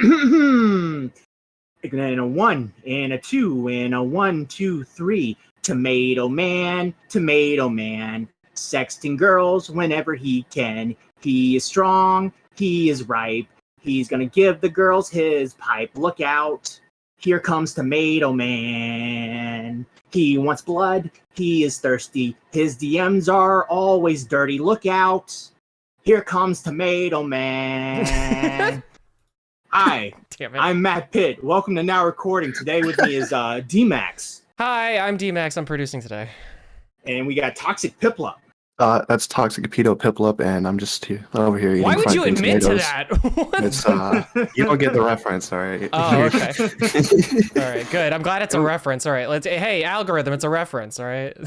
And a 1, and a 2, and a 1, 2, 3. Tomato Man, sexting girls whenever he can. He is strong, he is ripe. He's gonna give the girls his pipe. Look out, here comes Tomato Man. He wants blood, he is thirsty. His DMs are always dirty. Look out, here comes Tomato Man. Hi, I'm Matt Pitt. Welcome to Now Recording. Today with me is D-Max. Hi, I'm D-Max. I'm producing today. And we got Toxic Piplup. That's Toxic Pedo Piplup, and I'm just over here eating Why would you admit tomatoes. to that? It's you don't get the reference, all right? Oh, okay. All right, good. I'm glad it's a reference. All right, hey, algorithm, it's a reference. All right.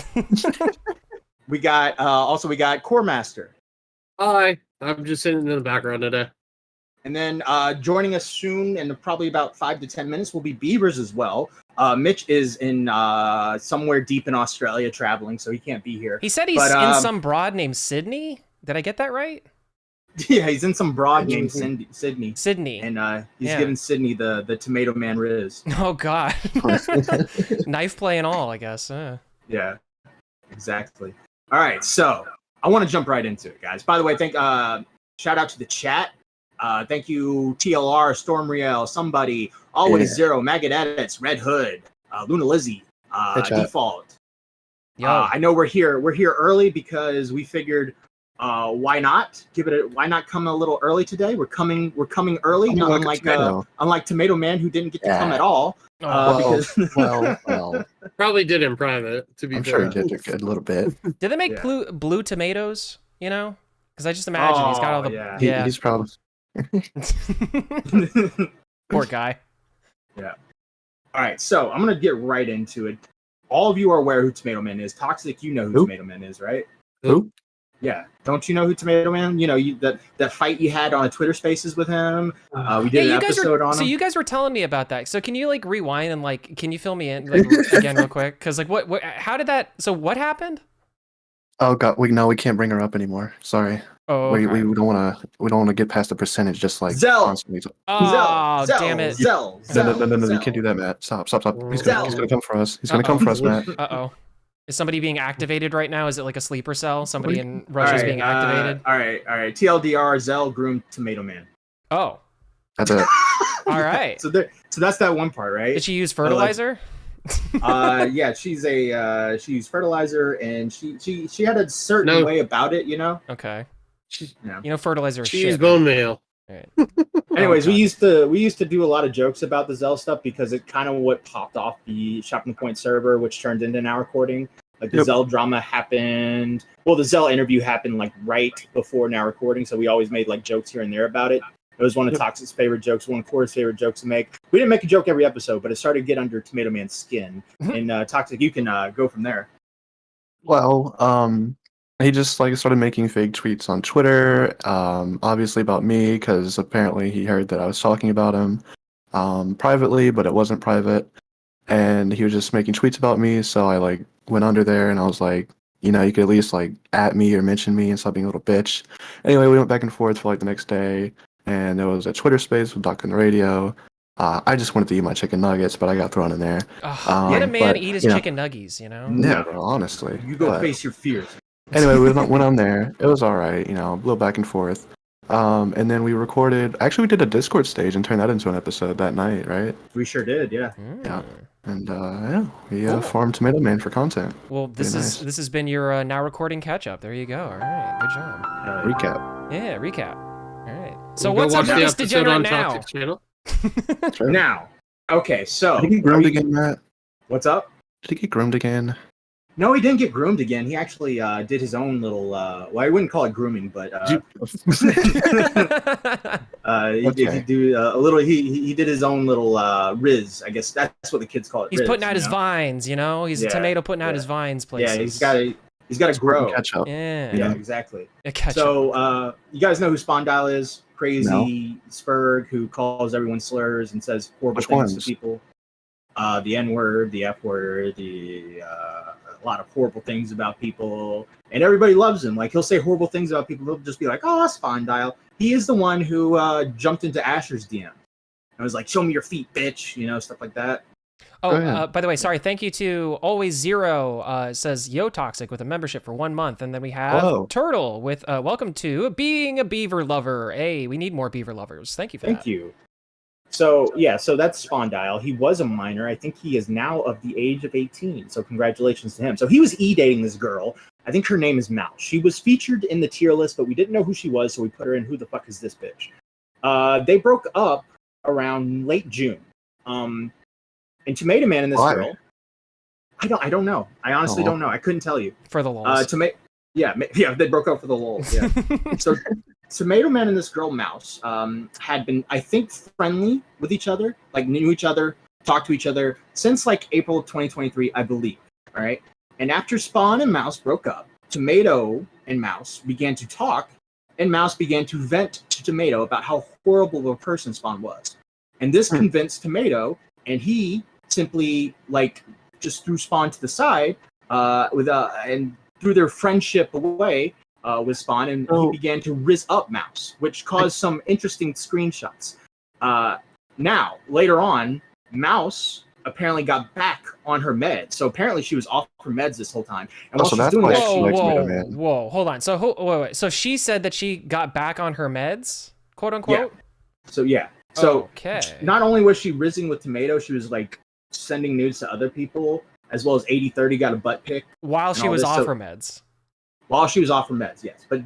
We got we got Core Master. Hi, I'm just sitting in the background today. And then joining us soon, in probably about 5 to 10 minutes, will be Beavers as well. Mitch is in somewhere deep in Australia traveling, so he can't be here. He said he's in some broad named Sydney. Did I get that right? Yeah, he's in some broad named Sydney. Sydney. And he's giving Sydney the Tomato Man riz. Oh, God. Knife play and all, I guess. Yeah, exactly. All right, so I want to jump right into it, guys. By the way, shout out to the chat. Thank you, TLR, Stormriel, Somebody, Always Zero, Maggot Edits, Red Hood, Luna Lizzie, Default. I know we're here early because we figured why not come a little early today? We're coming early, unlike Tomato Man, who didn't get to come at all. Well, probably did in private, to be I'm fair. sure he did a good little bit. Did they make blue tomatoes, you know? Because I just imagine he's got all the... He's probably... Poor guy. Yeah. All right, so I'm gonna get right into it. All of you are aware who Tomato Man is. Toxic, you know who Tomato Man is, right? Who? Yeah. Don't you know who Tomato Man? You know that fight you had on a Twitter Spaces with him. We did an episode on him. So you guys were telling me about that. So can you rewind and can you fill me in again real quick? Because what? How did that? So what happened? Oh God, we can't bring her up anymore. Sorry. Oh, okay. we don't want to get past the percentage. Just like Zell. Constantly. Oh, damn it. Zell. No, you can't do that, Matt. Stop. He's gonna come for us. He's gonna come for us, Matt. Uh-oh. Is somebody being activated right now? Is it like a sleeper cell? Somebody in Russia is being activated? All right. TLDR, Zell groomed Tomato Man. Oh. That's it. All right. So that's that one part, right? Did she use fertilizer? Yeah, she used fertilizer, and she had a certain way about it, you know. Okay. You know, fertilizer is she shit. used bone meal. Right. Anyways, we used to do a lot of jokes about the Zell stuff because it kind of what popped off the Shopping Point server, which turned into Now Recording. Like the Zell drama happened. Well, the Zell interview happened like right before Now Recording, so we always made like jokes here and there about it. It was one of Toxic's favorite jokes, one of Core's favorite jokes to make. We didn't make a joke every episode, but it started to get under Tomato Man's skin. And Toxic, you can go from there. Well, he just started making fake tweets on Twitter, obviously about me, because apparently he heard that I was talking about him privately, but it wasn't private. And he was just making tweets about me, so I went under there and I was like, you know, you could at least at me or mention me and stop being a little bitch. Anyway, we went back and forth for the next day, and there was a Twitter space with Doxxing Radio. I just wanted to eat my chicken nuggets, but I got thrown in there. Let a man eat his chicken nuggies, you know? Yeah, honestly. You go face your fears. Anyway, we went on there. It was all right, you know, a little back and forth. And then we recorded. Actually, we did a Discord stage and turned that into an episode that night, right? We sure did, yeah. Yeah. And we formed Tomato Man for content. Well, this has been your Now Recording catch up. There you go. All right, good job. Recap. Yeah, recap. All right. So We'll what's up with this degenerate now? Now, okay, so did he get groomed again, Matt? What's up? Did he get groomed again? No, he didn't get groomed again. He actually did his own little. Well, I wouldn't call it grooming, but he did do a little. He did his own little riz. I guess that's what the kids call it. He's riz, putting out his vines, you know. He's a tomato putting out his vines places. Yeah, he's got to grow. Catch up. Yeah, exactly. So you guys know who Spondyle is? Crazy Spurg, who calls everyone slurs and says horrible things to people. The N-word, the F-word, a lot of horrible things about people, and everybody loves him. He'll say horrible things about people. They'll just be like, "Oh, Spondyle." He is the one who jumped into Asher's DM. and was like, "Show me your feet, bitch," stuff like that. Oh, by the way, sorry. Thank you to Always Zero. Says Yo Toxic with a membership for 1 month, and then we have Turtle with welcome to being a beaver lover. Hey, we need more beaver lovers. Thank you for that. Thank you. So so that's Spondyle. He was a minor. I think he is now of the age of 18. So congratulations to him. So he was dating this girl. I think her name is Mouse. She was featured in the tier list, but we didn't know who she was, so we put her in Who the Fuck Is This Bitch? They broke up around late June. And Tomatoe Man and this girl, I don't know. I honestly don't know. I couldn't tell you. For the lulz. They broke up for the lulz. Yeah. So Tomatoe Man and this girl Mouse had been, I think, friendly with each other, like knew each other, talked to each other since like April of 2023, I believe. All right. And after Spawn and Mouse broke up, Tomatoe and Mouse began to talk, and Mouse began to vent to Tomatoe about how horrible of a person Spawn was. And this convinced Tomatoe, and he simply just threw Spawn to the side and threw their friendship away with Spawn, and he began to rizz up Mouse, which caused some interesting screenshots. Now, later on, Mouse apparently got back on her meds. So apparently she was off her meds this whole time. And while she's doing that, whoa, hold on. So wait. So she said that she got back on her meds, quote unquote. Yeah. So yeah. So okay. Not only was she rizzing with Tomatoe, she was sending nudes to other people, as well as 80/30 got a butt pic while she was off her meds. While she was off her meds, yes. But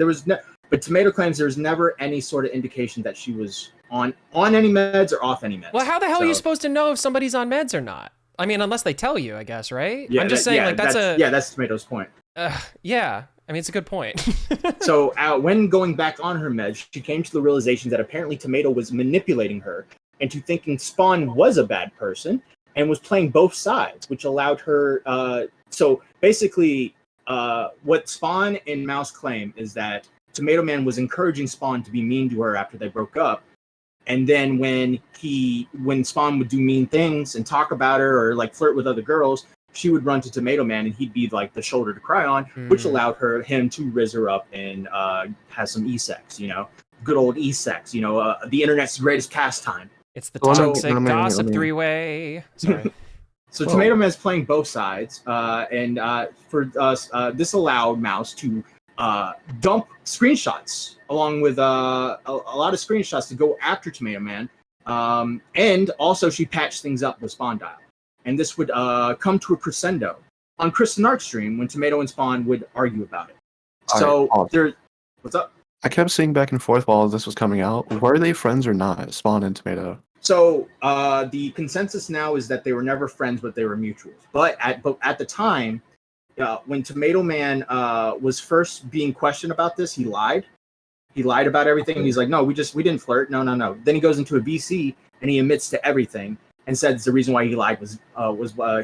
but Tomatoe claims there was never any sort of indication that she was on any meds or off any meds. Well, how the hell are you supposed to know if somebody's on meds or not? I mean, unless they tell you, I guess, right? Yeah, I'm just saying, that's Tomatoe's point. Yeah, I mean, it's a good point. So when going back on her meds, she came to the realization that apparently Tomatoe was manipulating her into thinking Spawn was a bad person and was playing both sides, which allowed her. So basically, what Spawn and Mouse claim is that Tomatoe Man was encouraging Spawn to be mean to her after they broke up. And then when Spawn would do mean things and talk about her or flirt with other girls, she would run to Tomatoe Man and he'd be the shoulder to cry on, which allowed him to rizz her up and have some e-sex, good old e-sex, the internet's greatest pastime. It's the toxic gossip three-way. Sorry. So Tomatoe Man's playing both sides, and for us, this allowed Mouse to dump screenshots along with a lot of screenshots to go after Tomatoe Man, and also she patched things up with Spondyle, and this would come to a crescendo on Chris and Art's stream when Tomatoe and Spawn would argue about it. What's up? I kept seeing back and forth while this was coming out. Were they friends or not, Spawn and Tomatoe? So the consensus now is that they were never friends, but they were mutuals. But at the time, when Tomatoe Man was first being questioned about this, he lied. He lied about everything. He's like, no, we didn't flirt. No. Then he goes into a VC and he admits to everything and says the reason why he lied was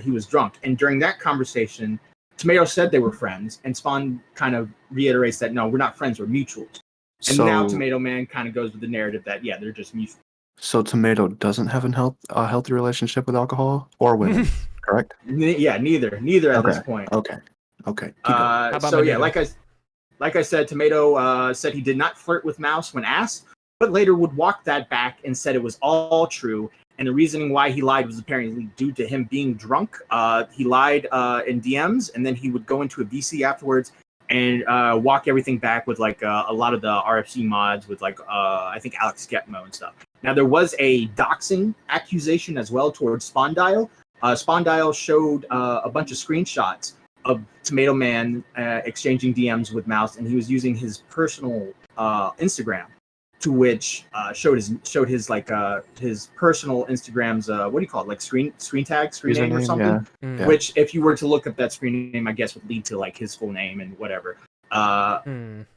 he was drunk. And during that conversation, Tomatoe said they were friends, and Spawn kind of reiterates that no, we're not friends, we're mutuals. And now Tomatoe Man kind of goes with the narrative that they're just mutuals. So Tomatoe doesn't have a healthy relationship with alcohol or women, correct? Neither at this point. Okay. So yeah, like I said, Tomatoe said he did not flirt with Mouse when asked, but later would walk that back and said it was all true. And the reasoning why he lied was apparently due to him being drunk. He lied in DMs, and then he would go into a VC afterwards and walk everything back with a lot of the RFC mods with I think Alex Getmo and stuff. Now there was a doxing accusation as well towards Spondyle. Spondyle showed a bunch of screenshots of Tomatoe Man exchanging DMs with Mouse, and he was using his personal Instagram, to which showed his personal Instagram's what do you call it, screen name or something, yeah. Which if you were to look up that screen name, I guess would lead to his full name and whatever.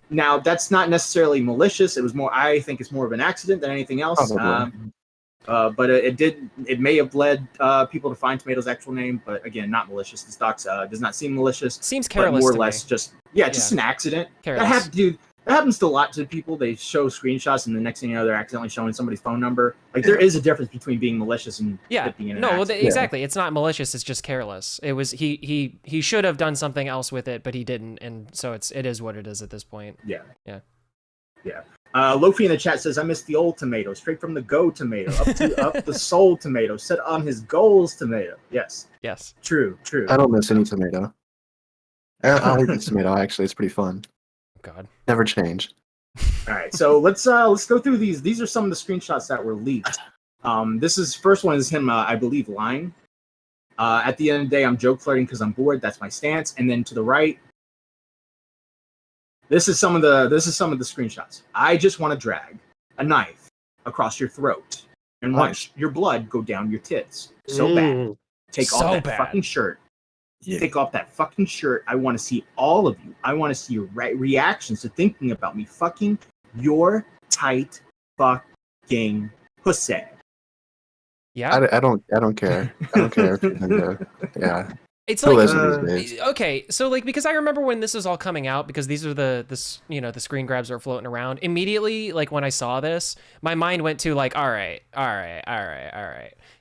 Now that's not necessarily malicious. I think it's more of an accident than anything else. But it may have led people to find Tomatoe's actual name, but again, not malicious. This docs does not seem malicious. Seems careless, more or to less me. just an accident. Careless. That happens to a lot of people. They show screenshots, and the next thing you know, they're accidentally showing somebody's phone number. There is a difference between being malicious and being an accident. Exactly. It's not malicious. It's just careless. It was he should have done something else with it, but he didn't, and so it is what it is at this point. Yeah. Lofi in the chat says, I miss the old tomato, straight from the go tomato, up the soul tomato, set on his goals tomato. Yes. Yes. True. I don't miss any tomato. I like this tomato, actually. It's pretty fun. God. Never change. All right, so let's go through these. These are some of the screenshots that were leaked. First one is him, I believe, lying. At the end of the day, I'm joke flirting because I'm bored. That's my stance. And then to the right, this is some of the screenshots. I just want to drag a knife across your throat and watch your blood go down your tits. So bad. Take off that fucking shirt. Yeah. Take off that fucking shirt. I want to see all of you. I want to see your reactions to thinking about me fucking your tight fucking pussy. Yeah. I don't care. I don't care. Yeah. It's like okay, so like because I remember when this was all coming out, because these are the screen grabs are floating around. Immediately, like when I saw this, my mind went to like, all right.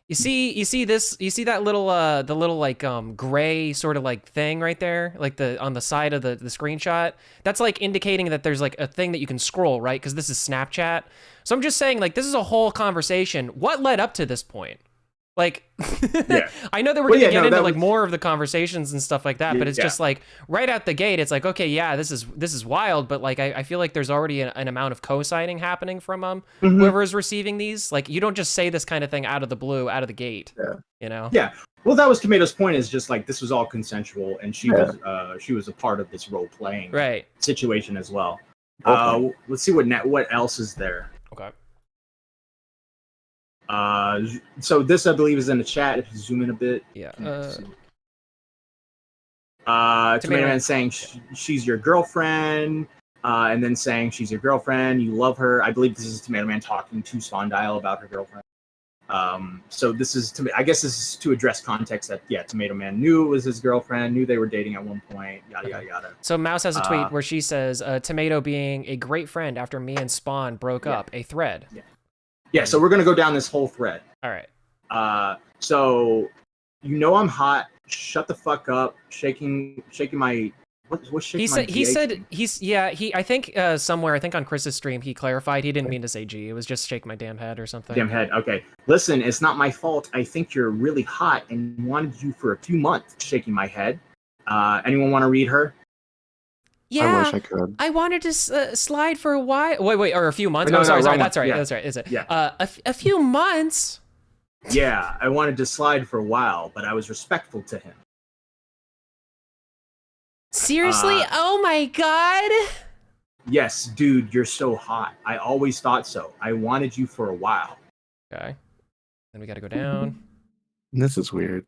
You see that little the little like gray sort of like thing right there, like on the side of the screenshot. That's like indicating that there's like a thing that you can scroll, right? Because this is Snapchat. So I'm just saying, like, this is a whole conversation. What led up to this point? Like, yeah. I know that we're gonna get into like more of the conversations and stuff like that, but it's just like right out the gate, it's like, okay, yeah, this is wild, but like I feel like there's already an amount of co-signing happening from whoever is receiving these. Like, you don't just say this kind of thing out of the blue, out of the gate. Yeah. You know? Yeah. Well, that was Tomato's point, is just like this was all consensual, and she was a part of this role playing situation as well. Okay. Let's see what else is there. Okay. So this, I believe, is in the chat. If you zoom in a bit. Yeah. Tomato Man saying she's your girlfriend, and then saying she's your girlfriend, you love her. I believe this is Tomato Man talking to Spondyle about her girlfriend. So this is, I guess this is to address context that, Tomato Man knew it was his girlfriend, knew they were dating at one point, yada, yada, yada. So Mouse has a tweet where she says, Tomato being a great friend after me and Spawn broke up, a thread. Yeah, so we're going to go down this whole thread. All right. So, I'm hot. Shut the fuck up. Shaking my... What's shaking my I think somewhere, I think on Chris's stream, he clarified he didn't mean to say G. It was just shake my damn head or something. Damn head, okay. Listen, it's not my fault. I think you're really hot and wanted you for a few months shaking my head. Anyone want to read her? Yeah, I wish I could. I wanted to slide for a while. Wait, or a few months. No, sorry, that's right. Yeah. That's right. Is it? Yeah. A few months. Yeah, I wanted to slide for a while, but I was respectful to him. Seriously? Oh my god. Yes, dude, you're so hot. I always thought so. I wanted you for a while. Okay. Then we got to go down. This is weird.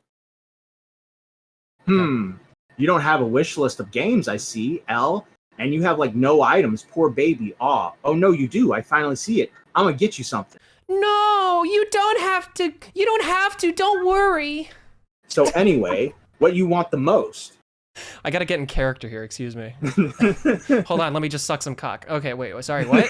You don't have a wish list of games, I see, L. And you have, like, no items. Poor baby. Aw. Oh, no, you do. I finally see it. I'm gonna get you something. No, you don't have to. You don't have to. Don't worry. So anyway, what you want the most? I gotta get in character here. Excuse me. Hold on. Let me just suck some cock. Okay, wait. Sorry, what?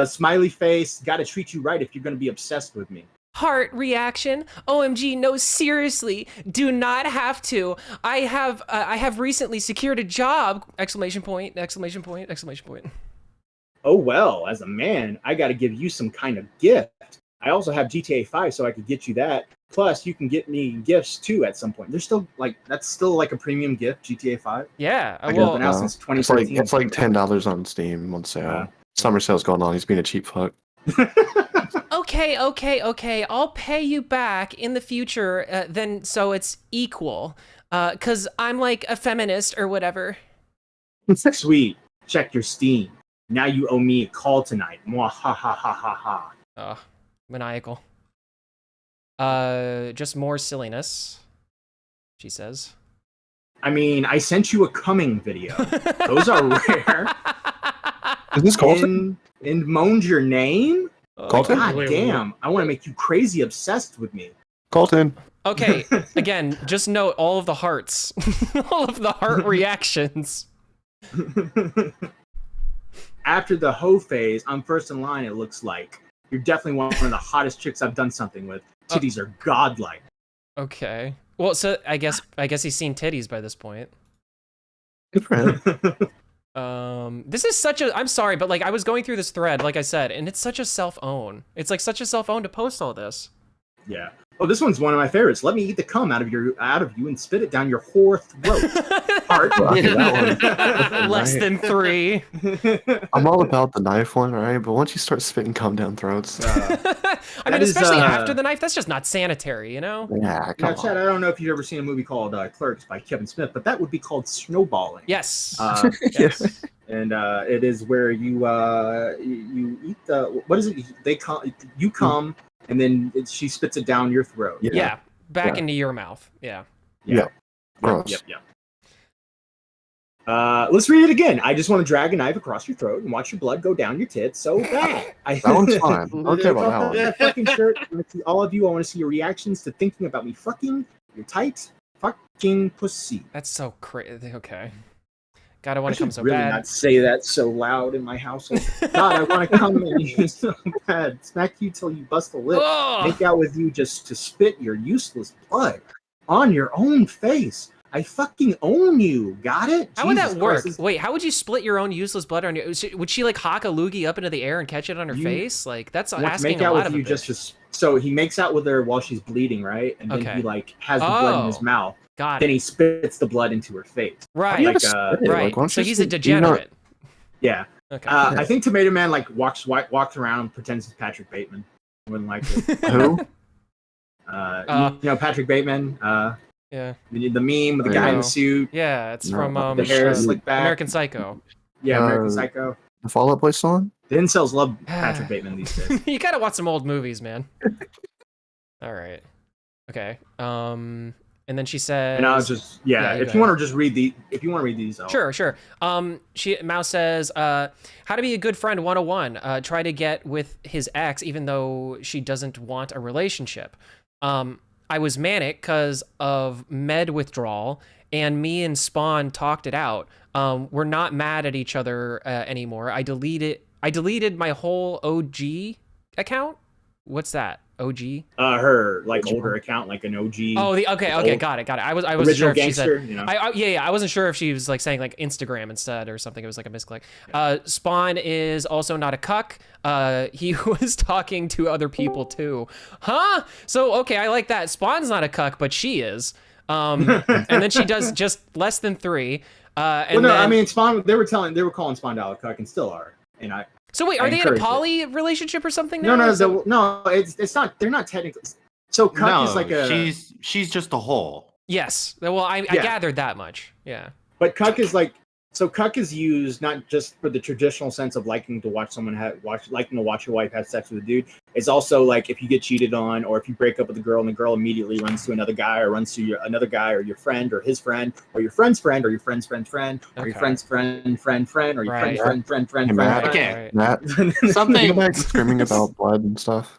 Smiley face. Gotta treat you right if you're gonna be obsessed with me. Heart reaction. OMG, no, seriously, do not have to. I have recently secured a job! Exclamation point, exclamation point, exclamation point. Oh well, as a man, I gotta give you some kind of gift. I also have GTA 5, so I could get you that. Plus, you can get me gifts too at some point. There's still that's still like a premium gift, GTA 5. Yeah, been out since 2013. It's like $10 on Steam on sale. Summer sale's going on. He's being a cheap fuck. Okay. I'll pay you back in the future, then so it's equal. 'Cause I'm like a feminist or whatever. Sweet. Check your Steam. Now you owe me a call tonight. Mwah ha ha ha ha ha. Oh, maniacal. Just more silliness, she says. I mean, I sent you a coming video. Those are rare. Is this Colton? And moaned your name? Colton? God damn. I want to make you crazy obsessed with me. Colton. Okay, again, just note all of the hearts. All of the heart reactions. After the hoe phase, I'm first in line, it looks like. You're definitely one of the hottest chicks I've done something with. Titties are godlike. Okay. Well, so I guess he's seen titties by this point. Good for him. This is such a, I'm sorry, but like I was going through this thread, like I said, and it's such a self-own. It's like such a self-own to post all this. Yeah. Oh, this one's one of my favorites. Let me eat the cum out of you and spit it down your whole throat. Heart. That one. Less than 3. I'm all about the knife one, right? But once you start spitting cum down throats, I mean, especially after the knife, that's just not sanitary, you know? yeah, come on. Chad, I don't know if you've ever seen a movie called Clerks by Kevin Smith, but that would be called snowballing. Yes. Yes. And it is where you eat the, what is it? You come. And then she spits it down your throat. Yeah, back into your mouth. Yeah. Gross. Yep. Let's read it again. I just want to drag a knife across your throat and watch your blood go down your tits so bad. That one's fine. Okay about that one. That fucking shirt. I want to see all of you. I want to see your reactions to thinking about me fucking your tight fucking pussy. That's so crazy. Okay. God, I want to come so really bad. Not say that so loud in my household. God, I want to come at you so bad. Smack you till you bust a lip. Make out with you just to spit your useless blood on your own face. I fucking own you. Got it? How would that work? Wait, how would you split your own useless blood on your? Would she like hawk a loogie up into the air and catch it on her face? Like that's asking a lot of you. So he makes out with her while she's bleeding, right? And then he like has the blood in his mouth. Then he spits the blood into her face. Right. Like, right. So he's a degenerate. Yeah. Okay. I think Tomato Man like walks around, pretends he's Patrick Bateman. Wouldn't like it. Who? You know Patrick Bateman. Yeah. The meme with the guy in the suit. Yeah, it's from the hair slicked back. American Psycho. Yeah, American Psycho. The Fall Out Boy song? The incels love Patrick Bateman these days. You gotta watch some old movies, man. All right. Okay. And then she said, and I was just if you want to just read these, sure. Mouse says, how to be a good friend 101. Try to get with his ex even though she doesn't want a relationship. I was manic because of med withdrawal, and me and Spawn talked it out. We're not mad at each other anymore. I deleted my whole OG account. What's that? OG? Her like older account, like an OG. Oh, okay, got it. I wasn't sure if she said. You know? I wasn't sure if she was like saying like Instagram instead or something. It was like a misclick. Spawn is also not a cuck. He was talking to other people too. Huh? So okay, I like that. Spawn's not a cuck, but she is. And then she does just less than 3. I mean Spawn. They were calling Spawn a cuck and still are. And So wait, are they in a poly relationship or something now? No, it's not. They're not technically. So cuck is like a. She's just a whole. Yes. Well, I gathered that much. Yeah. But cuck is like. So cuck is used not just for the traditional sense of liking to watch liking to watch your wife have sex with a dude. It's also like if you get cheated on, or if you break up with a girl and the girl immediately runs to another guy, or runs to another guy, or your friend, or his friend, or your friend's friend, or your friend's friend, or your friend's friend, or your friend's friend. Okay. Matt, something. Go back to screaming about blood and stuff.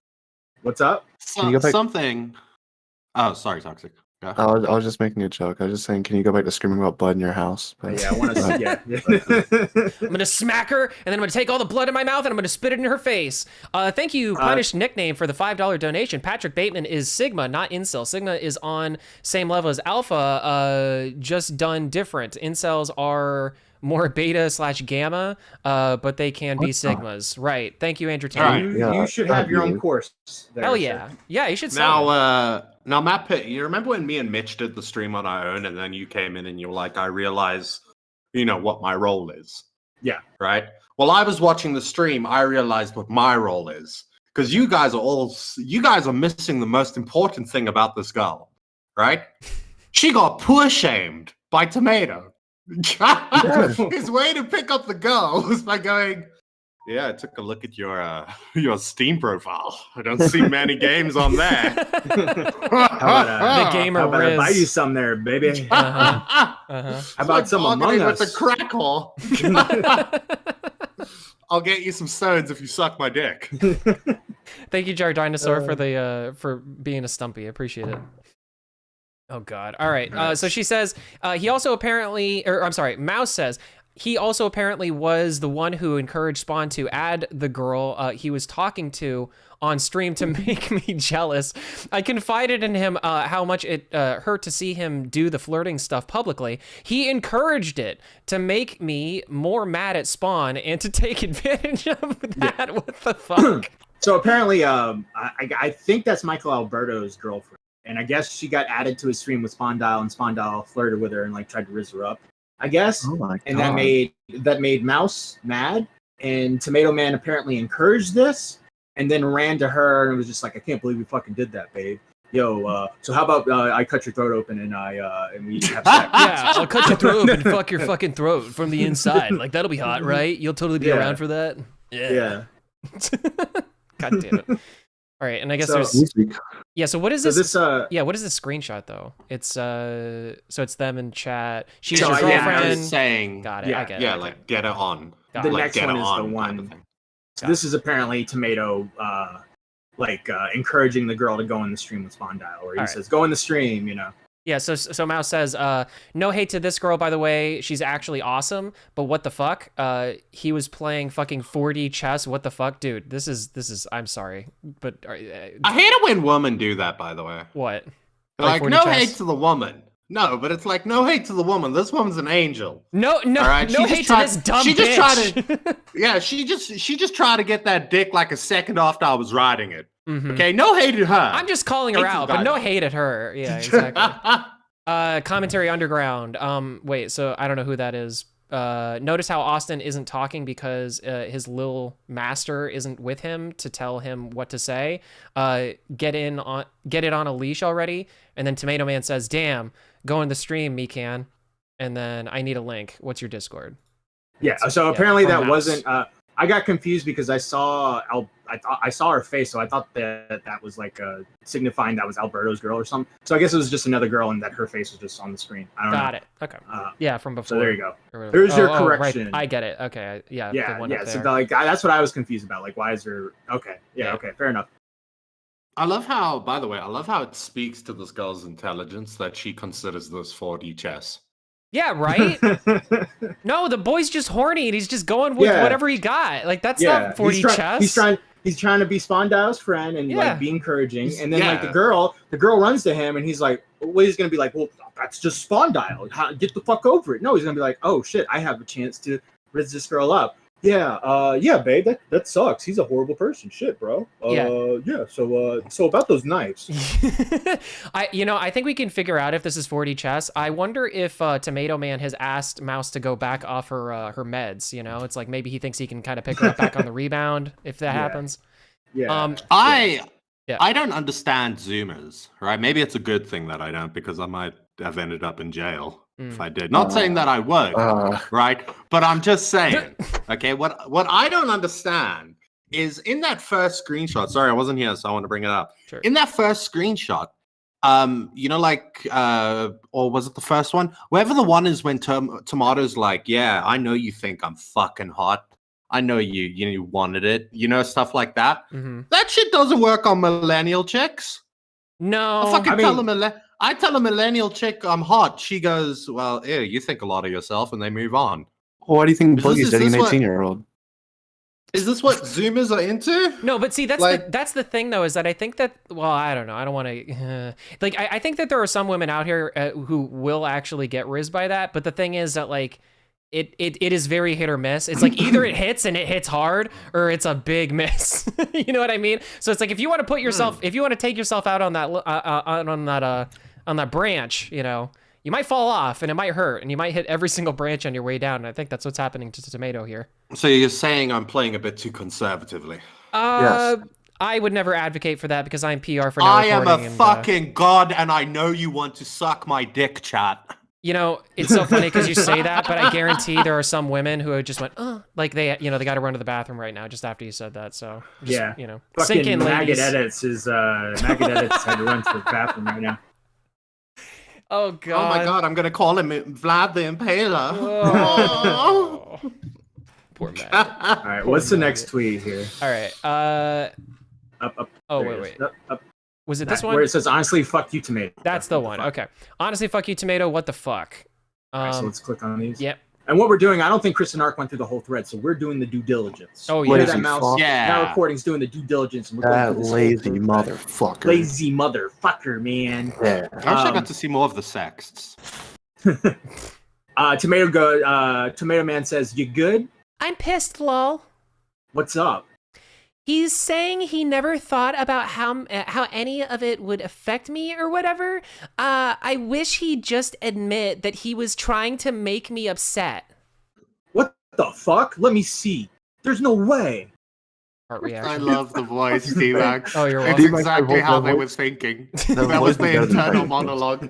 What's up? Something. Oh, sorry, Toxic. Yeah. I was just making a joke. I was just saying, can you go back to screaming about blood in your house? But... Yeah, I want to. Yeah. I'm gonna smack her, and then I'm gonna take all the blood in my mouth, and I'm gonna spit it in her face. Thank you, Punished Nickname, for the $5 donation. Patrick Bateman is Sigma, not Incel. Sigma is on same level as Alpha, just done different. Incels are more beta/gamma, but they can be Sigmas. Right. Thank you, Andrew Taylor. You should have your own course. Hell yeah. Yeah, you should sell Now, Matt Pitt, you remember when me and Mitch did the stream on our own, and then you came in and you were like, I realize, what my role is. Yeah. Right? Well, I was watching the stream. I realized what my role is. Because you guys are missing the most important thing about this girl. Right? She got poor shamed by Tomato. His way to pick up the girl was by going, yeah, I took a look at your Steam profile. I don't see many games on there. The gamer Riz. Buy you some there, baby. How about some Among Us? With the crackle. I'll get you some stones if you suck my dick. Thank you, Jar Dinosaur, for being a stumpy. I appreciate it. Oh God. All right. So she says he also apparently, Mouse says, he also apparently was the one who encouraged Spawn to add the girl he was talking to on stream to make me jealous. I confided in him how much it hurt to see him do the flirting stuff publicly. He encouraged it to make me more mad at Spawn and to take advantage of that. Yeah. What the fuck? So apparently, I think that's Michael Alberto's girlfriend. And I guess she got added to his stream with Spondyle, and Spondyle flirted with her and like tried to rizz her up, I guess. Oh my God. And that made Mouse mad. And Tomato Man apparently encouraged this, and then ran to her and was just like, "I can't believe we fucking did that, babe. Yo, so how about I cut your throat open and we have sex?" Yeah, I'll cut your throat open and fuck your fucking throat from the inside. Like, that'll be hot, right? You'll totally be around for that. Yeah. God damn it. All right, and I guess there's so what is this? What is this screenshot though? It's so it's them in chat. She's your girlfriend. Yeah, I was saying, got it. I get it. Yeah, like get it on. The next one is the one. So this is apparently Tomato, encouraging the girl to go in the stream with Spondyle, where he says, "Go in the stream," you know. Yeah, so Mouse says, no hate to this girl, by the way. She's actually awesome, but what the fuck? He was playing fucking 4D chess. What the fuck? Dude, this is I'm sorry, but... I hate it when women do that, by the way. What? Like no hate to the woman. No, but it's like, no hate to the woman. This woman's an angel. No hate to this dumb bitch. She just tried to get that dick like a second after I was riding it. Mm-hmm. Okay, no hate at her. I'm just calling her out, but no hate at her. Yeah, exactly. Commentary Underground. Wait, so I don't know who that is. Notice how Austin isn't talking because his little master isn't with him to tell him what to say. Get it on a leash already. And then Tomato Man says, "Damn, go in the stream, Mikan." And then I need a link. What's your Discord? Yeah. So apparently that wasn't. I got confused because I saw her face, so I thought that was like signifying that was Alberto's girl or something. So I guess it was just another girl, and that her face was just on the screen. I don't know. Got it. Okay. Yeah, from before. So there you go. There's your correction. Right. I get it. Okay. Yeah. Yeah. So that's what I was confused about. Like, why is there? Okay. Yeah. Okay. Fair enough. I love how it speaks to this girl's intelligence that she considers this 4D chess. Yeah, right? No, the boy's just horny and he's just going with whatever he got. Like, that's not 4D chess. He's trying to be Spondyle's friend and like be encouraging. And then like the girl runs to him and he's like, well, he's gonna be like, well, that's just Spondyle. Get the fuck over it. No, he's gonna be like, oh shit, I have a chance to rizz this girl up. Yeah, babe, that sucks. He's a horrible person. Shit, bro. So about those knives. I think we can figure out if this is 4D chess. I wonder if Tomato Man has asked Mouse to go back off her meds. You know, it's like maybe he thinks he can kind of pick her up back on the rebound if that happens. Yeah. I don't understand Zoomers, right? Maybe it's a good thing that I don't, because I might have ended up in jail if I did. Not saying that I would, right? But I'm just saying, okay, what I don't understand is in that first screenshot, sorry, I wasn't here, so I want to bring it up. Sure. In that first screenshot, or was it the first one? Wherever the one is when Tomato's like, yeah, I know you think I'm fucking hot. I know you wanted it, stuff like that. Mm-hmm. That shit doesn't work on millennial chicks. No. I tell a millennial chick I'm hot. She goes, well, ew, you think a lot of yourself, and they move on. Well, why do you think Boogie's dating an 18-year-old? Is this what Zoomers are into? No, but see, that's the thing, though, is that I think that, well, I don't know. I don't want to, I think that there are some women out here who will actually get rizzed by that. But the thing is that, like, it is very hit or miss. It's like either it hits and it hits hard, or it's a big miss. You know what I mean? So it's like if you want to put yourself, if you want to take yourself out on that branch, you might fall off and it might hurt, and you might hit every single branch on your way down. And I think that's what's happening to Tomato here. So you're saying I'm playing a bit too conservatively? Yes. I would never advocate for that because I'm PR for I am a fucking god, and I know you want to suck my dick, chat. It's so funny because you say that, but I guarantee there are some women who just went, like they got to run to the bathroom right now just after you said that. So just, sink in, ladies. Maggot Edits had to run to the bathroom right now. Oh god! Oh my god! I'm gonna call him Vlad the Impaler. Oh. Poor Maggot. All right, what's the next tweet here? All right. Up. Oh wait. Up. Was it this one? Where it says, honestly, fuck you, Tomato. That's the one. Okay. Honestly, fuck you, Tomato. What the fuck? All right, so let's click on these. Yep. And what we're doing, I don't think Chris and Ark went through the whole thread, so we're doing the due diligence. Oh, You hear yeah. that mouse? Yeah. Now recording's doing the due diligence. And we're That going through this lazy whole thread. motherfucker. Lazy motherfucker, man. Yeah. I wish I got to see more of the sexts. Tomato Man says, "You good? I'm pissed, lol. What's up?" He's saying he never thought about how any of it would affect me or whatever. I wish he'd just admit that he was trying to make me upset. What the fuck? Let me see. There's no way. Heart reaction. I love the voice, T-Max. Oh, you're It's welcome. exactly how they voice. were thinking. The That was voice the is better than internal that. monologue.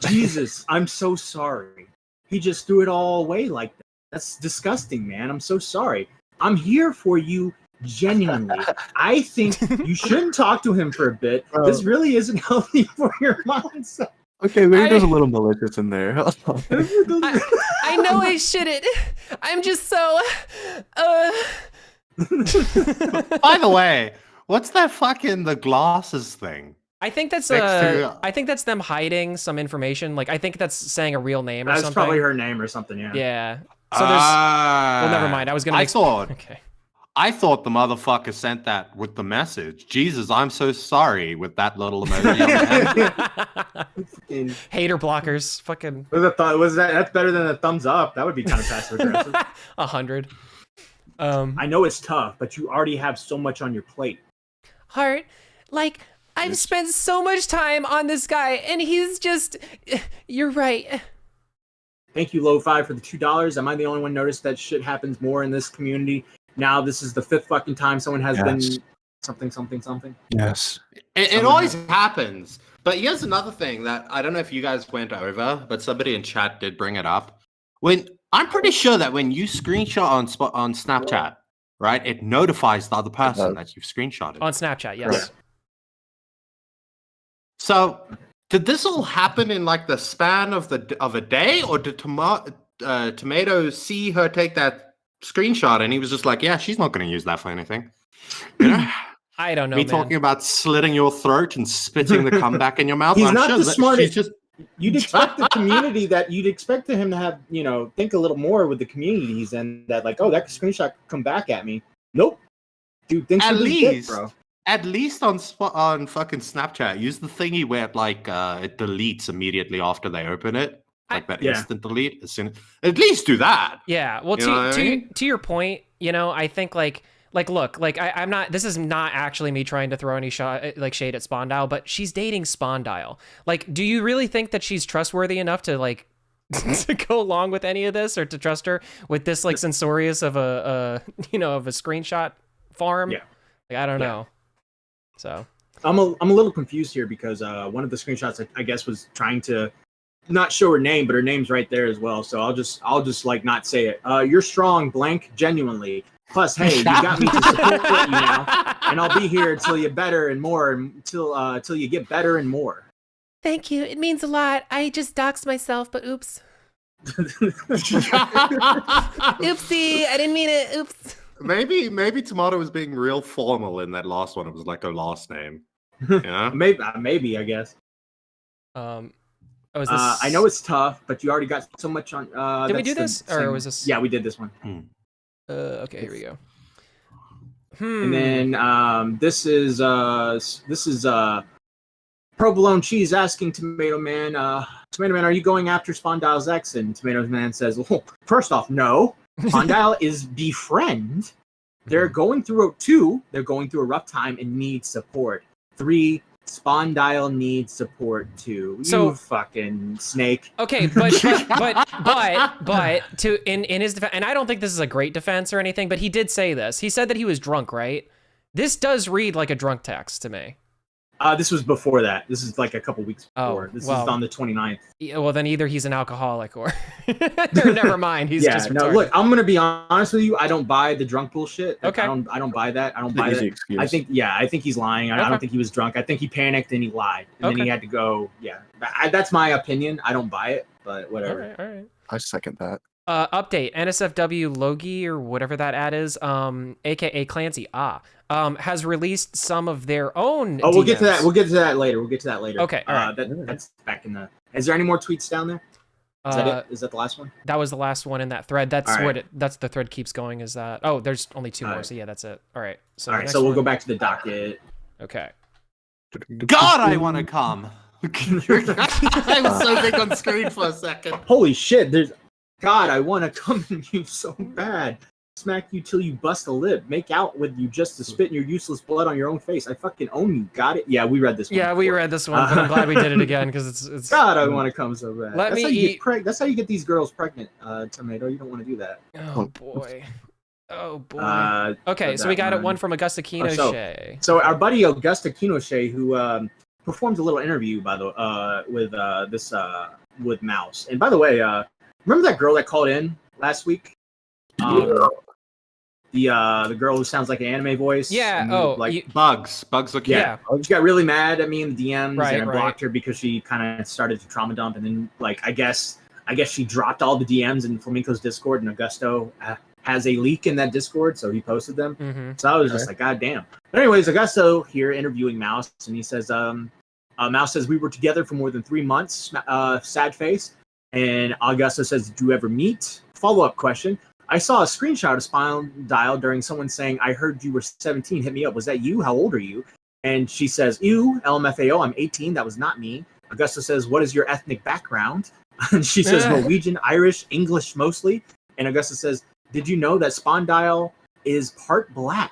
Jesus, I'm so sorry. He just threw it all away like that. That's disgusting, man. I'm so sorry. I'm here for you genuinely. I think you shouldn't talk to him for a bit. Bro. This really isn't healthy for your mindset. Okay, maybe there's a little malicious in there. I know I shouldn't. I'm just so. By the way, what's that fucking the glasses thing? I think that's Next to- I think that's them hiding some information. Like I think that's saying a real name or That's something. probably her name or something, yeah. Yeah. So there's. Well, never mind. I was gonna. Okay. I thought the motherfucker sent that with the message. Jesus, I'm so sorry with that little emoji. on the end. Fucking- Hater blockers. Fucking was that? That's better than a thumbs up. That would be kind of passive aggressive. 100. I know it's tough, but you already have so much on your plate. Heart, like I've spent so much time on this guy, and he's just. You're right. Thank you, Lo-Fi, for the $2. Am I the only one noticed that shit happens more in this community? Now this is the 5th fucking time someone has been something. Yes. It always happens. But here's another thing that I don't know if you guys went over, but somebody in chat did bring it up. I'm pretty sure that when you screenshot on Snapchat, right, it notifies the other person that you've screenshotted. On Snapchat, yes. Right. So, did this all happen in like the span of a day, or did Tomato see her take that screenshot and he was just like, "Yeah, she's not going to use that for anything"? You know? I don't know. Me man. talking about slitting your throat and spitting the cum back in your mouth. He's I'm not sure the that smartest. she's just You'd expect the community that you'd expect him to have, think a little more with the communities and that like, oh, that screenshot could come back at me. Nope. Dude, thanks At for this least- dick, bro. At least on fucking Snapchat, use the thingy where it deletes immediately after they open it, like that instant delete. At least do that. Yeah. Well, You know what I mean? to your point, I think look, I'm not. This is not actually me trying to throw any shade at Spondyle, but she's dating Spondyle. Like, do you really think that she's trustworthy enough to like to go along with any of this, or to trust her with this like censorious of a screenshot farm? Yeah. Like, I don't know. So I'm a little confused here because one of the screenshots I guess was trying to not show her name, but her name's right there as well. So I'll just like not say it. You're strong, blank, genuinely. Plus, hey, you got me to support you now, and I'll be here until you're better and more, until you get better and more. thank you. It means a lot. I just doxed myself, but oops. Oopsie, I didn't mean it. Oops. Maybe Tomato was being real formal in that last one. It was like her last name. Yeah. maybe I guess. Oh, is this... I know it's tough, but you already got so much on. Did we do this, or was this? Yeah, we did this one. Okay, here we go. And then this is provolone cheese asking Tomato Man, are you going after Spondyle's ex? And Tomato Man says, well, first off, no. Spondyle is befriend. They're going through a rough time and need support. 3, Spondyle needs support too. So, you fucking snake. Okay, but to in his defense, and I don't think this is a great defense or anything, but he did say this. He said that he was drunk, right? This does read like a drunk text to me. This was before that. This is like a couple weeks before. This is on the 29th. Well, then either he's an alcoholic or never mind. He's just retarded. No, look, I'm gonna be honest with you. I don't buy the drunk bullshit. Okay. I don't buy that. I don't buy that. Excuse. I think he's lying. I don't think he was drunk. I think he panicked and he lied. And then he had to go. Yeah. That's my opinion. I don't buy it, but whatever. All right. I second that. Update, NSFW Logie or whatever that ad is, aka Clancy, has released some of their own Oh, we'll DMs. get to that. We'll get to that later. Okay, all right. That's back in the. Is there any more tweets down there? Is that it? Is that the last one? That was the last one in that thread. That's right. what that's the thread keeps going. Is that? Oh, there's only 2 more. right. So yeah, that's it. All right. So All right. So we'll go back to the docket. Okay. God, I want to come. I was so big on screen for a second. Holy shit! God, I want to come in you so bad. Smack you till you bust a lip. Make out with you just to spit in your useless blood on your own face. I fucking own you. Got it? Yeah, we read this one. Yeah, we read this one, but I'm glad we did it again because it's. God, I want to come so bad. Let me eat. That's how you get these girls pregnant, Tomato. You don't want to do that. Oh boy. Oh boy. Okay, so we got one from Augusta Kinoche. So our buddy Augusta Kinoche, who performed a little interview with Mouse. And by the way, remember that girl that called in last week? The girl who sounds like an anime voice. Yeah. Bugs. Look. Yeah. She got really mad at me in the DMs and I Right. blocked her because she kind of started to trauma dump, and then I guess she dropped all the DMs in Flamenco's Discord, and Augusto has a leak in that Discord, so he posted them. Mm-hmm. So I was just like, God damn. But anyways, Augusto here interviewing Mouse, and he says, Mouse says, we were together for more than 3 months, sad face. And Augusto says, did you ever meet? Follow-up question. I saw a screenshot of Spine Dial during someone saying, I heard you were 17, hit me up. Was that you? How old are you? And she says, ew, LMFAO, I'm 18, that was not me. Augusto says, what is your ethnic background? And she says, Norwegian, Irish, English mostly. And Augusto says, did you know that Spondyle is part black?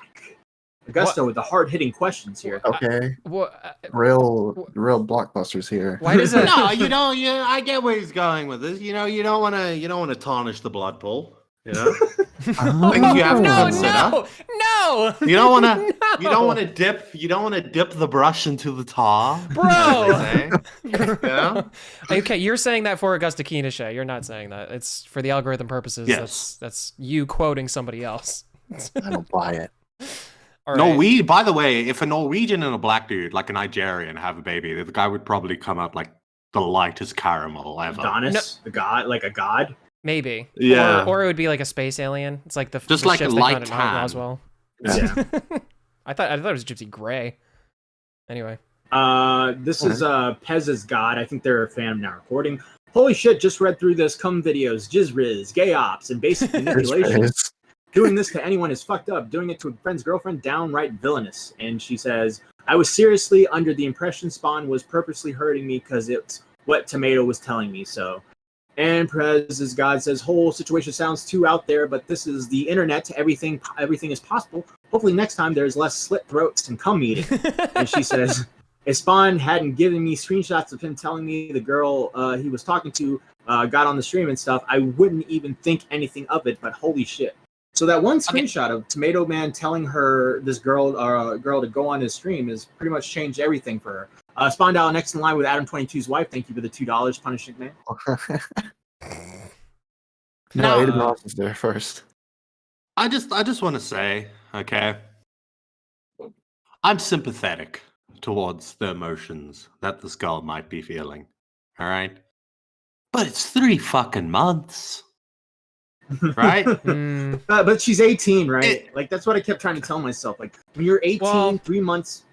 Augusto with the hard-hitting questions here. Okay. Real blockbusters here. Why does it? No, I get where he's going with this. You don't want to tarnish the blood pool. You know, things you have to consider. No. You don't want to. You don't want to dip. You don't want to dip the brush into the tar, bro. Yeah. Okay, you're saying that for Augusta Kinoche. You're not saying that. It's for the algorithm purposes. Yes. That's you quoting somebody else. I don't buy it. All right. By the way, if a Norwegian and a black dude, like a Nigerian, have a baby, the guy would probably come up like the lightest caramel ever. Adonis, the god, like a god. Maybe. Yeah. Or it would be like a space alien. It's like the just the like a ships they light found in tan. Roswell. Yeah. I thought it was Gypsy Gray. Anyway. This is Pez's god. I think they're a fan of now recording. Holy shit! Just read through this. Cum videos, jizzriz, gay ops, and basic manipulation. Doing this to anyone is fucked up. Doing it to a friend's girlfriend, downright villainous. And she says, I was seriously under the impression Spawn was purposely hurting me because it's what Tomato was telling me. So. And Perez's God says, whole situation sounds too out there, but this is the internet. Everything is possible. Hopefully next time there's less slit throats and cum eating. And she says, if Spawn hadn't given me screenshots of him telling me the girl he was talking to got on the stream and stuff, I wouldn't even think anything of it, but holy shit. So that one screenshot of Tomato Man telling her, this girl to go on his stream has pretty much changed everything for her. Spawn Dial next in line with Adam 22's wife. Thank you for the $2, Punishing Man. No, Aiden Ross is there first. I just want to say, okay, I'm sympathetic towards the emotions that this girl might be feeling. All right, but it's 3 fucking months. Right? But she's 18, right? Like that's what I kept trying to tell myself. Like when you're 18, 3 months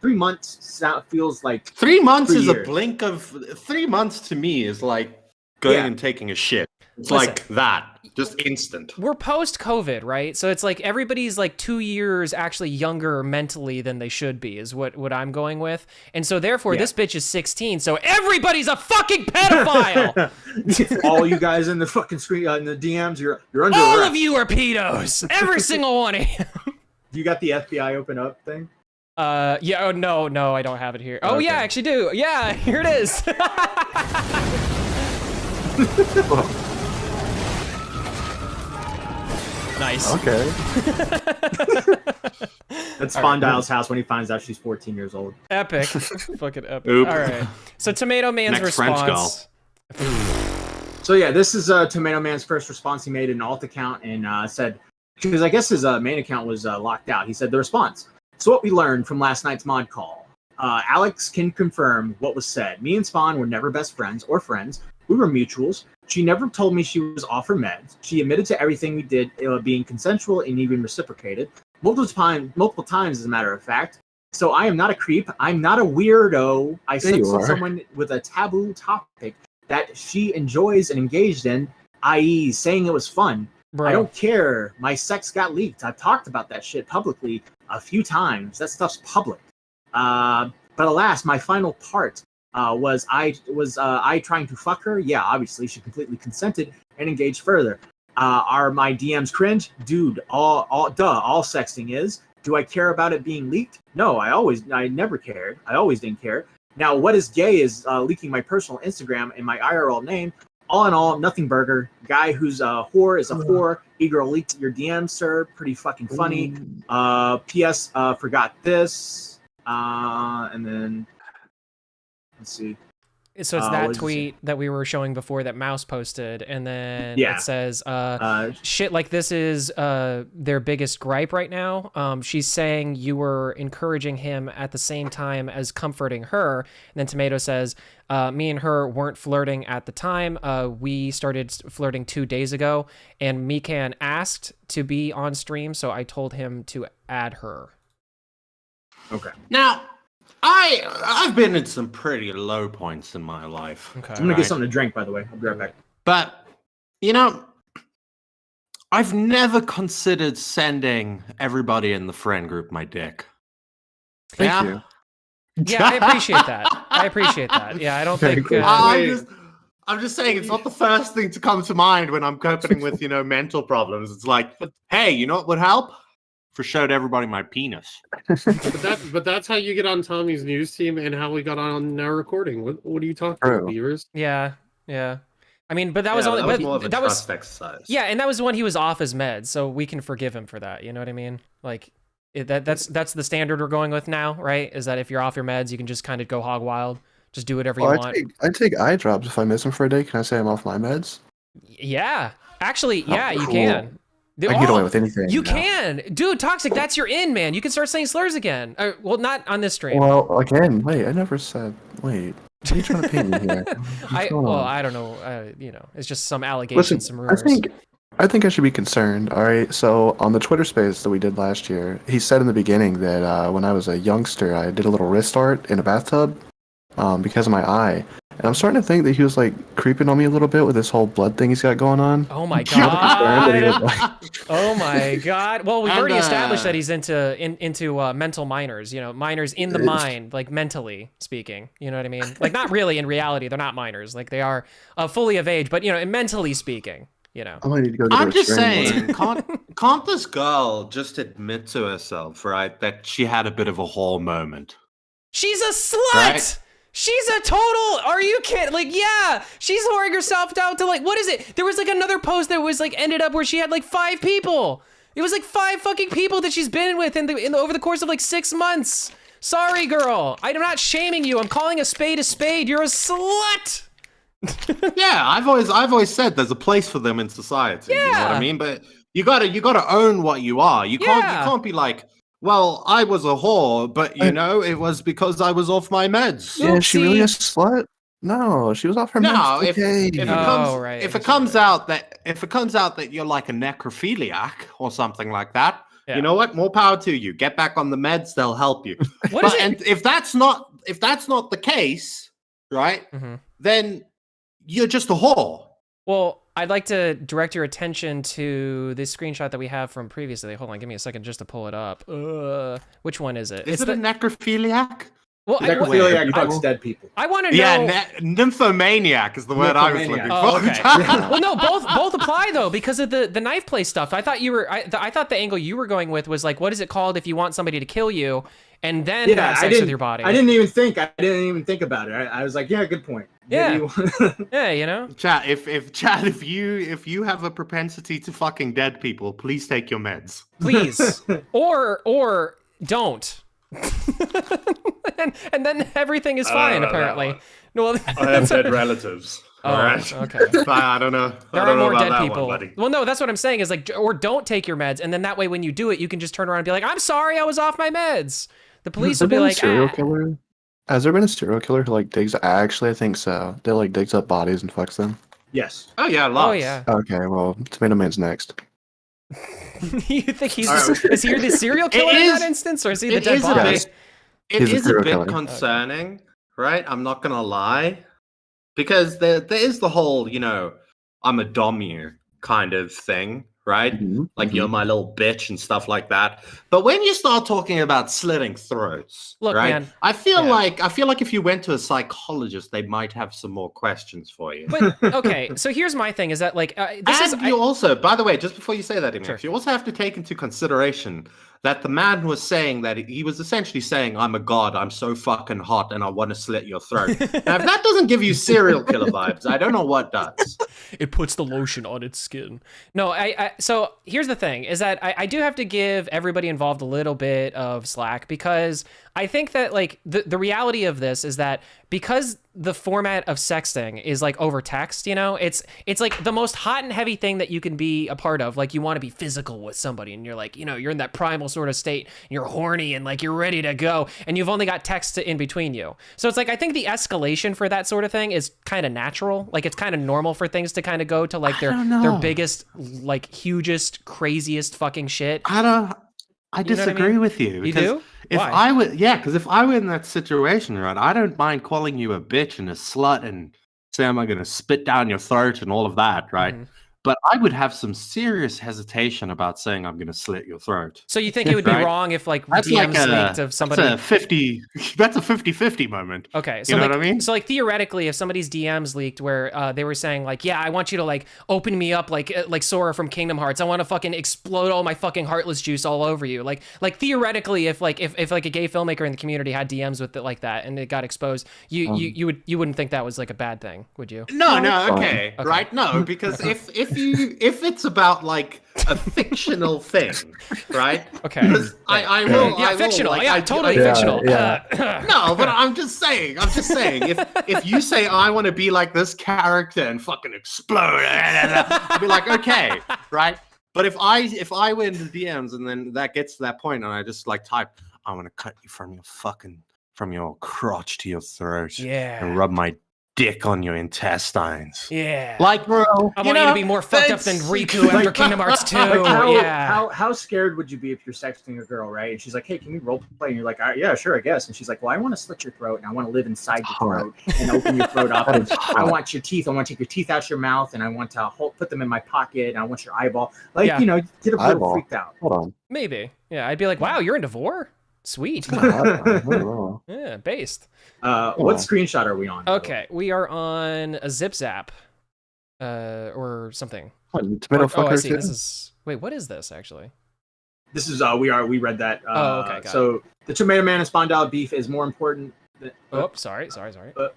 feels like 3 months 3 is years. a blink of 3 months to me is like going and taking a shit. It's like that, just instant. We're post-COVID, right? So it's like everybody's like 2 years actually younger mentally than they should be, is what I'm going with. And so therefore, this bitch is 16, so everybody's a fucking pedophile! All you guys in the fucking screen, in the DMs, you're under All arrest. of you are pedos! Every single one of you! You got the FBI open up thing? Yeah, oh no, I don't have it here. Oh Okay. yeah, I actually do. Yeah, here it is. Nice. Okay. That's Spawn Dial's house when he finds out she's 14 years old. Epic. Fucking epic. Oop. All right. So Tomato Man's Next French response. So yeah, this is Tomato Man's first response. He made an alt account and said, because I guess his main account was locked out. He said the response. So what we learned from last night's mod call. Alex can confirm what was said. Me and Spawn were never best friends or friends. We were mutuals. She never told me she was off her meds. She admitted to everything we did being consensual and even reciprocated. Multiple times, as a matter of fact. So I am not a creep. I'm not a weirdo. I sense someone with a taboo topic that she enjoys and engaged in, i.e., saying it was fun. Bro. I don't care. My sex got leaked. I've talked about that shit publicly a few times. That stuff's public. But alas, my final part was I trying to fuck her? Yeah, obviously she completely consented and engaged further. Are my DMs cringe? Dude, all sexting is. Do I care about it being leaked? No, I never cared. I always didn't care. Now, what is gay is leaking my personal Instagram and my IRL name. All in all, nothing burger. Guy who's a whore is a whore. E-girl leaked your DMs, sir. Pretty fucking funny. P.S. Forgot this. And then, let's see. So it's that tweet that we were showing before that Mouse posted, and then it says, shit like this is their biggest gripe right now. She's saying you were encouraging him at the same time as comforting her. And then Tomato says, me and her weren't flirting at the time. We started flirting 2 days ago, and Mikan asked to be on stream, so I told him to add her. Okay. Now, I've been in some pretty low points in my life. Okay. I'm gonna get something to drink, by the way. I'll be right back. But, you know, I've never considered sending everybody in the friend group my dick. Thank you. Yeah, I appreciate that. Yeah, I don't think... I'm just saying, it's not the first thing to come to mind when I'm coping with, mental problems. It's like, hey, you know what would help? For showed everybody my penis. But that's how you get on Tommy's news team and how we got on our recording. What are you talking about, viewers? Yeah. I mean, but that was only more of a trust exercise. Yeah, and that was when he was off his meds, so we can forgive him for that. You know what I mean? Like that's the standard we're going with now, right? Is that if you're off your meds, you can just kind of go hog wild, just do whatever you want. I take eye drops if I miss them for a day. Can I say I'm off my meds? Yeah, actually, yeah, cool. you can. I can get away with anything. You can. Dude, Toxic, that's your in, man. You can start saying slurs again. Well, not on this stream. Well, again, wait, I never said, wait. What are you trying to paint me here? I don't know. It's just some allegations, some rumors. I think I should be concerned. All right. So on the Twitter space that we did last year, he said in the beginning that when I was a youngster, I did a little wrist art in a bathtub because of my eye. And I'm starting to think that he was like creeping on me a little bit with this whole blood thing he's got going on. Oh my god! Oh my god! Well, we've already established that he's into mental minors. Minors in the mind, like mentally speaking. You know what I mean? Like not really in reality, they're not minors. Like they are fully of age, but mentally speaking. I might need to go get I'm just saying, can't this girl just admit to herself, right, that she had a bit of a whole moment? She's a slut. Right? She's a total, are you kidding? Like, yeah, she's whoring herself down to like, what is it? There was like another post that was like ended up where she had like 5 people. It was like 5 fucking people that she's been with over the course of like 6 months. Sorry, girl. I'm not shaming you. I'm calling a spade a spade. You're a slut. Yeah, I've always said there's a place for them in society. Yeah. You know what I mean? But you gotta own what you are. You can't be like, well, I was a whore, but it was because I was off my meds. Yeah, is she really a slut? No, she was off her meds. No, Okay. if it comes out that you're like a necrophiliac or something like that, you know what? More power to you. Get back on the meds; they'll help you. And if that's not the case, right? Mm-hmm. Then you're just a whore. Well, I'd like to direct your attention to this screenshot that we have from previously. Hold on, give me a second just to pull it up. Which one is it? Is it a necrophiliac? Well, necrophiliac fucks dead people. I want to know. Yeah, nymphomaniac is the word I was looking for. Oh, okay. Well, no, both apply though because of the knife play stuff. I thought I thought the angle you were going with was like, what is it called if you want somebody to kill you and then have sex with your body? I didn't even think about it. I was like, yeah, good point. Yeah. Yeah, Chat, if you have a propensity to fucking dead people, please take your meds. Please. or don't. and then everything is fine, apparently. No, I have dead relatives. Oh, all right. Okay. I don't know. There are more dead people. Well, no, that's what I'm saying is like, or don't take your meds, and then that way when you do it, you can just turn around and be like, I'm sorry, I was off my meds. The police will be like, killer? Has there been a serial killer who like digs? Actually, I think so. They like digs up bodies and fucks them. Yes. Oh yeah, lots. Oh yeah. Okay, well, Tomato Man's next. You think is he the serial killer in that instance, or is he the dead body? It is a bit concerning, right? I'm not gonna lie, because there is the whole, you know, I'm a dom you kind of thing, right? Like you're my little bitch and stuff like that. But when you start talking about slitting throats, Look, right? man, I feel like if you went to a psychologist, they might have some more questions for you. But okay, so here's my thing: is that like also, by the way, just before you say that, Image, you also have to take into consideration that the man was saying that he was essentially saying, "I'm a god, I'm so fucking hot, and I want to slit your throat." Now, if that doesn't give you serial killer vibes, I don't know what does. It puts the lotion on its skin. No, so here's the thing: is that I do have to give everybody involved a little bit of slack, because I think that like the reality of this is that because the format of sexting is like over text, you know, it's like the most hot and heavy thing that you can be a part of. Like you want to be physical with somebody and you're like, you know, you're in that primal sort of state, you're horny and like you're ready to go, and you've only got text in between you. So it's like I think the escalation for that sort of thing is kind of natural. Like it's kind of normal for things to kind of go to like their biggest, like hugest, craziest fucking shit. I disagree with you. You do? Why? Because if I were in that situation, right, I don't mind calling you a bitch and a slut and say, am I going to spit down your throat and all of that, right? But I would have some serious hesitation about saying I'm going to slit your throat. So you think it would be wrong if like DMs leaked of somebody? That's a 50-50 moment. Okay, so you know like, what I mean? So like theoretically, if somebody's DMs leaked where they were saying like, yeah, I want you to like open me up like Sora from Kingdom Hearts. I want to fucking explode all my fucking heartless juice all over you. Like theoretically, if like a gay filmmaker in the community had DMs with it like that and it got exposed, you wouldn't think that was like a bad thing, would you? No, okay. Right? No, because if it's about like a fictional thing, right? Okay. I will. Fictional. Totally I, fictional. No, but I'm just saying. If you say I want to be like this character and fucking explode, I'll be like, okay, right? But if I were in the DMs and then that gets to that point and I just like type, I want to cut you from your crotch to your throat, and rub my dick on your intestines. Yeah. Like, bro, I want you to be more fucked up than Riku after Kingdom Hearts 2. How scared would you be if you're sexting a girl, right? And she's like, hey, can we role play? And you're like, yeah, sure, I guess. And she's like, well, I want to slit your throat and I want to live inside your throat and open your throat up. And I want your teeth. I want to take your teeth out your mouth and I want to put them in my pocket and I want your eyeball. Like, you know, get a little freaked out. Hold on. Maybe. Yeah, I'd be like, wow, you're into vor? Sweet. Yeah, based. What screenshot are we on? Okay, we are on a Zip Zap, or something. Tomato fucker. I see. This is. Wait, what is this actually? This is we read that. Okay. So the Tomato Man and Spondyle beef is more important. Sorry. The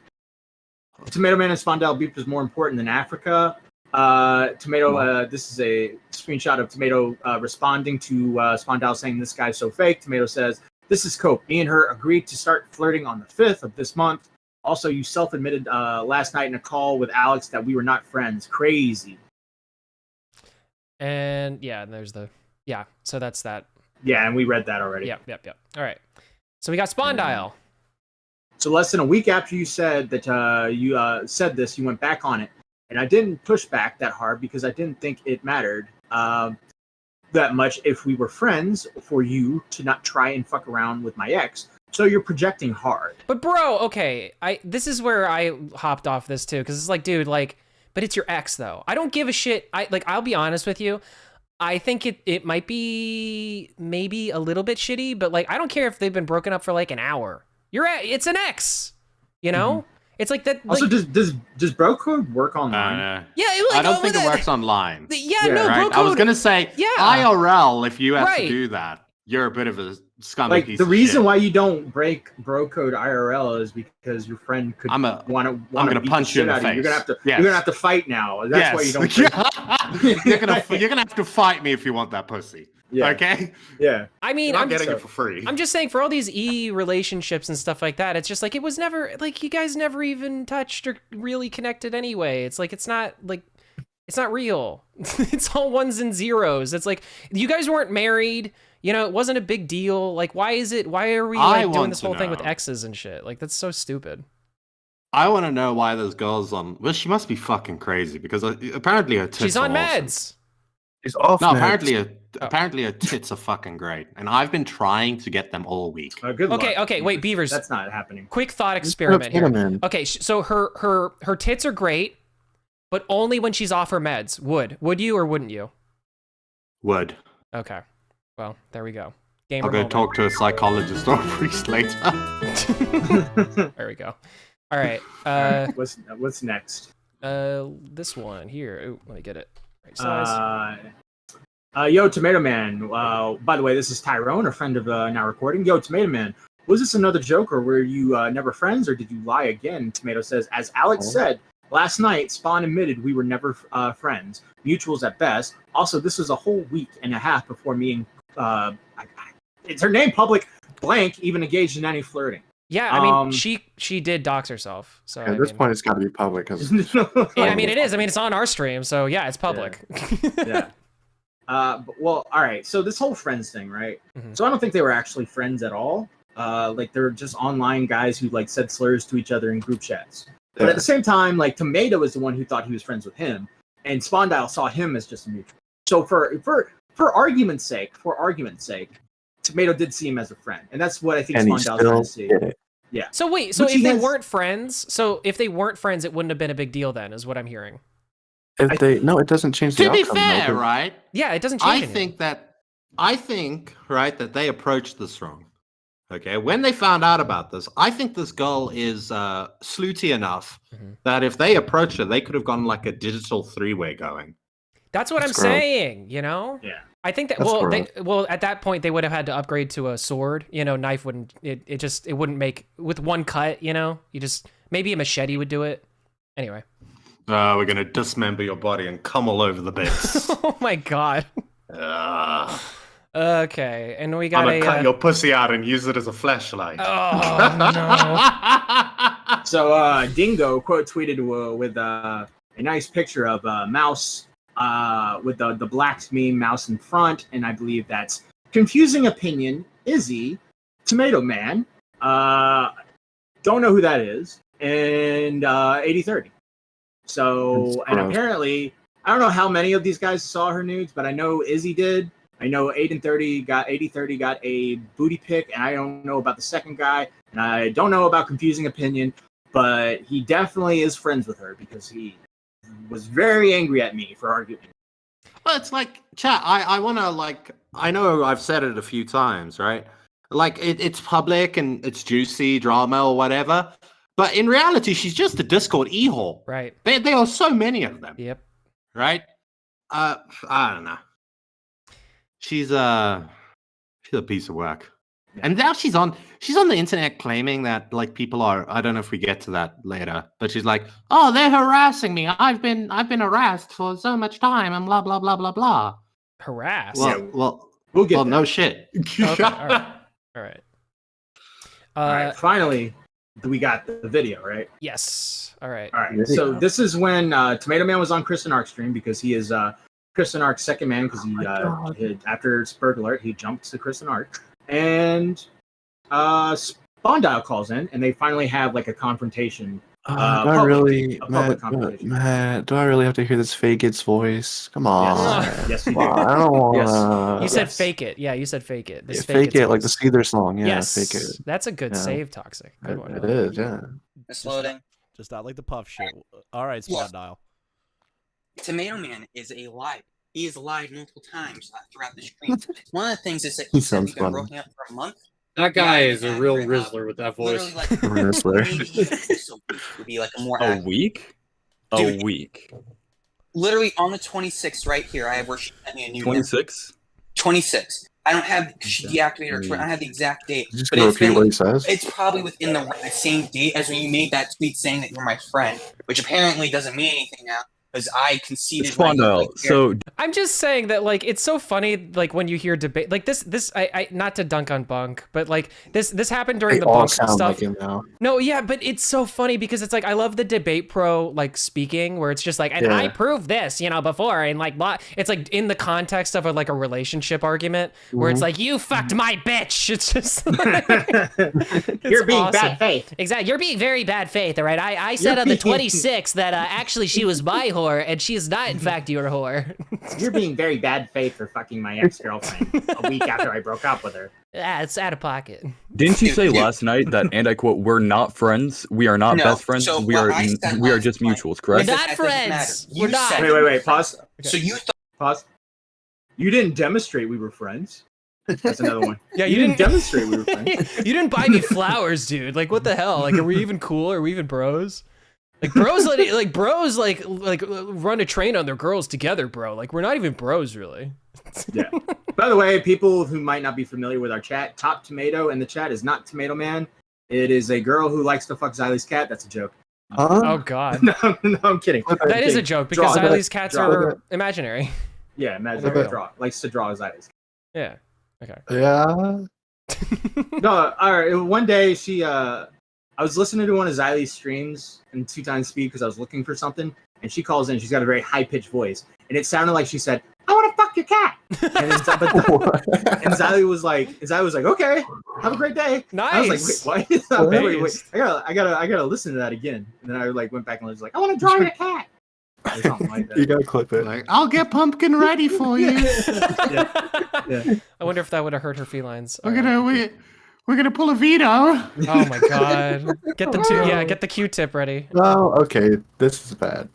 Tomato Man and Spondyle beef is more important than Africa. Tomato. This is a screenshot of Tomato responding to Spondyle saying this guy's so fake. Tomato says, "This is cope. Me and her agreed to start flirting on the 5th of this month. Also, you self-admitted last night in a call with Alex that we were not friends. Crazy." And there's so that's that. Yeah, and we read that already. Yep. All right. So we got Spondyle. So less than a week after you said that you said this, you went back on it. And I didn't push back that hard because I didn't think it mattered that much if we were friends for you to not try and fuck around with my ex. So you're projecting hard. But bro, okay, this is where I hopped off this too, because it's like, dude, like, but it's your ex though. I don't give a shit. I'll be honest with you. I think it might be maybe a little bit shitty, but like I don't care if they've been broken up for like an hour. It's an ex, you know? Mm-hmm. It's like that. Also, does bro code work online? I don't think it works online. Bro code. I was gonna say IRL. If you have to do that, you're a bit of a scummy piece. The reason of shit. why you don't break bro code IRL is because your friend could want to. I'm gonna punch you in the face. You're gonna have to fight now. That's why you don't. You're gonna have to fight me if you want that pussy. Yeah. Okay. Yeah. I mean, I'm getting it for free. I'm just saying, for all these relationships and stuff like that, it's just like it was never like you guys never even touched or really connected anyway. It's like it's not real. It's all ones and zeros. It's like you guys weren't married. You know, it wasn't a big deal. Like, why are we like doing this whole thing with exes and shit? Like, that's so stupid. I want to know why those girls on. Well, she must be fucking crazy because apparently her tits she's on are meds. Awesome. He's off. No, next. apparently her tits are fucking great, and I've been trying to get them all week. Good luck. Okay, wait, Beavers. That's not happening. Quick thought experiment here. Okay, so her tits are great, but only when she's off her meds. Would you or wouldn't you? Would. Okay. Well, there we go. I'll go talk to a psychologist or a priest later. There we go. All right. What's next? This one here. Ooh, let me get it. Right size. Yo, Tomato Man. By the way, this is Tyrone, a friend of Now Recording. Yo, Tomato Man. Was this another joke, or were you never friends, or did you lie again? Tomato says, as Alex said, last night, Spawn admitted we were never friends, mutuals at best. Also, this was a whole week and a half before me and it's her name public blank even engaged in any flirting. Yeah, I mean, she did dox herself. So at this point, it's got to be public. Cause yeah, I mean, it is. I mean, it's on our stream, so yeah, it's public. Yeah. Well, all right. So this whole friends thing, right? Mm-hmm. So I don't think they were actually friends at all. Like they're just online guys who like said slurs to each other in group chats. But at the same time, like Tomato was the one who thought he was friends with him, and Spondyle saw him as just a mutual. So for argument's sake, Tomato did see him as a friend, and that's what I think Spondale's trying to see. Yeah. So wait, so if they weren't friends, it wouldn't have been a big deal then, is what I'm hearing. It doesn't change the outcome. To be fair, right? Yeah, it doesn't change. I think right that they approached this wrong. Okay, when they found out about this, I think this girl is slutty enough that if they approached her, they could have gone like a digital three-way going. That's what I'm saying, you know? Yeah. I think that at that point they would have had to upgrade to a sword. You know, knife wouldn't it wouldn't make with one cut, you know? Maybe a machete would do it. Anyway. We're gonna dismember your body and come all over the base. Oh my god. Okay, and we got I'm gonna cut your pussy out and use it as a flashlight. Oh no. So Dingo quote tweeted with a nice picture of a mouse with the black meme mouse in front, and I believe that's confusing opinion, Izzy, Tomato Man, don't know who that is, and 8030. So, and apparently, I don't know how many of these guys saw her nudes, but I know Izzy did. I know 8030 got a booty pic, and I don't know about the second guy, and I don't know about confusing opinion, but he definitely is friends with her because he was very angry at me for arguing. Well, it's like, chat, I want to, like, I know I've said it a few times, right? Like, it's public and it's juicy drama or whatever, but in reality, she's just a Discord e-hole. Right. There are so many of them. Yep. Right? I don't know. She's a piece of work. Yeah. And now she's on the internet claiming that like people are, I don't know if we get to that later, but she's like, oh, they're harassing me. I've been harassed for so much time and blah blah blah blah blah. Harassed? Well, we'll get no shit. Okay, all right. All right. Finally, we got the video, right? Yes. All right. So this is when Tomato Man was on Chris and Arc's stream because he is Chris and Arc's second man because he after Spurg Alert he jumped to Chris and Arc. And Spondyle calls in, and they finally have like a confrontation. Do I really have to hear this fake it's voice? Come on. Yes you do. I don't want. You said fake it. Yeah, you said fake it. This fake it like the Seether song. Yeah, yes, fake it. That's a good save, Toxic. Good one. It is. Yeah. It's loading. Just not like the puff shit. All right, Spondyle. Tomato Man is a live. He has lied multiple times throughout the stream. One of the things is that he said we've been broken up for a month. That guy is a real Rizzler with that voice. Like, Rizzler. Would be like a more a week? Dude, a week. Literally on the 26th right here, I have where she sent me a new 26? 26. I don't have she deactivated her Twitter. I don't have the exact date. Just but repeat what he says. It's probably within the same date as when you made that tweet saying that you're my friend, which apparently doesn't mean anything now. Because I conceded. So I'm just saying that like it's so funny like when you hear debate like this I not to dunk on Bunk, but like this happened during the Bunk stuff. Like him now. No, yeah, but it's so funny because it's like I love the debate pro like speaking where it's just like and I proved this, you know, before and like it's like in the context of a relationship argument where it's like you fucked my bitch. It's just like, you're being bad faith. Exactly, you're being very bad faith. All right, I said on the 26th that actually she was my whore. whore, and she is not, in fact, your whore. You're being very bad faith for fucking my ex-girlfriend a week after I broke up with her. Yeah, it's out of pocket. Didn't you say last night that, and I quote, "We're not friends. We are not best friends. So we are just mutuals." Correct? We're not friends. We're not. Wait. Pause. Okay. So you Pause. You didn't demonstrate we were friends. That's another one. Yeah, you didn't demonstrate we were friends. You didn't buy me flowers, dude. Like, what the hell? Like, are we even cool? Are we even bros? Like, bros run a train on their girls together, bro. Like, we're not even bros, really. Yeah. By the way, people who might not be familiar with our chat, Top Tomato in the chat is not Tomato Man. It is a girl who likes to fuck Xylee's cat. That's a joke. Oh God. No, I'm kidding. That is a joke because Xylee's cats are imaginary. Yeah, imaginary. Likes to draw Xylee's. Yeah. Okay. Yeah. No, all right. One day I was listening to one of Xylee's streams in 2x speed because I was looking for something, and she calls in. She's got a very high-pitched voice, and it sounded like she said, "I want to fuck your cat." And Xylee was like, "Okay, have a great day." Nice. I was like, "Wait, I gotta listen to that again." And then I went back and was like, "I want to draw your cat." Or something like that. You gotta clip it. Like, I'll get pumpkin ready for you. Yeah. I wonder if that would have hurt her felines. We're gonna pull a veto. Oh my God! Get the Q-tip ready. Oh, okay. This is bad.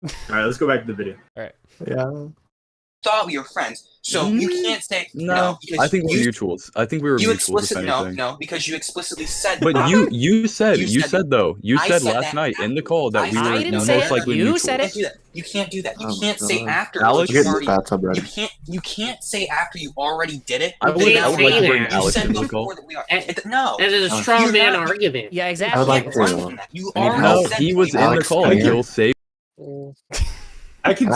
All right, let's go back to the video. All right. Yeah. thought we were friends, so you can't say no. I think we're mutuals. I think we were mutuals. No, because you explicitly said. But you said last night in the call that we were most likely mutuals. You said it. You can't do that. You can't say after. Alex, you can't say after you already did it. I would like to bring Alex into the call. No, it is a straw man argument. Yeah, exactly. You already said he was in the call. He'll say. I can.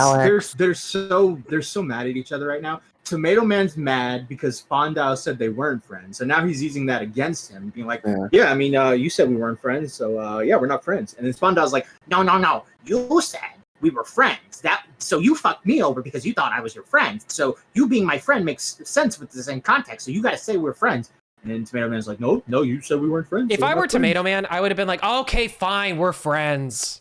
They're so mad at each other right now. Tomato Man's mad because Spondau said they weren't friends, and now he's using that against him, being like, "Yeah, I mean, you said we weren't friends, so yeah, we're not friends." And then Spondau's like, "No, you said we were friends. So you fucked me over because you thought I was your friend. So you being my friend makes sense with the same context. So you got to say we're friends." And then Tomato Man's like, no, you said we weren't friends. If I were Tomato Man, I would have been like, okay, fine, we're friends.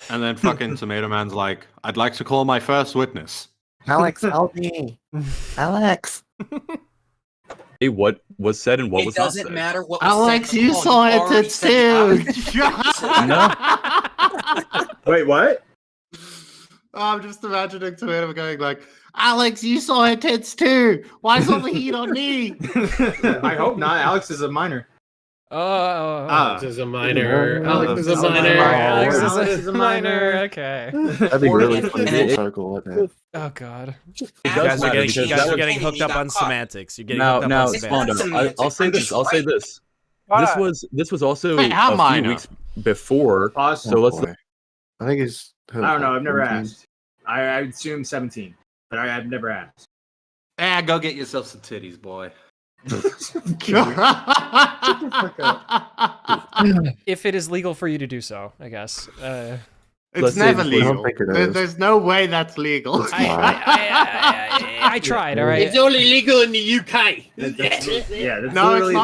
And then fucking Tomato Man's like, I'd like to call my first witness. Alex, help me. Alex. Hey, what was said and what was not said? It doesn't matter what was Alex, said. you saw it, it's too. No. Wait, what? I'm just imagining Tomato going like, Alex, you saw her tits too. Why is all the heat on me? I hope not. Alex is a minor. Alex is a minor. Alex is a minor. Alex is a minor. Okay. That'd be really funny circle, wouldn't it? Oh God. You guys are getting hooked up on semantics. You're getting hooked up on semantics. I'll say this. This was also a few weeks before. So let's. I think he's. I don't know. I've never asked. I assume 17, but I've never asked. Go get yourself some titties, boy. If it is legal for you to do so, I guess. It's never legal. There's no way that's legal. I tried. All right. It's only legal in the UK. That's no, literally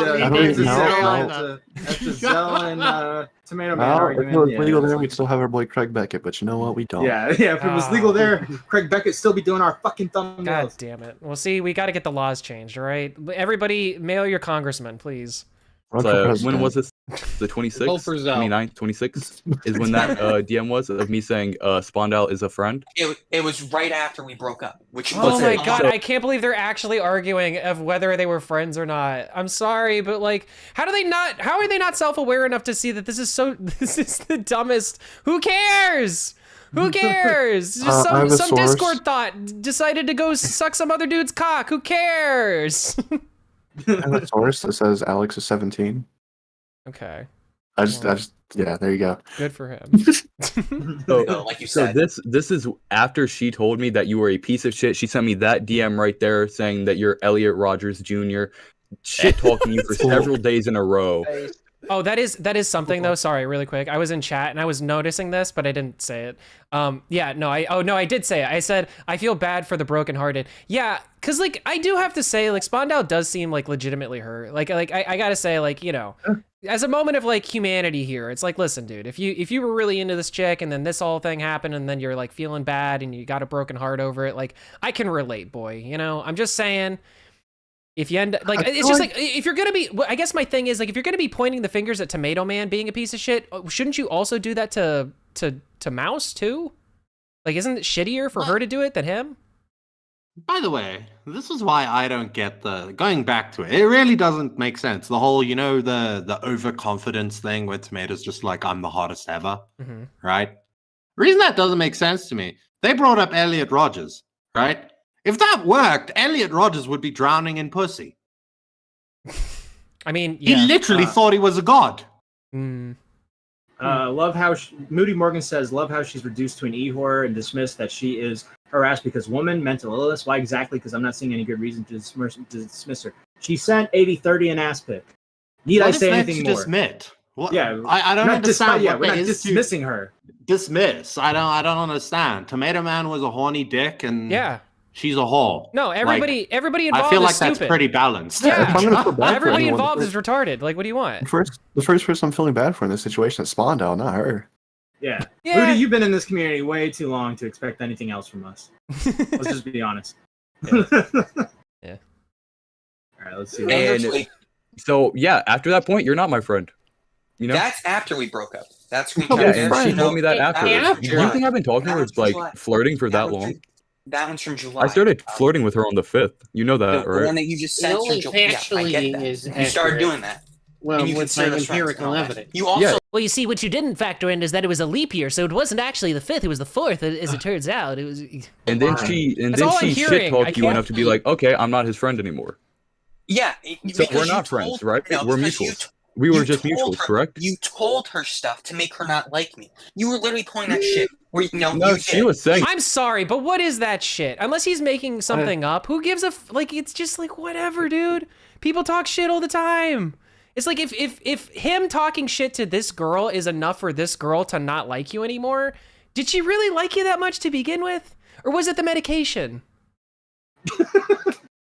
it's not that's the Zell and Tomato Man If argument. it was legal there, we'd still have our boy Craig Beckett, but you know what? We don't. Yeah. If it was legal there, Craig Beckett still be doing our fucking thumbnails. God damn it. Well, see, we got to get the laws changed. All right. Everybody, mail your congressman, please. When was this? The 26th, 29th, 26th is when that DM was of me saying Spondal is a friend. It was right after we broke up. Oh my God, I can't believe they're actually arguing of whether they were friends or not. I'm sorry, but like, how are they not self-aware enough to see that this is the dumbest? Who cares? Who cares? Just some Discord thought decided to go suck some other dude's cock. Who cares? I have a source that says Alex is 17. Okay. Yeah, there you go. Good for him. Like you said. So this is after she told me that you were a piece of shit. She sent me that DM right there saying that you're Elliot Rogers Jr. Shit talking you for several days in a row. Oh, that is something though. Sorry, really quick. I was in chat and I was noticing this, but I didn't say it. Yeah, no, I did say it. I said I feel bad for the brokenhearted. Yeah, cause like I do have to say, like Spondale does seem like legitimately hurt. Like I gotta say, like, you know, as a moment of like humanity here, it's like, listen, dude, if you were really into this chick and then this whole thing happened and then you're like feeling bad and you got a broken heart over it, like I can relate, boy. You know, I'm just saying. If you end like, it's just like if you're gonna be, I guess my thing is like if you're gonna be pointing the fingers at Tomato Man being a piece of shit, shouldn't you also do that to Mouse too? Like, isn't it shittier for her to do it than him? By the way, this is why I don't get going back to it. It really doesn't make sense. The whole, you know, the overconfidence thing where Tomato's just like, I'm the hottest ever, right? The reason that doesn't make sense to me, they brought up Elliot Rodgers, right? If that worked, Elliot Rodgers would be drowning in pussy. I mean, yeah. He literally thought he was a god. Love how Moody Morgan says, love how she's reduced to an e-whore and dismissed that she is harassed because woman, mental illness. Why exactly? Because I'm not seeing any good reason to dismiss her. She sent 80-30 an ass pic. Need I say anything more? Dismiss? What? Yeah, I don't understand. Yeah, we're not dismissing her. Dismiss? I don't understand. Tomato Man was a horny dick, and yeah. She's a whore. No, everybody involved I feel like is stupid. That's pretty balanced. Yeah, everybody involved is retarded. Like, what do you want? The first person I'm feeling bad for in this situation is Spondale, not her. Yeah. Moody, you've been in this community way too long to expect anything else from us. Let's just be honest. Yeah. All right, let's see. So, yeah, after that point, you're not my friend. You know? That's after we broke up. That's and she told me that afterwards. Do you think I've been talking to her, like, flirting for that long? That one's from July. I started flirting with her on the 5th. You know that, right? The one that you just said from July. Yeah, I get that. You started doing that. Well, with my empirical evidence. You also. Well, you see, what you didn't factor in is that it was a leap year, so it wasn't actually the 5th; it was the 4th, as it turns out. It was. And then she shit talked you enough to be like, okay, I'm not his friend anymore. Yeah. So we're not friends, right? We're mutuals. We were just mutuals, correct? You told her stuff to make her not like me. You were literally pulling that shit. No, she was saying. I'm sorry, but what is that shit? Unless he's making something up, who gives a like? It's just like whatever, dude. People talk shit all the time. It's like if him talking shit to this girl is enough for this girl to not like you anymore, did she really like you that much to begin with, or was it the medication?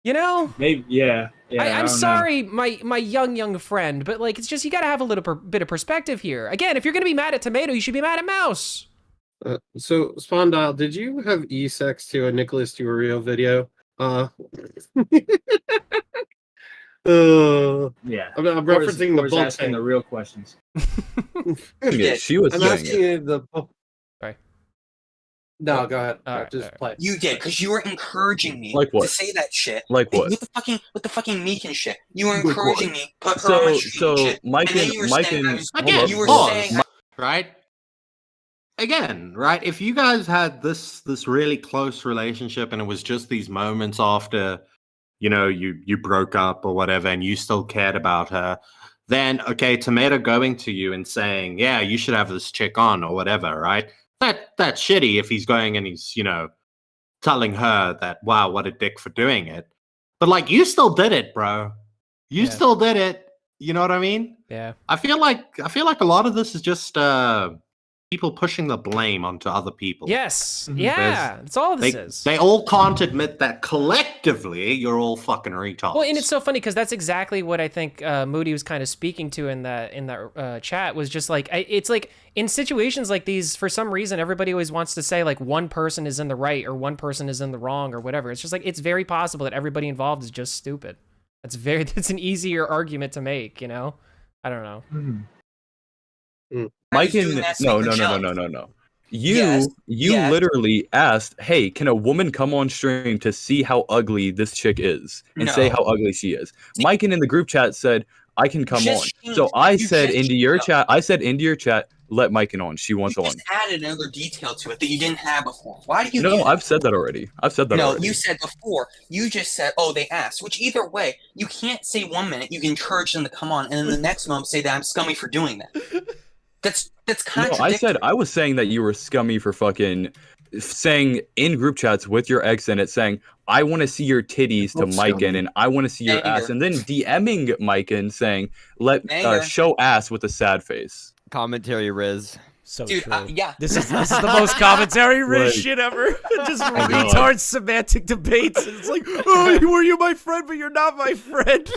You know? Maybe, yeah. I'm sorry, my young friend, but like it's just you gotta have a little bit of perspective here. Again, if you're gonna be mad at Tomato, you should be mad at Mouse. So, Spondale, did you have e-sex to a Nicholas DiRio video? Yeah. I'm referencing the book. Asking the real questions. Yeah, she was asking saying the book. Sorry. No, go ahead. Right, just play. You did, because you were encouraging me to say that shit. Like what? With the fucking Meek shit. You were encouraging me. Put her on my shit. Mike and again, you were saying, right? Again, right? If you guys had this really close relationship and it was just these moments after, you know, you broke up or whatever, and you still cared about her, then okay, Tomato going to you and saying, yeah, you should have this chick on or whatever, right? That's shitty if he's going and he's, you know, telling her that, wow, what a dick for doing it. But like, you still did it, bro. You still did it. You know what I mean? Yeah. I feel like a lot of this is just people pushing the blame onto other people. Yes. Yeah. That's all this is. They all can't admit that collectively you're all fucking retards. Well, and it's so funny because that's exactly what I think Moody was kind of speaking to in that chat was just like, it's like in situations like these, for some reason, everybody always wants to say like one person is in the right or one person is in the wrong or whatever. It's just like, it's very possible that everybody involved is just stupid. That's an easier argument to make, you know? I don't know. Mike and no. You literally asked, hey, can a woman come on stream to see how ugly this chick is and say how ugly she is? Mike in the group chat said, I can come on. So I said into your chat, let Mike on. She wants on. You just added another detail to it that you didn't have before. Why do you? No, I've said that already. No, you said before. You just said, oh, they asked. Which either way, you can't say 1 minute you can encourage them to come on, and then the next moment say that I'm scummy for doing that. That's contradictory. No, I was saying that you were scummy for fucking saying in group chats with your ex in it, saying, I want to see your titties to Maiken and I want to see your ass, and then DMing Maiken saying, show ass with a sad face. Commentary Riz. So dude, true. Yeah. This is the most commentary Riz shit ever. Just retard semantic debates. It's like, oh, were you my friend, but you're not my friend.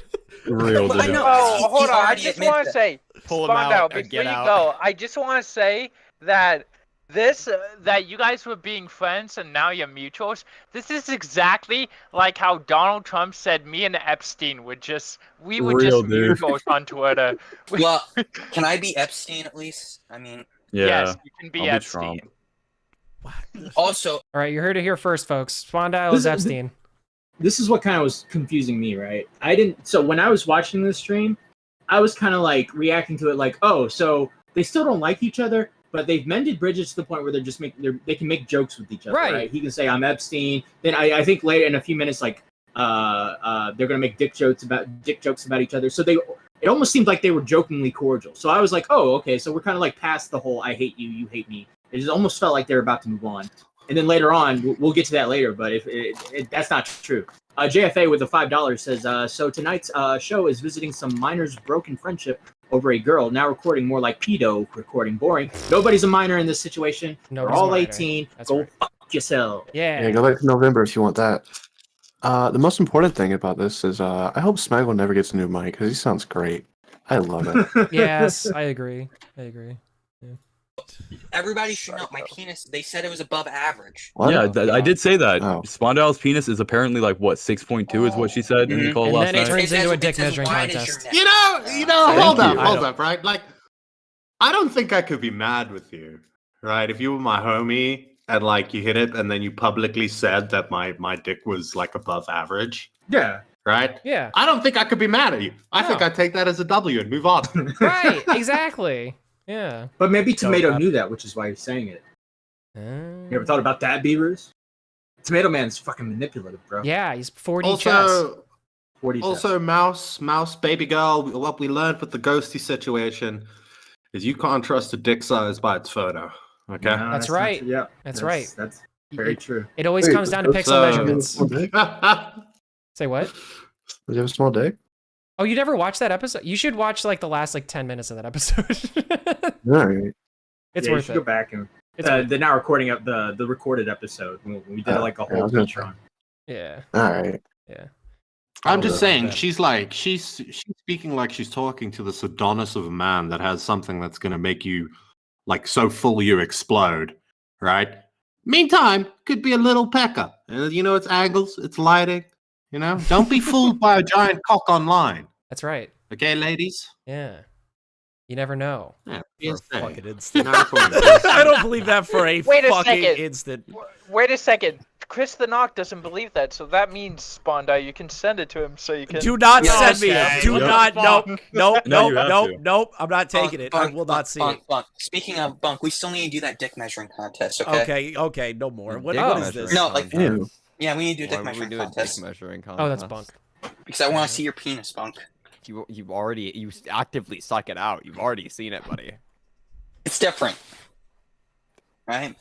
Real But I deal. know, Oh, hold on. I already just admit want to that. say, Pull him Spondale, out or before get you out. go, I just want to say that this, that you guys were being friends and now you're mutuals, this is exactly like how Donald Trump said me and Epstein would just, we were Real just dude. mutuals on Twitter. Well, can I be Epstein at least? I mean, Yeah. Yes, you can be I'll be Epstein. Trump. also, All right, you heard it here first, folks. Spondyle is Epstein. This is what kind of was confusing me, right? So when I was watching this stream, I was kind of like reacting to it like, oh, so they still don't like each other, but they've mended bridges to the point where they're just they can make jokes with each other, right? He can say I'm Epstein. Then I think later in a few minutes, like they're gonna make dick jokes about each other. So it almost seemed like they were jokingly cordial. So I was like, oh, okay, so we're kind of like past the whole I hate you, you hate me. It just almost felt like they're about to move on. And then later on, we'll get to that later, but if that's not true. JFA with the $5 says, so tonight's show is visiting some minor's broken friendship over a girl, now recording more like pedo recording. Boring. Nobody's a minor in this situation. We're all 18. Go fuck yourself. Yeah, go back to November if you want that. The most important thing about this is I hope Smaggle never gets a new mic because he sounds great. I love it. Yes, I agree. everybody should know my penis. They said it was above average. What? Yeah, I did say that. Oh. Spondyle's penis is apparently like what 6.2 is what she said in the call And last then it night. turns into a dick measuring contest. You know, hold up, right? Like, I don't think I could be mad with you, right? If you were my homie and like you hit it and then you publicly said that my dick was like above average. Yeah. Right? Yeah. I don't think I could be mad at you. I think I'd take that as a W and move on. Right, exactly. Yeah. But maybe Tomato knew that, which is why he's saying it. You ever thought about that, Beavers? Tomato Man's fucking manipulative, bro. Yeah, he's 40 chess. 40 Also, Mouse, baby girl, what we learned with the ghosty situation is you can't trust a dick size by its photo. Okay? No, that's right. Yeah. That's right. That's very true. It always comes down to pixel measurements. Say what? Does he have a small dick? Oh, you never watched that episode? You should watch like the last like 10 minutes of that episode. All right. It's you worth should it. go back and the now recording up the recorded episode when we did like a whole feature on. Yeah. All right. Yeah. I'm just saying, she's speaking like she's talking to the Adonis of a man that has something that's going to make you like so full you explode, right? Meantime, could be a little pecker. You know, it's angles, it's lighting. You know, don't be fooled by a giant cock online. That's right. Okay, ladies. Yeah. You never know. Yeah, for a fucking instant. I I don't believe that for a Wait a fucking second. instant. Wait a second. Chris the Knock doesn't believe that, so that means, Spondai, you can send it to him so you can... Do not send me. Okay. Do not. Nope. No, you have to. Nope. I'm not taking it. I will not see it. Bunk. Speaking of Bunk, we still need to do that dick measuring contest, okay? Okay. No more. What is this? No, like, Ew. yeah, we need to do a dick Why would we measuring do a contest. dick measuring contest? Oh, that's Bunk. Because I want to see your penis, Bunk. You actively suck it out. You've already seen it, buddy. It's different. Right?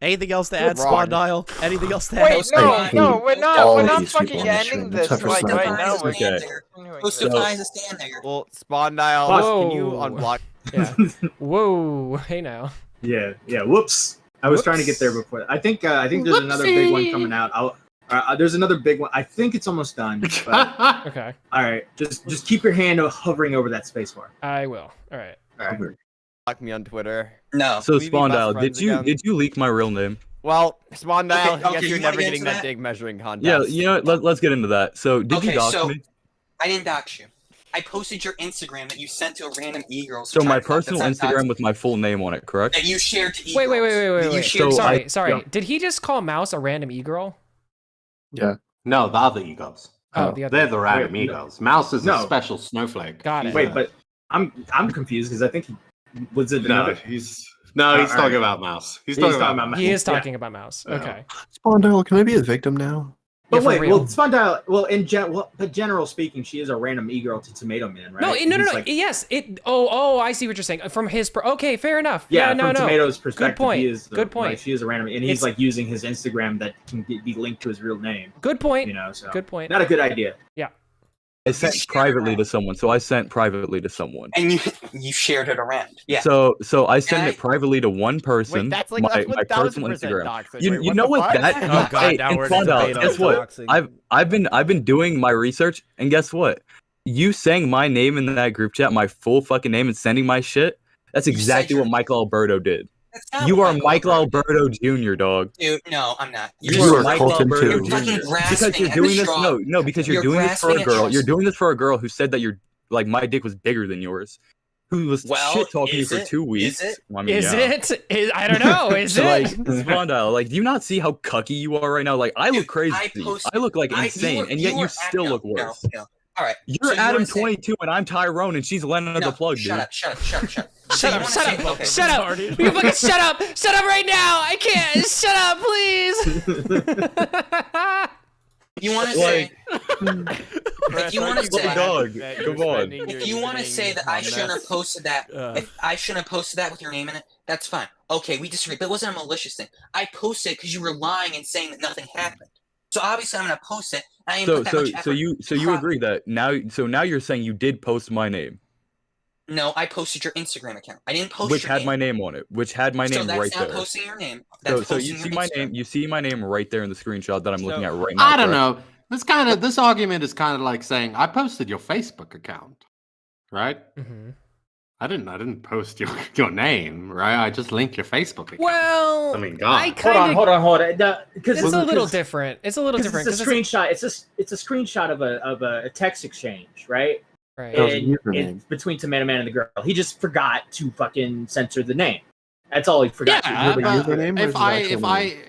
Anything else to add, wrong. Spondile? Anything else to add? Wait, no, we're all not these people fucking on the ending stream, this except for like Sniper. right now. We're Okay. Post a ties to stand there. Well, Spondile, can you Whoa. unblock? Yeah. Whoa. Hey now. Yeah. Whoops. I was trying to get there before. I think there's another big one coming out. There's another big one. I think it's almost done. But, Okay. all right. Just keep your hand hovering over that space bar. I will. All right. All right. Block me on Twitter. No. So Can we be best Spondyle, friends again? did you leak my real name? Well, Spondile, I Okay, guess you you're wanna never get getting into that that? dick measuring contest. Yeah, you know what? Let's get into that. So did you dox me? I didn't dox you. I posted your Instagram that you sent to a random e-girl. So my personal Instagram with my full name on it, correct? that you shared to e-girls. Wait. You shared So Sorry. yeah. Did he just call Mouse a random e-girl? Yeah. No, the other egos. Oh, the other. They're the random Wait, egos. Mouse is a No. special snowflake. Got it. Wait, but I'm confused because I think was it No, another? he's all talking right. about Mouse. He's He's talking talking about about He is Yeah. talking about Mouse. Yeah. Okay. Spondyle, can I be a victim now? But wait, well, Spondyle, but general speaking, she is a random e-girl to Tomato Man, right? No. Like, yes, it. Oh, I see what you're saying. From his, okay, fair enough. Yeah, from Tomato's perspective, good point. He is good point. Like, she is a random, and he's like using his Instagram that can be linked to his real name. Good point. You know, so good point. Not a good idea. Yeah. I sent privately to someone. So I sent privately to someone. And you shared it around. Yeah. So I sent it privately to one person. Wait, that's like my personal Instagram. Doxxing. You know what that? Oh god, now we're guess what? I've been doing my research, and guess what? You saying my name in that group chat, my full fucking name, and sending my shit. That's exactly what Michael Alberto did. You are Michael Alberto Jr., dog. Dude, no, I'm not. You are Michael Alberto Jr. Because you're doing this. No, because you're doing this for a girl. You're doing this for a girl who said that my dick was bigger than yours. Who was shit talking you for 2 weeks? Is it? I don't know. Is it? Like, Spondyle, do you not see how cucky you are right now? Like, I look crazy. I look like insane, and yet you still look worse. No. All right. You're Adam 22 and I'm Tyrone and she's Lena the plug, dude. Shut up. Shut up. You fucking shut up. Shut up right now. I can't. Shut up, please. You want to say? If you want to say, dog, come on. If you want to say that I shouldn't have posted that, if I shouldn't have posted that with your name in it, that's fine. Okay, we disagree, but it wasn't a malicious thing. I posted it because you were lying and saying that nothing happened. So obviously I'm gonna post it. So you agree that now you're saying you did post my name? No, I posted your Instagram account. I didn't post which your had name. my name on it. Which had my name right there. That's not posting your name. So you see my name. You see my name right there in the screenshot that I'm looking at right now. I don't know. This argument is kind of like saying I posted your Facebook account, right? Mm-hmm. I didn't post your name, right? I just linked your Facebook account. Well, I mean, God. Hold on. Because it's a little different. It's a little different. It's a screenshot. It's a screenshot of a text exchange, right? Right. And between Tomato Man and the girl, he just forgot to fucking censor the name. That's all he forgot. Yeah, to username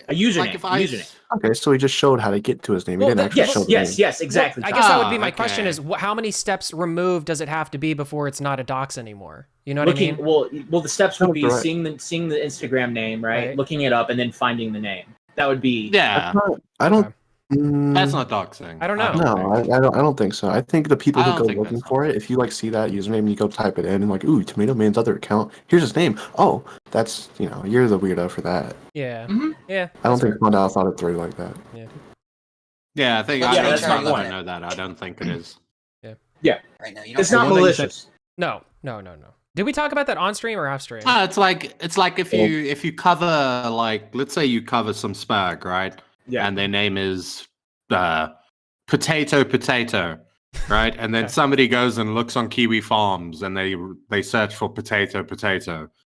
a username. Okay, so he just showed how to get to his name. He didn't actually show the name. Yes, exactly. Well, I guess that would be my question: is how many steps removed does it have to be before it's not a dox anymore? You know what I mean? Well, the steps would be seeing the Instagram name, right? Looking it up, and then finding the name. That would be. Yeah. I don't. That's not doxing. I don't know. No, I don't think so. I think the people who go looking for it, if you like see that username and you go type it in and like, ooh, Tomato Man's other account, here's his name. Oh, that's you're the weirdo for that. Yeah. Mm-hmm. Yeah. I don't think Spondyle thought it through like that. Yeah. Yeah, I think that's my I point. know that. I don't think it is. Yeah. Right now, it's not malicious. No. Did we talk about that on stream or off stream? It's like if you cover like, let's say you cover some spag, right? Yeah. And their name is potato, right? And then somebody goes and looks on Kiwi Farms and they search for potato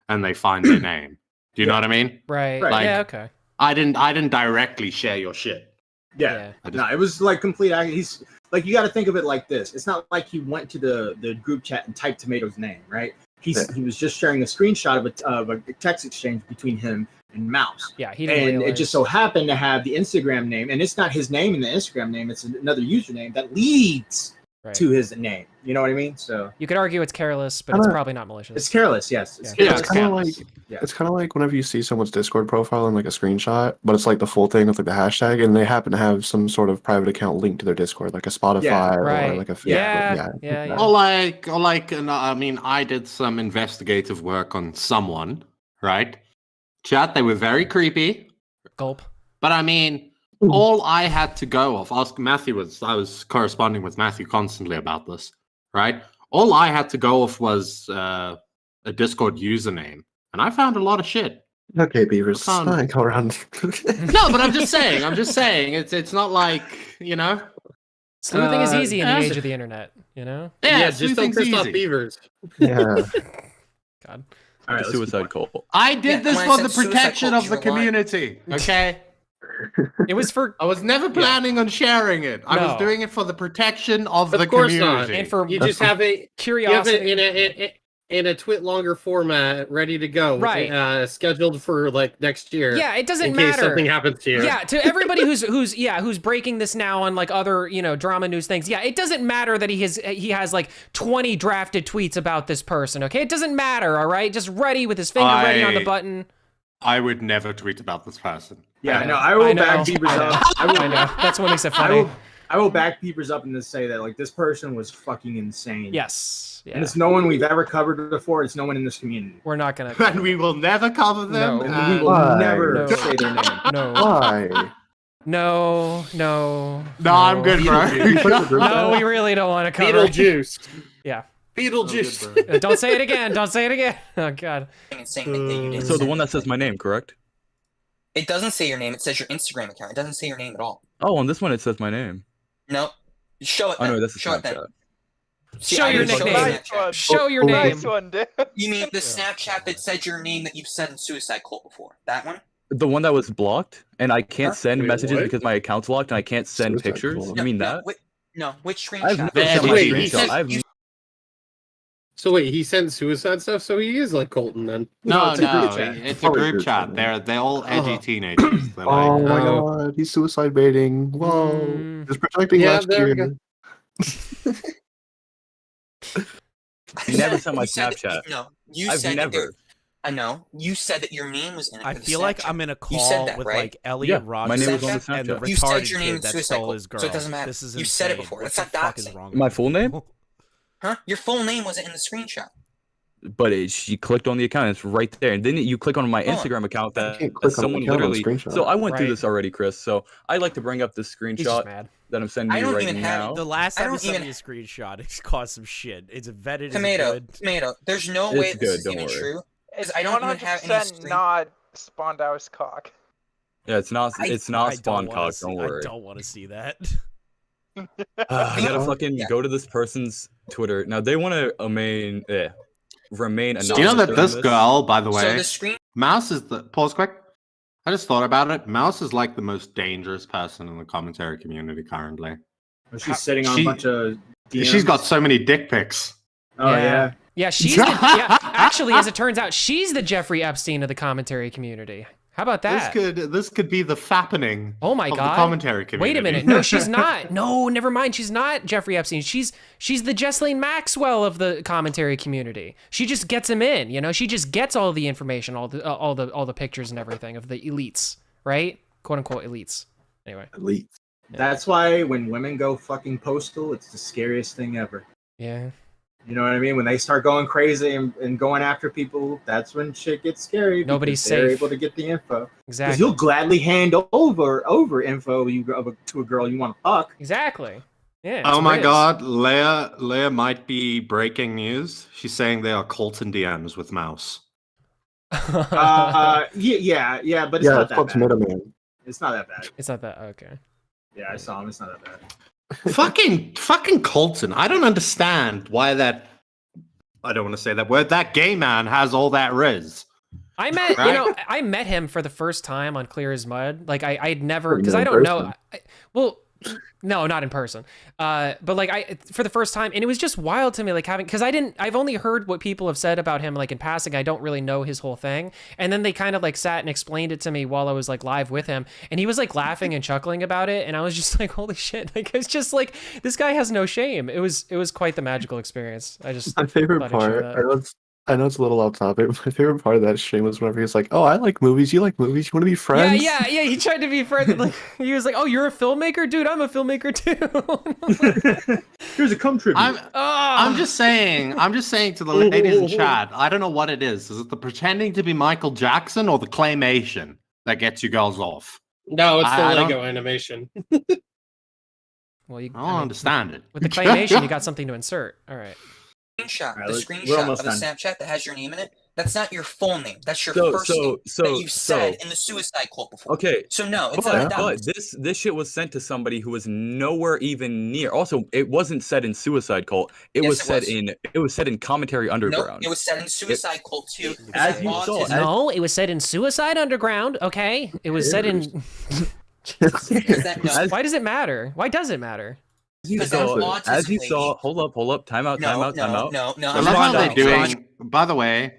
and they find their name. Do you know what I mean? Right. Like, yeah. Okay. I didn't directly share your shit. Yeah. No, it was like complete. He's like, you got to think of it like this. It's not like he went to the group chat and typed Tomato's name, right? He was just sharing a screenshot of a text exchange between him and Mouse. Yeah, he didn't realize. It just so happened to have the Instagram name, and it's not his name in the Instagram name. It's another username that leads to his name. You know what I mean? So you could argue it's careless, but it's probably not malicious. It's careless, yes. It's kind of like whenever you see someone's Discord profile in like a screenshot, but it's like the full thing with like the hashtag, and they happen to have some sort of private account linked to their Discord, like a Spotify or like a yeah. Or like, I mean, I did some investigative work on someone, right? Chat, they were very creepy. Gulp. But I mean, all I had to go off, I was corresponding with Matthew constantly about this, right? All I had to go off was a Discord username, and I found a lot of shit. Okay, Beavers, fine, go around. No, but I'm just saying, it's not like, Sleuthing is easy in the age of the internet, Yeah, just don't piss off Beavers. Yeah. God. All right, suicide call. I did this for the protection of the community, okay? It was for. I was never planning on sharing it. I was doing it for the protection of the community. Not. And for you just have it curiosity. You have it in a twit longer format, ready to go. Right. Scheduled for like next year. Yeah, it doesn't in matter. case something happens to you. Yeah, to everybody who's breaking this now on like other drama news things. Yeah, it doesn't matter that he has like 20 drafted tweets about this person. Okay, it doesn't matter. All right, just ready with his finger ready on the button. I would never tweet about this person. Yeah, no, I will back Beavers up. I know. That's what makes it funny. I will back Beavers up and just say that like this person was fucking insane. Yes. Yeah. And it's no one we've ever covered before. It's no one in this community. We're not gonna. And we will never cover them. No. And we will never say their name. No. Why? No. No, I'm good, bro. No, we really don't want to cover. Beetlejuice. Yeah. Beetlejuice. Don't say it again. Don't say it again. Oh God. So the one that says my name, correct? It doesn't say your name. It says your Instagram account. It doesn't say your name at all. Oh, on this one it says my name. No. Show it. Oh no, that's a Show it then. Snapchat. Show your nickname. Show your name. You mean the Snapchat that said your name that you've said in Suicide Cult before? That one? The one that was blocked, and I can't send messages because my account's locked, and I can't send Suicide pictures. Cult. You mean that? No, which I've screenshot? never sent my Wait, screenshot. So wait, he sent suicide stuff, so he is like Colton then. No, it's a group chat. it's a group chat. They're all edgy teenagers. They're Oh like, my god, he's suicide baiting. Whoa. Just protecting last there we year. You never sent my You said Snapchat. that- No, you I've said that never. I know. You said that your name was in it. I for the feel like Snapchat. I'm in a You said call that, with right? like Elliot Yeah, Rogers my name was on the and the Snapchat. You said retarded your name kid in that Suicide stole Cult, his girl. so it doesn't matter. This is You said it insane. before. What That's the not fuck is doxing. wrong My with full you? name? Huh? Your full name wasn't in the screenshot. But she clicked on the account, it's right there. And then you click on my Hold on. Instagram account that can't click on the someone account on literally. screenshot. So I went through Right. this already, Chris. So I like to bring up this He's just screenshot mad. that I'm sending I you don't right even have- now. The last I time you don't sent even- me a screenshot, it caused some shit. It's vetted. Tomato, Is it good? tomato. There's no It's way this good, is don't even worry. true. It's I don't even have any 100% screen. not Spondau's cock. Yeah, it's not. It's not I spawn don't wanna cock. see- Don't worry. I don't want to see that. I gotta fucking Yeah. go to this person's Twitter now. They want to remain anonymous. do you know that during this girl, by the So way, the screen. Mouse is the pause quick. I just thought about it. Mouse is like the most dangerous person in the commentary community currently. She's sitting on She- a bunch of DMs. She's got so many dick pics. Oh yeah. Yeah, she's the, yeah. Actually, as it turns out, she's the Jeffrey Epstein of the commentary community. How about that? This could be the fappening. Oh my of god! The commentary community. Wait a minute. No, she's not. No, never mind. She's not Jeffrey Epstein. She's the Jesslyn Maxwell of the commentary community. She just gets him in. You know, she just gets all the information, all the pictures and everything of the elites, right? "Quote unquote" elites. Anyway. Elite. That's why when women go fucking postal, it's the scariest thing ever. Yeah. You know what I mean? When they start going crazy and going after people, that's when shit gets scary. Nobody's because they're safe. able to get the info. Because Exactly. you'll gladly hand over info to a girl you want to fuck. Exactly. Yeah. Oh my Riz. god, Leia might be breaking news. She's saying they are Colton DMs with Mouse. Yeah, but it's Yeah, not it's that called bad. Tomato Man. It's not that bad. It's not that okay. Yeah, I saw him. It's not that bad. fucking Colton. I don't understand why that. I don't want to say that word. That gay man has all that riz. I met, Right? I met him for the first time on Clear as Mud. Like I'd never, Oh, you because met I in don't know. person? Well, no, not in person. But like for the first time, and it was just wild to me, like because I've only heard what people have said about him, like in passing. I don't really know his whole thing. And then they kind of like sat and explained it to me while I was like live with him, and he was like laughing and chuckling about it, and I was just like, holy shit! Like it's just like this guy has no shame. It was quite the magical experience. I just My favorite thought I'd share part, that. I know it's a little off topic, but my favorite part of that stream was whenever he was like, "Oh, I like movies. You like movies. You want to be friends?" Yeah. He tried to be friends. Like he was like, "Oh, you're a filmmaker, dude. I'm a filmmaker too." Here's a cum tribute. I'm just saying to the ladies in chat, I don't know what it is. Is it the pretending to be Michael Jackson or the claymation that gets you girls off? No, it's the I Lego don't- animation. Well, I don't understand it. With the claymation, you got something to insert. All right. Screenshot, Alright, the we're screenshot almost of the done. Snapchat that has your name in it. That's not your full name. That's your So- first so- name so- that you've said so- in the Suicide Cult before. Okay. So no, it's But, not but that. this shit was sent to somebody who was nowhere even near. Also, it wasn't said in Suicide Cult. It Yes, was it said was. it was said in Commentary No, Underground. it was said in Suicide Cult too. As you saw, No, it was said in Suicide Underground. Okay, it was said in. Why does it matter? Why does it matter? As you saw, hold up, time out. No. I I'm love not how they're done. doing. By the way,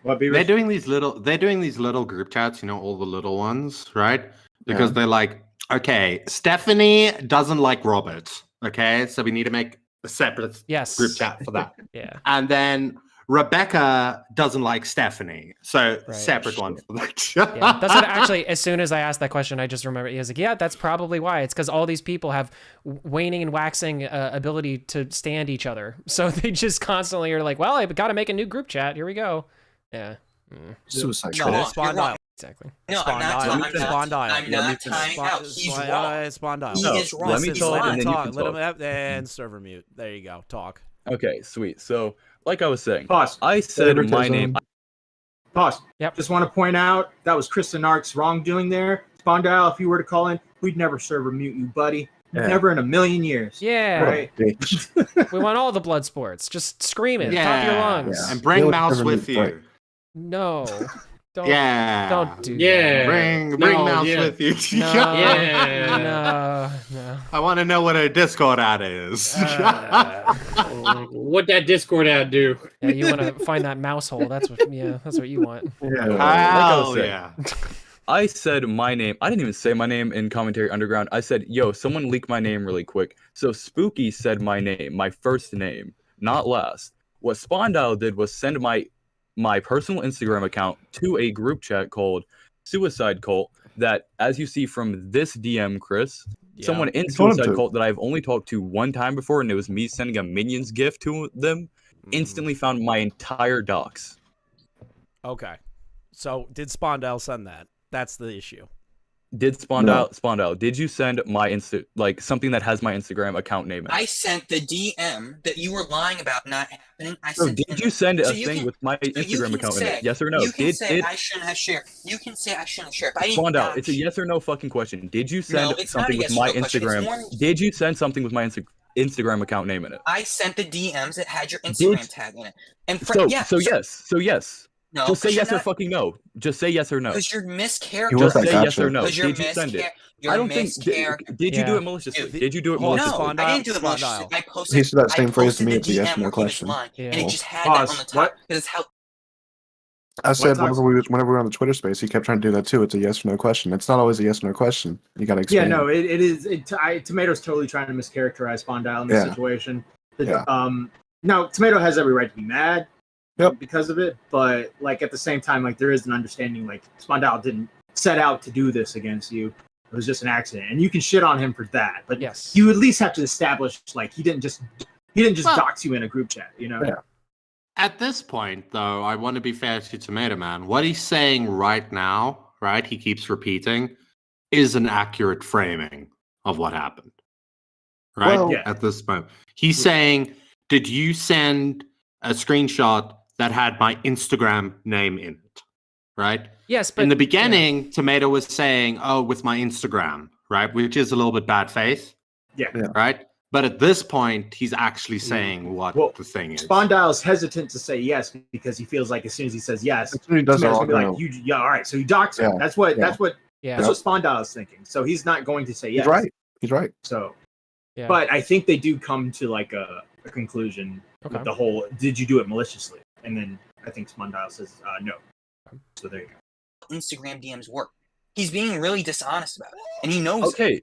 What, Beavis? they're doing these little group chats. You know, all the little ones, right? Because Yeah. they're like, okay, Stephanie doesn't like Robert. Okay, so we need to make a separate Yes. group chat for that. Yeah. And then Rebecca doesn't like Stephanie, so separate one for that. Yeah, that's what actually, as soon as I asked that question, I just remember he was like, yeah, that's probably why. It's because all these people have waning and waxing ability to stand each other. So they just constantly are like, well, I've got to make a new group chat. Here we go. Yeah. Suicide. Spondyle. Exactly. No, I'm not timing out. He's wrong. Spondyle. He is wrong. Let me talk, and then you can Let talk. him have, and server mute. There you go. Talk. Okay, sweet. So, like I was saying, Pause. I said my name. Pause. Yep. Just want to point out that was Kristen Ark's wrongdoing there. Spondyle, if you were to call in, we'd never server mute you, buddy. Yeah. Never in a million years. Yeah. Right? We want all the blood sports. Just scream it, top of your lungs. And bring Mouse with you. No. Don't, Yeah. Don't do Yeah. that. Bring Mouse with you. No. Yeah. No. I want to know what a Discord ad is. What that Discord ad do? Yeah, you want to find that mouse hole. That's what you want. Yeah. I said my name. I didn't even say my name in Commentary Underground. I said, yo, someone leak my name really quick. So Spooky said my name, my first name, not last. What Spondyle did was send my personal Instagram account to a group chat called Suicide Cult that, as you see from this DM, Chris, someone in Suicide Cult that I've only talked to one time before, and it was me sending a Minions gift to them, instantly found my entire docs. Okay. So did Spondyle send that? That's the issue. Did Spondyle, did you send my something that has my Instagram account name in it? I sent the DM that you were lying about not happening. Did you send a thing with my Instagram account in it? Yes or no? You can say I shouldn't have shared. You can say I shouldn't have shared. But I didn't Spondyle, it's a yes or no fucking question. Did you send something with yes my or no question. Instagram? Did you send something with my Instagram account name in it? I sent the DMs that had your Instagram tag in it. And So yes. No, just say yes or fucking no. Just say yes or no. Because you're mischaracterizing. Just say yes or no. Did you send it? I don't think. Did you do it maliciously? Did you do it maliciously? No, I didn't do it maliciously. I posted. He said that same phrase to me. It's a yes or no question. And it just had that on the top because it's how. I said whenever we were on the Twitter space, he kept trying to do that too. It's a yes or no question. It's not always a yes or no question. You got to explain. Yeah, no, it is. Tomato's totally trying to mischaracterize Spondyle in this situation. Now, Tomato has every right to be mad. Because of it, but like at the same time, like there is an understanding, like Spondyle didn't set out to do this against you. It was just an accident, and you can shit on him for that. But you at least have to establish like he didn't just dox you in a group chat, you know. Yeah. At this point, though, I want to be fair to Tomato Man. What he's saying right now, right? He keeps repeating, is an accurate framing of what happened. Right? Well, at this moment, he's saying, "Did you send a screenshot that had my Instagram name in it?" Right? Yes, but in the beginning, Tomato was saying, "Oh, with my Instagram," right? Which is a little bit bad faith. Yeah. Right? But at this point, he's actually saying what the thing is. Spondyle's hesitant to say yes because he feels like as soon as he says yes, he does Tomato's gonna be like, all right, so you dox him. That's what Spondyle's thinking. So he's not going to say yes. He's right. So but I think they do come to like a conclusion with the whole did you do it maliciously? And then I think Spondyle says no. So there you go. Instagram DMs work. He's being really dishonest about it, and he knows. Okay,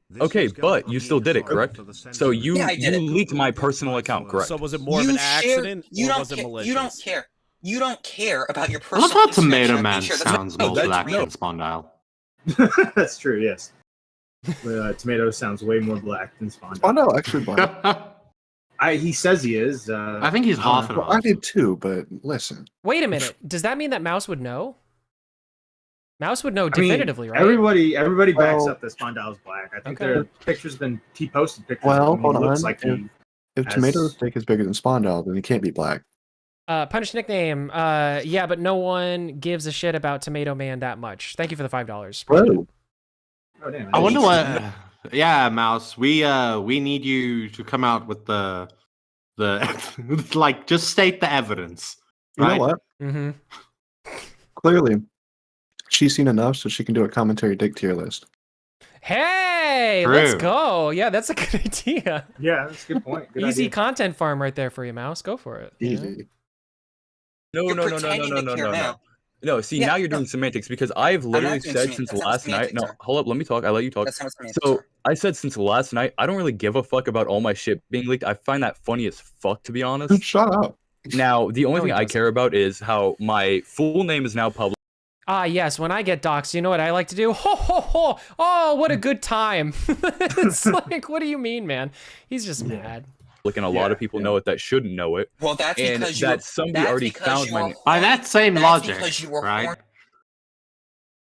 but you still did it, correct? So you leaked my personal account, correct? So was it more of an accident, or was it malicious? You don't care. You don't care about your personal. I love how Tomato Man sounds more black than Spondyle. That's true. Yes, Tomato sounds way more black than Spondyle. Spondyle actually black. He says he is. I think he's half and half. I did too, but listen. Wait a minute. Does that mean that Mouse would know? Mouse would know definitively, right? Everybody backs up that Spondyle's black. I think there are pictures he posted pictures. Well, hold on. Looks like if Tomato's dick is bigger than Spondyle, then he can't be black. Punish nickname. Yeah, but no one gives a shit about Tomato Man that much. Thank you for the $5. Whoa. Oh, damn, I wonder what. Yeah, Mouse. We need you to come out with the like just state the evidence. Right? You know what? Mm-hmm. Clearly, she's seen enough, so she can do a commentary dick tier list. Hey, let's go. Yeah, that's a good idea. Yeah, that's a good point. Good Easy idea. content farm right there for you, Mouse. Go for it. Easy. No, see, now you're doing semantics because I've literally said since last night. No, hold up, let me talk. I let you talk. So I said since last night, I don't really give a fuck about all my shit being leaked. I find that funny as fuck, to be honest. Dude, shut up. Now, the only thing I care about is how my full name is now public. Ah, yes. When I get doxxed, you know what I like to do? Ho, ho, ho. Oh, what a good time. It's like, what do you mean, man? He's just mad. And a lot of people know it that shouldn't know it. Well, that's and because that somebody already found my name. By that same logic, right?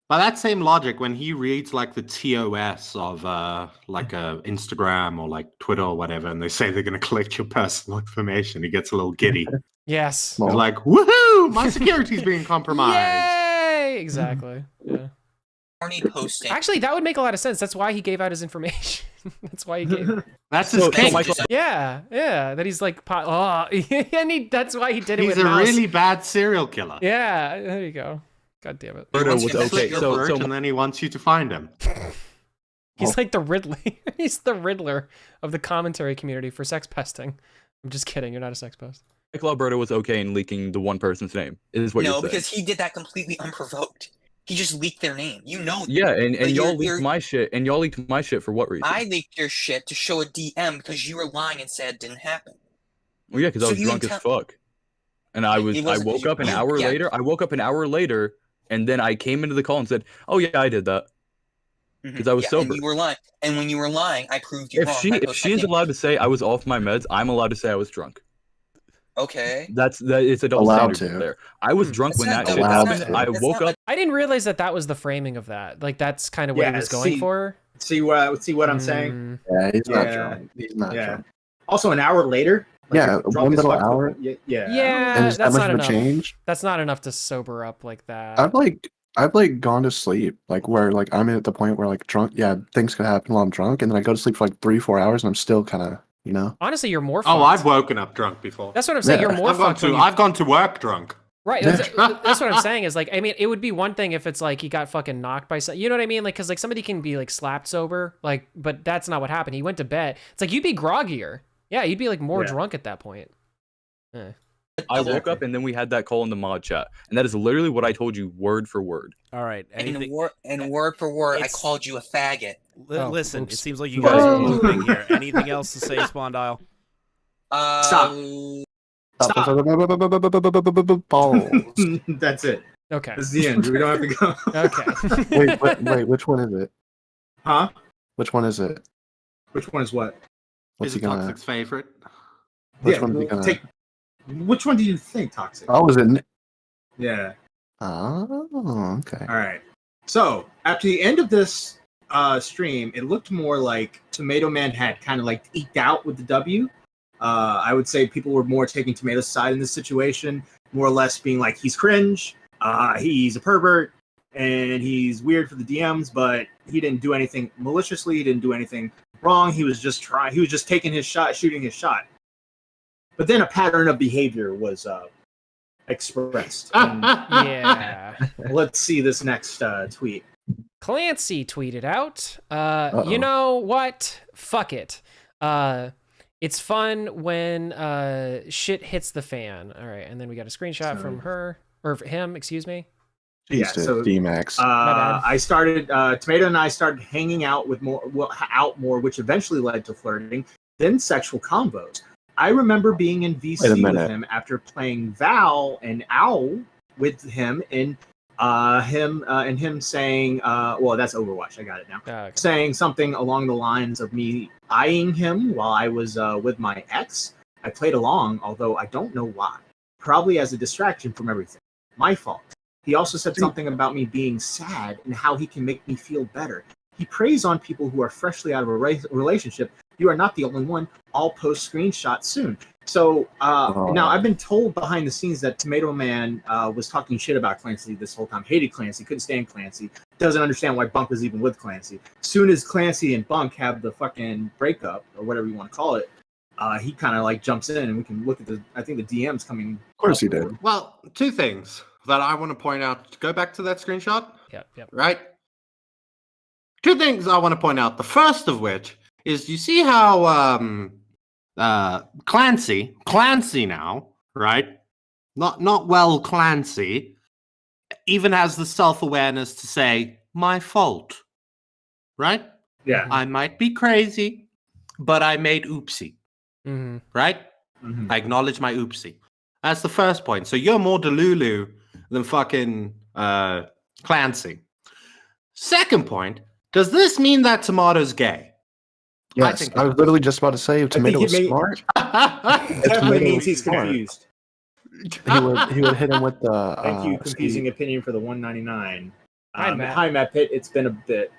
By that same logic, when he reads like the TOS of like Instagram or like Twitter or whatever, and they say they're going to collect your personal information, he gets a little giddy. Yes. He's like, woohoo! My security's being compromised. Yay! Exactly. Yeah. Posting. Actually, that would make a lot of sense. That's why he gave out his information. That's why he gave. That's his thing. Yeah. That he's like, and that's why he did it. He's with a mouse. really bad serial killer. Yeah. There you go. God damn it. Birdo was okay. And then he wants you to find him. He's like the Riddler. He's the Riddler of the commentary community for sex pesting. I'm just kidding. You're not a sex pest. Michael Alberto was okay in leaking the one person's name. Is what you're saying. No, because he did that completely unprovoked. He just leaked their name. You know. Yeah, and y'all leaked my shit. And y'all leaked my shit for what reason? I leaked your shit to show a DM because you were lying and said it didn't happen. Well, yeah, because I was drunk as fuck. And I woke up an hour later. I woke up an hour later, and then I came into the call and said, "Oh yeah, I did that." Because I was sober. And you were lying. And when you were lying, I proved you wrong. If she is allowed to say I was off my meds, I'm allowed to say I was drunk. Okay. It's a double standard there. I was drunk when that shit happened. I woke up. I didn't realize that was the framing of that. Like that's kind of what he was going for. See what I'm saying? Yeah, he's not drunk. He's not drunk. Also, an hour later. Like one little hour. Yeah. And is that much not of a enough. change? That's not enough to sober up like that. I've gone to sleep where I'm at the point where drunk. Yeah, things could happen while I'm drunk, and then I go to sleep for 3-4 hours, and I'm still kind of. Honestly, you're more. Oh, I've woken up drunk before. That's what I'm saying. You're more. I've gone to work drunk. Right. That's what I'm saying. Is I mean, it would be one thing if it's he got fucking knocked by something. You know what I mean? Because somebody can be slapped sober. But that's not what happened. He went to bed. It's you'd be groggier. Yeah, you'd be more drunk at that point. I woke up and then we had that call in the mod chat, and that is literally what I told you word for word. All right. And word for word, I called you a faggot. Listen, it seems like you guys are moving here. Anything else to say, Spondyle? Stop. That's it. Okay. This is the end. We don't have to go. Okay. Wait. Which one is it? Huh? Which one is it? Which one is what? What's he gonna? Toxic's favorite. Which one is he gonna take? Which one do you think, Toxic? Oh, was it? Yeah. Oh, okay. All right. So after the end of this stream, it looked more like Tomato Man had kind of eked out with the W. I would say people were more taking Tomato's side in this situation, more or less being he's cringe, he's a pervert, and he's weird for the DMs, but he didn't do anything maliciously, he didn't do anything wrong. He was just taking his shot, shooting his shot. But then a pattern of behavior was expressed. Yeah. Let's see this next tweet. Clancy tweeted out, you know what? Fuck it. It's fun when shit hits the fan. All right, and then we got a screenshot from her, or him, excuse me. So D-Max. I started, Tomato and I started hanging out more, which eventually led to flirting, then sexual combos. I remember being in VC with him after playing Val and Owl with him, and him saying, well, that's Overwatch. I got it now. Okay. Saying something along the lines of me eyeing him while I was with my ex. I played along, although I don't know why. Probably as a distraction from everything. My fault. He also said something about me being sad and how he can make me feel better. He preys on people who are freshly out of a relationship. You are not the only one. I'll post screenshots soon. So now I've been told behind the scenes that Tomato Man was talking shit about Clancy this whole time. Hated Clancy, couldn't stand Clancy. Doesn't understand why Bunk was even with Clancy. Soon as Clancy and Bunk have the fucking breakup, or whatever you want to call it, he kind of jumps in, and we can look at I think the DMs coming. Of course he did. Well, two things that I want to point out. Go back to that screenshot. Yep. Right? Two things I want to point out. The first of which is, you see how Clancy now, right? Not well Clancy, even has the self-awareness to say, my fault. Right? Yeah. I might be crazy, but I made oopsie. Mm-hmm. Right? Mm-hmm. I acknowledge my oopsie. That's the first point. So you're more Delulu than fucking Clancy. Second point, does this mean that Tomato's gay? Yes, I was literally just about to say Tomato was smart. Definitely means he's confused. He would hit him with the. Thank you, confusing opinion for the 199. Hi, Matt. Hi, Matt Pitt. It's been a bit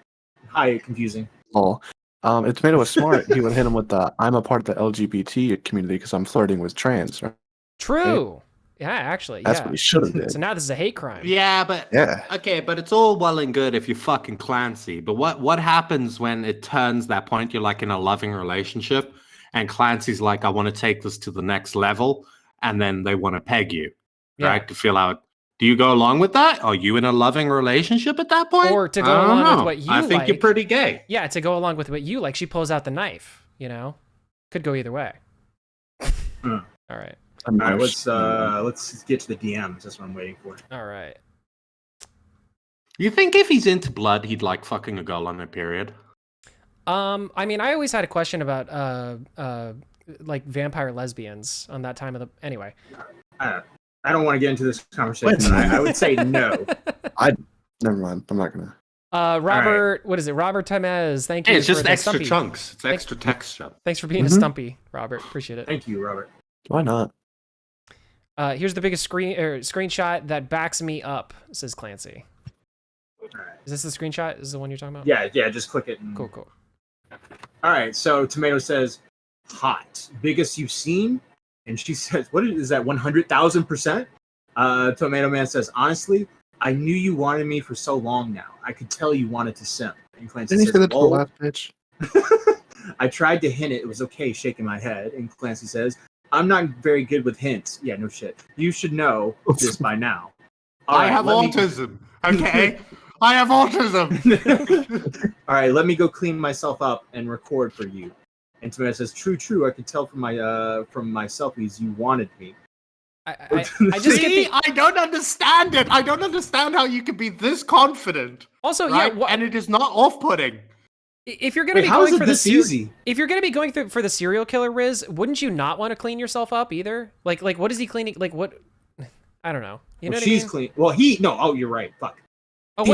confusing. Oh, if Tomato was smart, he would hit him with the "I'm a part of the LGBT community because I'm flirting with trans." Right? True. Yeah, actually. That's what he should have did. So now this is a hate crime. Yeah, but okay, but it's all well and good if you're fucking Clancy. But what happens when it turns that point? You're like in a loving relationship, and Clancy's like, "I want to take this to the next level," and then they want to peg you, right? To feel out. Do you go along with that? Are you in a loving relationship at that point? Or to go along with what you like. I think you're pretty gay. Yeah, to go along with what you like. She pulls out the knife, you know? Could go either way. All right. All right, let's get to the DMs. That's what I'm waiting for. All right. You think if he's into blood, he'd like fucking a girl on her period? I mean, I always had a question about like vampire lesbians on that time of the... Anyway. I don't want to get into this conversation. I would say no. Never mind. I'm not gonna. Robert, right. What is it? Robert Temez. Thank you. Hey, it's just extra stumpy. chunks. It's extra texture. Thanks for being a stumpy, Robert. Appreciate it. Thank you, Robert. Why not? Here's the biggest screenshot that backs me up, says Clancy. All right. Is this the screenshot? Is this the one you're talking about? Yeah. Just click it. Cool. All right. So Tomato says, "Hot, biggest you've seen." And she says, "What is that? 100,000%?" Tomato Man says, "Honestly, I knew you wanted me for so long now. I could tell you wanted to simp." And Clancy says, "Didn't you say that to the last bitch?" I tried to hint it. It was okay, shaking my head. And Clancy says, "I'm not very good with hints." Yeah, no shit. You should know this by now. I have autism. Okay, I have autism. All right, let me go clean myself up and record for you. And Tomato says, "True. I could tell from my selfies you wanted me." I just I don't understand it. I don't understand how you could be this confident. Also, right? And it is not off-putting. If you're gonna be going for if you're gonna be going through for the serial killer Riz, wouldn't you not want to clean yourself up either? Like what is he cleaning? Like what? I don't know. You know what she's I mean? clean. Well, Oh, you're right. Fuck. Oh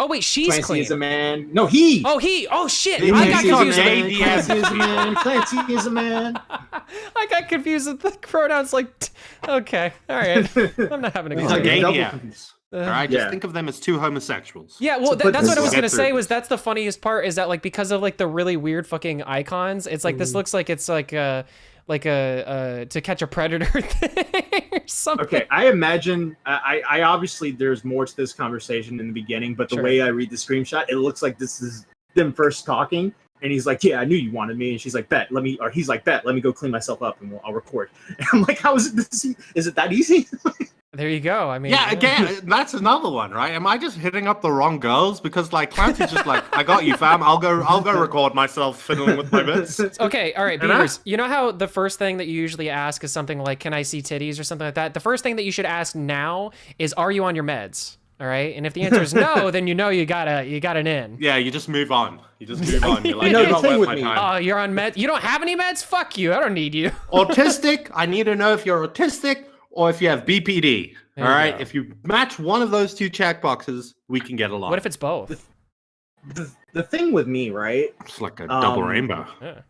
wait, she's Clancy clean. is a man. No, he. Oh, he. Oh shit! I got confused. Clancy is a man. Clancy is a man. I got confused with the pronouns. Like, okay, all right. I'm not having a good time. All right, just think of them as two homosexuals. Yeah, well, that's what I was gonna say. Was that's the funniest part? Is that like because of like the really weird fucking icons? It's like this looks like it's like a To Catch a Predator thing or something. Okay, I imagine I obviously there's more to this conversation in the beginning, but the way I read the screenshot, it looks like this is them first talking, and he's like, "Yeah, I knew you wanted me," and she's like, "Bet, let me," or he's like, "Bet, let me go clean myself up and I'll record." And I'm like, "How is it this? Is it that easy?" There you go. I mean, again, that's another one, right? Am I just hitting up the wrong girls? Because like Clancy's just like, "I got you, fam. I'll go record myself fiddling with my bits." Okay, all right, Beavers. You know how the first thing that you usually ask is something like, "Can I see titties?" or something like that. The first thing that you should ask now is, "Are you on your meds?" All right, and if the answer is no, then you know you got an in. Yeah, you just move on. You're like, "You're not worth my time." Oh, you're on meds. You don't have any meds? Fuck you. I don't need you. Autistic. I need to know if you're autistic or if you have BPD. All right, if you match one of those two checkboxes, we can get along. What if it's both? The thing with me, right? It's like a double rainbow. Yeah.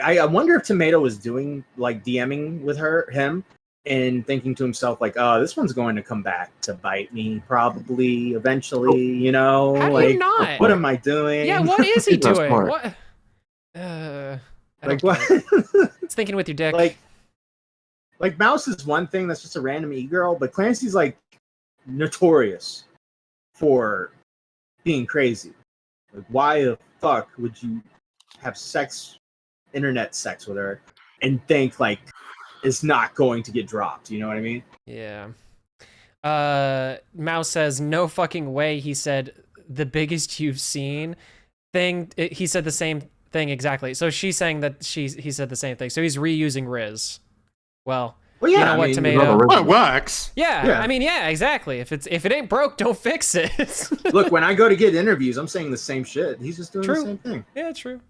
I wonder if Tomato was doing like DMing with him and thinking to himself like, "Oh, this one's going to come back to bite me probably eventually." You know, how like, do you not? What am I doing? Yeah, what is he doing? What? Like what? It's thinking with your dick. Like Mouse is one thing that's just a random e-girl, but Clancy's like notorious for being crazy. Like, why the fuck would you have internet sex with her and think like it's not going to get dropped? You know what I mean? Yeah. Mouse says, "No fucking way." He said, "The biggest you've seen." He said the same thing exactly. So she's saying that he said the same thing. So he's reusing Riz. Well, yeah, you know what, Tomato? Well, it works. Yeah, I mean, yeah, exactly. If it ain't broke, don't fix it. Look, when I go to get interviews, I'm saying the same shit. He's just doing the same thing. Yeah, true.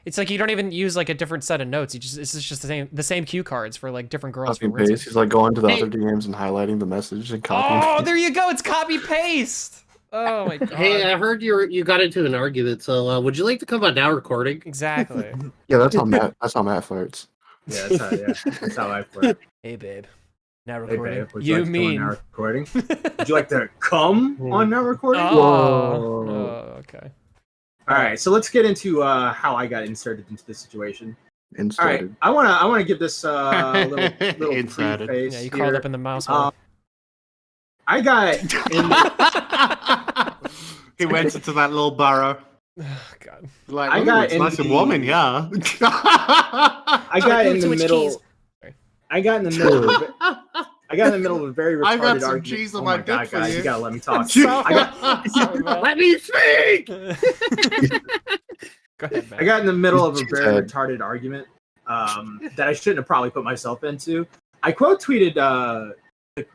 It's like you don't even use like a different set of notes. It's just the same cue cards for like different girls. Copy and paste. He's like going to the other DMs and highlighting the message and copying. Oh, there you go. It's copy paste. Oh my god. Hey, I heard you got into an argument. So would you like to come on now recording? Exactly. Yeah, that's how Matt flirts. Yeah, that's how I flirt. Hey babe. Now recording. Hey, babe, would you like to come on now recording? Would you like to come on now recording? Oh, okay. All right, so let's get into how I got inserted into this situation. Inserted. All right, I want to give this little preface. Yeah, you crawled up in the mouse hole. I got. He went into that little burrow. Oh, God. Like, I got it's nice and warm in here. I got in the middle. I got in the middle. I got in the middle of a very retarded argument. I got some cheese on my dick for guys, you. You gotta let me talk. Let me speak. Go ahead, man. I got in the middle of a very retarded argument that I shouldn't have probably put myself into. I quote tweeted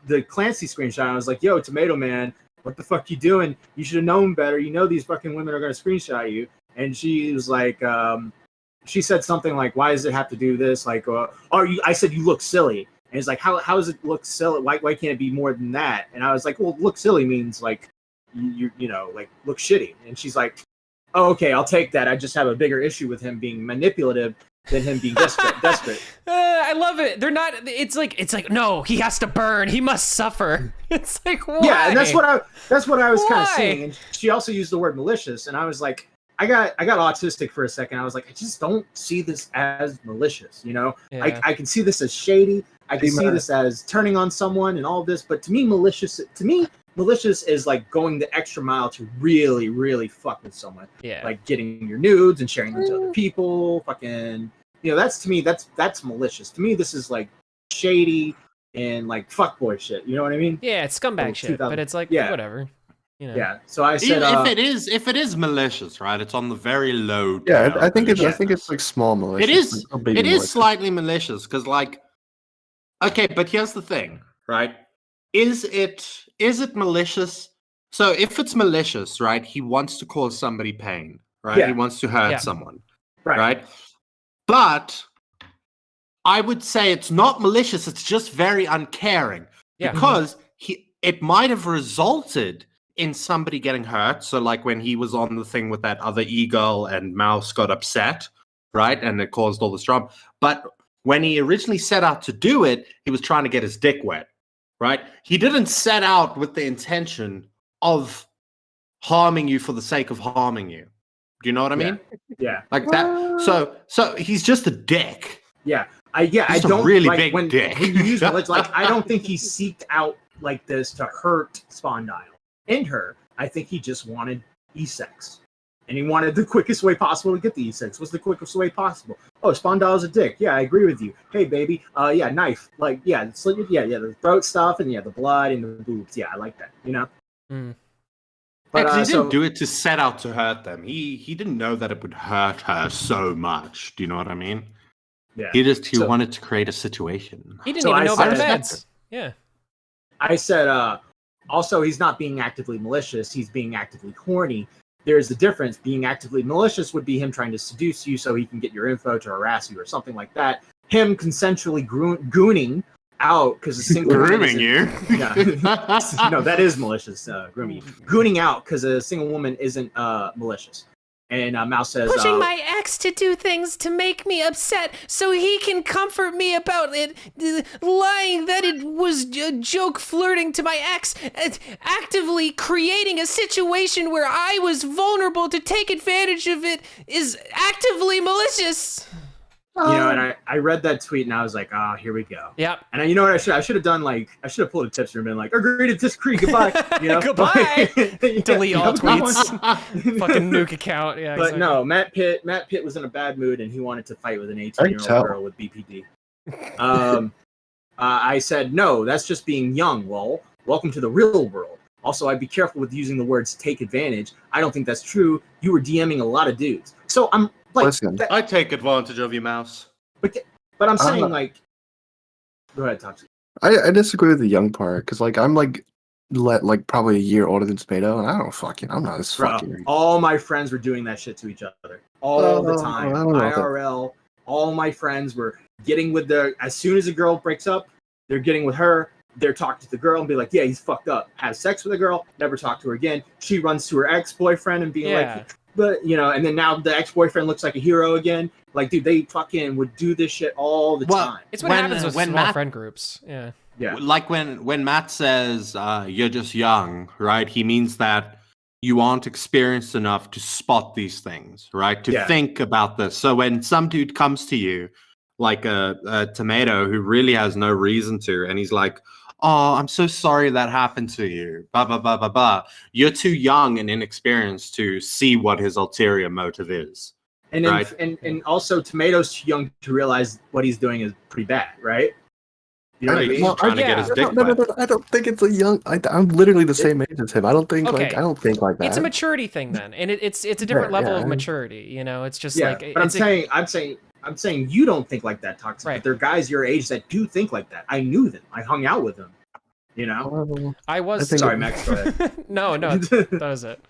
the Clancy screenshot. I was like, "Yo, Tomato Man, what the fuck you doing? You should have known better. You know these fucking women are gonna screenshot you." And she was like, she said something like, "Why does it have to do this?" Like, I said, "You look silly." And it's like, how does it look silly? Why can't it be more than that? And I was like, well, look silly means like you know, like look shitty. And she's like, oh, okay, I'll take that. I just have a bigger issue with him being manipulative than him being desperate. I love it. They're not. It's like no, he has to burn. He must suffer. It's like why? Yeah, and that's what I was kind of seeing. And she also used the word malicious, and I was like, I got autistic for a second. I was like, I just don't see this as malicious. You know, Yeah. I can see this as shady. I can see this as turning on someone and all this, but to me, malicious is like going the extra mile to really, really fuck with someone. Yeah. Like getting your nudes and sharing them to other people. Fucking, you know, that's to me, that's malicious. To me, this is like shady and like fuckboy shit. You know what I mean? Yeah, it's scumbag shit, but it's like whatever. You know. Yeah. So I said, if it is malicious, right? It's on the very low. Yeah, I think it's like small malicious. It is slightly malicious because like. Okay, but here's the thing, right? Is it malicious? So if it's malicious, right, he wants to cause somebody pain, right? Yeah. He wants to hurt someone, right? But I would say it's not malicious, it's just very uncaring. Yeah. Because it might have resulted in somebody getting hurt. So like when he was on the thing with that other e-girl and Mouse got upset, right? And it caused all this drama. But when he originally set out to do it, he was trying to get his dick wet, right? He didn't set out with the intention of harming you for the sake of harming you. Do you know what I mean? Yeah. Like that. So he's just a dick. Yeah. I don't really like big dick. When you use like I don't think he seeked out like this to hurt Spondyle and her. I think he just wanted e-sex. And he wanted the quickest way possible to get the E6. What's the quickest way possible? Oh, Spondyle's a dick. Yeah, I agree with you. Hey, baby. Yeah, knife. Like, yeah, the throat stuff and the blood and the boobs. Yeah, I like that. You know. Mm. But he didn't do it to set out to hurt them. He didn't know that it would hurt her so much. Do you know what I mean? Yeah. He wanted to create a situation. He didn't even know about the meds. Yeah. I said. Also, he's not being actively malicious. He's being actively horny. There's a difference. Being actively malicious would be him trying to seduce you so he can get your info to harass you or something like that. Him consensually gooning out because a single grooming you. Yeah. No, that is malicious. Grooming you. Gooning out because a single woman isn't malicious. And Mouse says, pushing my ex to do things to make me upset so he can comfort me about it, lying that it was a joke, flirting to my ex, actively creating a situation where I was vulnerable to take advantage of it is actively malicious. You know, and I read that tweet and I was like, oh, here we go. Yep. And you know what I should have done? Like, I should have pulled a tipster and been like, agree to disagree, goodbye. You know? Goodbye. Delete all tweets. Fucking nuke account. Yeah. But no, Matt Pitt was in a bad mood and he wanted to fight with an 18-year-old girl with BPD. I said, no, that's just being young, lol. Welcome to the real world. Also, I'd be careful with using the words take advantage. I don't think that's true. You were DMing a lot of dudes. So I'm like, listen, I take advantage of you, Mouse. But I'm saying like, go ahead, Toxxing. I disagree with the young part because like I'm like like probably a year older than Tomato, and I'm not as Bro, fucking. all my friends were doing that shit to each other all the time. I don't know IRL, all my friends were getting with as soon as a girl breaks up, they're getting with her. They're talking to the girl and be like, yeah, he's fucked up. Has sex with a girl, never talk to her again. She runs to her ex-boyfriend and being like, but and then now the ex-boyfriend looks like a hero again. Like, dude, they fucking would do this shit all the time. It's what happens with small friend groups. Yeah. Like when Matt says you're just young, right? He means that you aren't experienced enough to spot these things, right? To think about this. So when some dude comes to you, like a Tomato who really has no reason to, and he's like, oh, I'm so sorry that happened to you, blah, blah, blah, blah, blah. You're too young and inexperienced to see what his ulterior motive is. And right? and also Tomato's too young to realize what he's doing is pretty bad, right? You know what I mean? He's trying to get his dick wet. I don't think it's a young. I'm literally the same age as him. I don't think like that. It's a maturity thing then, and it's a different level of maturity. You know, it's just like. But I'm saying you don't think like that, Toxic. Right. But there are guys your age that do think like that. I knew them. I hung out with them. You know. Sorry, Max. Go ahead. no, that was it.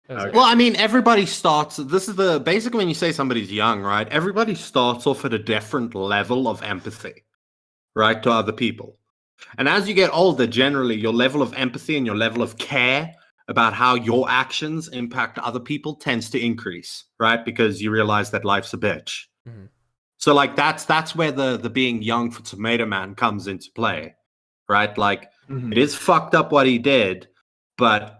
Well, I mean, everybody starts. This is basically when you say somebody's young, right? Everybody starts off at a different level of empathy, right, to other people. And as you get older, generally, your level of empathy and your level of care about how your actions impact other people tends to increase, right? Because you realize that life's a bitch. Mm-hmm. So, like, that's where the being young for Tomato Man comes into play, right? Like, it is fucked up what he did, but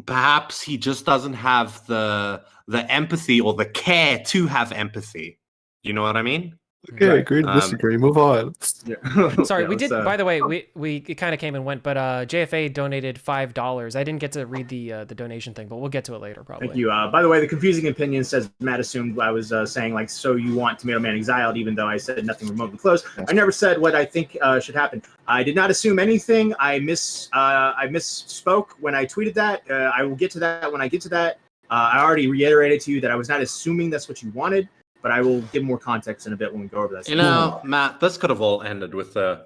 perhaps he just doesn't have the empathy or the care to have empathy. You know what I mean? Okay, agree to disagree. Move on. Sorry, we did. By the way, we kind of came and went, but JFA donated $5. I didn't get to read the donation thing, but we'll get to it later, probably. Thank you. By the way, the confusing opinion says Matt assumed I was saying like, so you want Tomato Man exiled, even though I said nothing remotely close. I never said what I think should happen. I did not assume anything. I misspoke when I tweeted that. I will get to that when I get to that. I already reiterated to you that I was not assuming that's what you wanted. But I will give more context in a bit when we go over that. You know, Matt, this could have all ended with I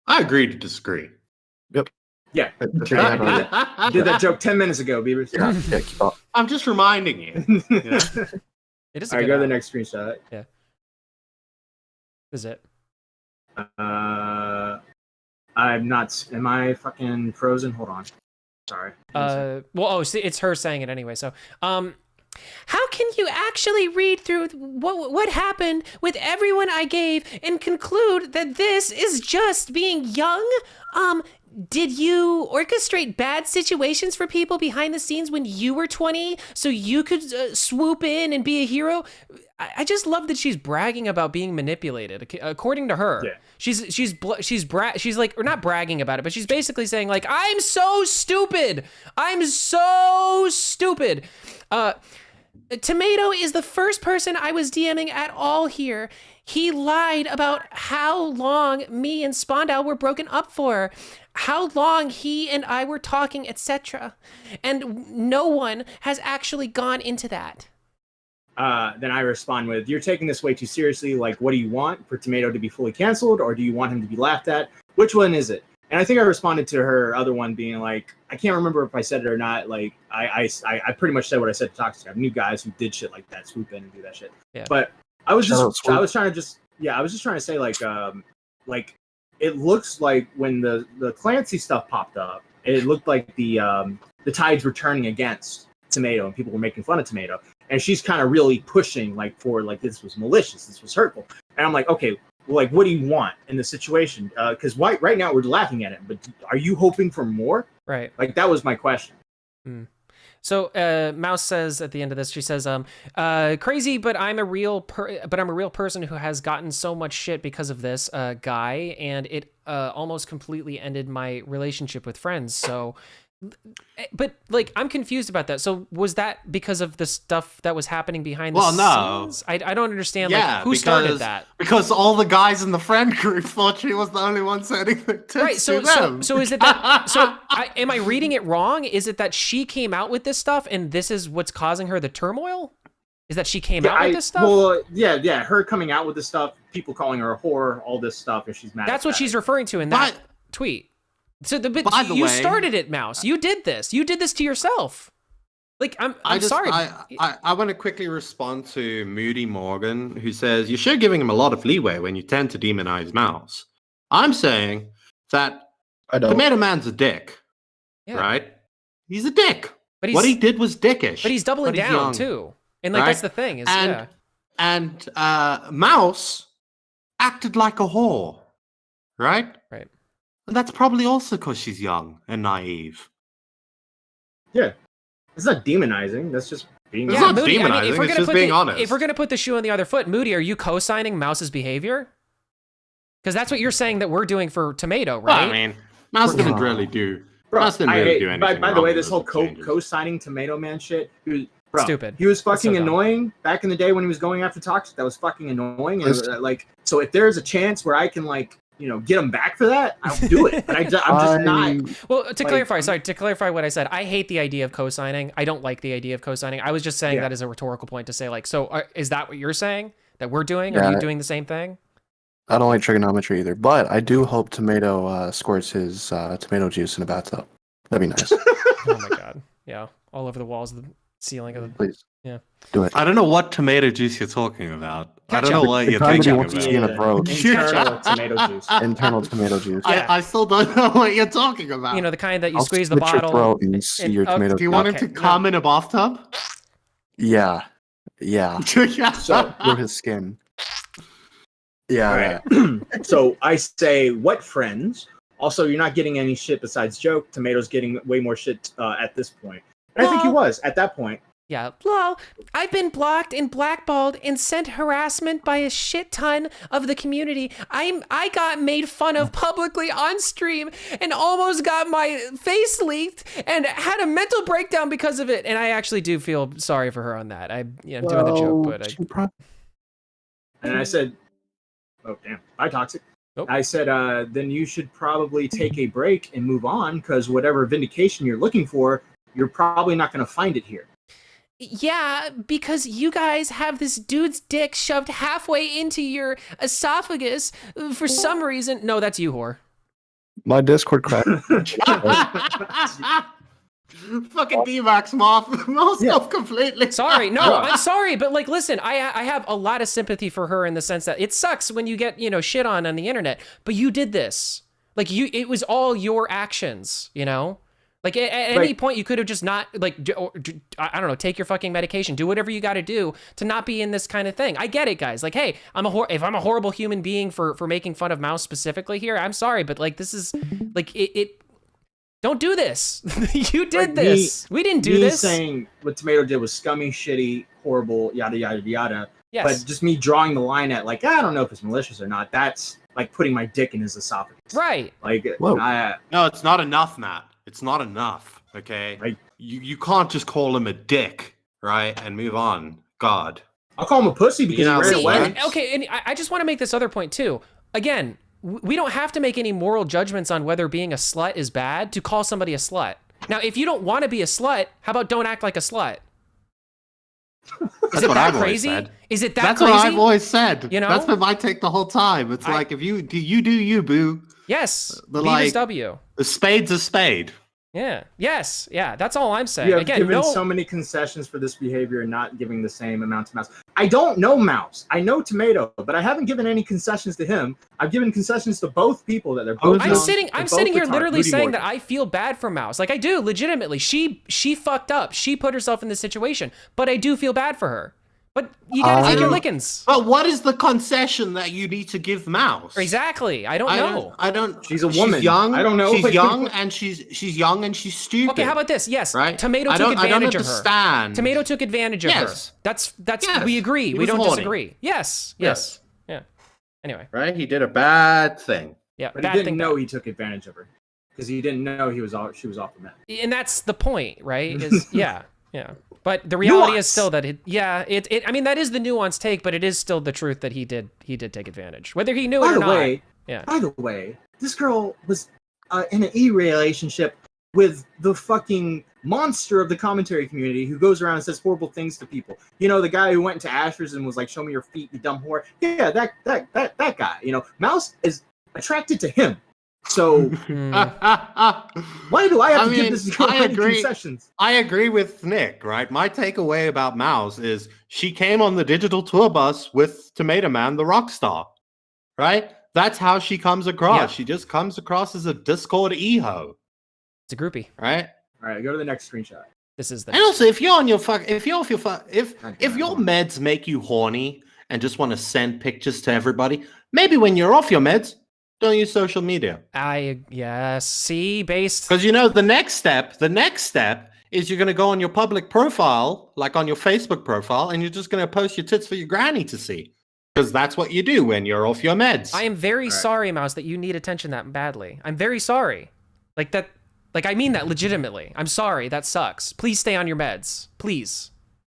agree to disagree. Yep. Yeah. I did that joke 10 minutes ago, Beavers. Yeah, keep up. I'm just reminding you. It is. All right, go to the next screenshot. Yeah. Is it? I'm not. Am I fucking frozen? Hold on. Sorry. See, it's her saying it anyway. So, how can you actually read through what happened with everyone I gave and conclude that this is just being young? Did you orchestrate bad situations for people behind the scenes when you were 20 so you could swoop in and be a hero? I just love that she's bragging about being manipulated. According to her, she's like, or not bragging about it, but she's basically saying like, I'm so stupid. Tomato is the first person I was DMing at all here. He lied about how long me and Spondau were broken up for, how long he and I were talking, etc. And no one has actually gone into that. Then I respond with, you're taking this way too seriously. Like, what do you want? For Tomato to be fully canceled, or do you want him to be laughed at? Which one is it? And I think I responded to her other one being like, I can't remember if I said it or not. Like, I pretty much said what I said to Toxic. I knew guys who did shit like that, swoop in and do that shit. Yeah. But I was just trying to say like it looks like when the Clancy stuff popped up, it looked like the tides were turning against Tomato and people were making fun of Tomato. And she's kind of really pushing like for like, this was malicious, this was hurtful. And I'm like, okay, well, like, what do you want in this situation? Because right now we're laughing at it, but are you hoping for more? Right. Like, that was my question. So Mouse says at the end of this, she says, crazy, but I'm a real person who has gotten so much shit because of this guy, and it almost completely ended my relationship with friends. So, but like, I'm confused about that. So was that because of the stuff that was happening behind the scenes? I don't understand. Like, who started that? Because all the guys in the friend group thought she was the only one sending the tips right. to them. So is it that? Am I reading it wrong? Is it that she came out with this stuff and this is what's causing her the turmoil? Is that she came out with this stuff? Well, yeah. Her coming out with this stuff, people calling her a whore, all this stuff, and she's mad. That's what she's referring to in that tweet. So By the you way, started it, Mouse. You did this. You did this to yourself. Like, I'm sorry. I want to quickly respond to Moody Morgan, who says, you're sure giving him a lot of leeway when you tend to demonize Mouse. I'm saying that Tomato Man's a dick, right? He's a dick. But what he did was dickish. But he's doubling down, too. And, like, that's the thing. And Mouse acted like a whore, right? Right. And that's probably also because she's young and naive. Yeah. It's not demonizing. That's just being. It's not demonizing. It's just being honest. If we're gonna put the shoe on the other foot, Moody, are you co-signing Mouse's behavior? Because that's what you're saying that we're doing for Tomato, right? Well, I mean, Mouse didn't really do. Mouse didn't really do anything. By the way, this whole co-signing Tomato Man shit, stupid. He was fucking annoying back in the day when he was going after Toxic. That was fucking annoying. And like, so if there's a chance where I can get him back for that, I'll do it. But I'm just not. Well, to clarify what I said, I hate the idea of co-signing. I don't like the idea of co-signing. I was just saying that as a rhetorical point to say, like, so is that what you're saying that we're doing? Are you doing the same thing? I don't like trigonometry either, but I do hope Tomato squirts his tomato juice in a bathtub. That'd be nice. Oh my god! Yeah, all over the walls, the ceiling of the. Please. Yeah. Do it. I don't know what tomato juice you're talking about. I don't know what you're thinking about. Internal tomato juice. Internal tomato juice. I still don't know what you're talking about. You know, the kind that you I'll squeeze the slit your bottle. throat and see your tomato Do you want him to come in a bathtub? Yeah. So through his skin. Yeah. Right. So I say, what friends? Also, you're not getting any shit besides joke. Tomato's getting way more shit at this point. And I think he was at that point. Yeah. Lol, I've been blocked and blackballed and sent harassment by a shit ton of the community. I got made fun of publicly on stream and almost got my face leaked and had a mental breakdown because of it. And I actually do feel sorry for her on that. I'm doing the joke, but And I said, oh damn, bye Toxic. Nope. I said, then you should probably take a break and move on, because whatever vindication you're looking for, you're probably not going to find it here. Yeah, because you guys have this dude's dick shoved halfway into your esophagus for some reason. No, that's you, whore. My Discord cracked. Fucking D-Max mouse off completely. Sorry, no, I'm sorry, but like, listen, I have a lot of sympathy for her in the sense that it sucks when you get shit on the internet, but you did this. Like it was all your actions, Like at any point you could have just not I don't know, take your fucking medication, do whatever you got to do to not be in this kind of thing. I get it, guys. Like, hey, if I'm a horrible human being for making fun of Mouse specifically here, I'm sorry, but like this is like it. Don't do this. You did this. We didn't do this. Saying what Tomato did was scummy, shitty, horrible, yada yada yada. Yes. But just me drawing the line at I don't know if it's malicious or not. That's like putting my dick in his esophagus. Right. Like, no, it's not enough, Matt. It's not enough. Okay. Like, you can't just call him a dick, right, and move on. God. I'll call him a pussy because he ran away. Okay, and I just want to make this other point too. Again, we don't have to make any moral judgments on whether being a slut is bad to call somebody a slut. Now, if you don't want to be a slut, how about don't act like a slut? Is it that crazy? Is it that That's crazy? That's what I've always said. That's been my take the whole time. It's like, if you do you, boo. Yes. B W. A spade's a spade. Yeah. Yes. Yeah. That's all I'm saying. You have Again, given so many concessions for this behavior and not giving the same amount to Mouse. I don't know Mouse. I know Tomato, but I haven't given any concessions to him. I've given concessions to both people that they're both. I'm sitting here literally saying that I feel bad for Mouse. Like I do, legitimately. She fucked up. She put herself in this situation, but I do feel bad for her. But you gotta take your lickings. But what is the concession that you need to give Mouse? Exactly. I don't know. I don't. She's a woman. She's young. I don't know. She's young and she's young and she's stupid. Okay, how about this? Yes. Right. Tomato took advantage of her. Tomato took advantage of her. Yes. That's we agree. We don't disagree. Yes. Yes. Yeah. Anyway. Right. He did a bad thing. Yeah. But he didn't know he took advantage of her because he didn't know she was off the map. And that's the point, right? Yeah. But the reality is still that I mean, that is the nuanced take, but it is still the truth that he did take advantage, whether he knew it or not. By the way, this girl was in an relationship with the fucking monster of the commentary community who goes around and says horrible things to people. The guy who went into Asher's and was like, "Show me your feet, you dumb whore." Yeah, that guy. Mouse is attracted to him. So why do I have to give this girl any agree. concessions? I agree with Nick, right? My takeaway about Mouse is she came on the digital tour bus with Tomato Man, the rock star, right? That's how she comes across. Yep. She just comes across as a Discord eho. It's a groupie, right? All right, go to the next screenshot. This is the. And also, if you're on your if your meds make you horny and just want to send pictures to everybody, maybe when you're off your meds, don't use social media. See, based because the next step is you're going to go on your public profile, like on your Facebook profile, and you're just going to post your tits for your granny to see. Because that's what you do when you're off your meds. I am very sorry, Mouse, that you need attention that badly. I'm very sorry. I mean that legitimately. I'm sorry. That sucks. Please stay on your meds. Please.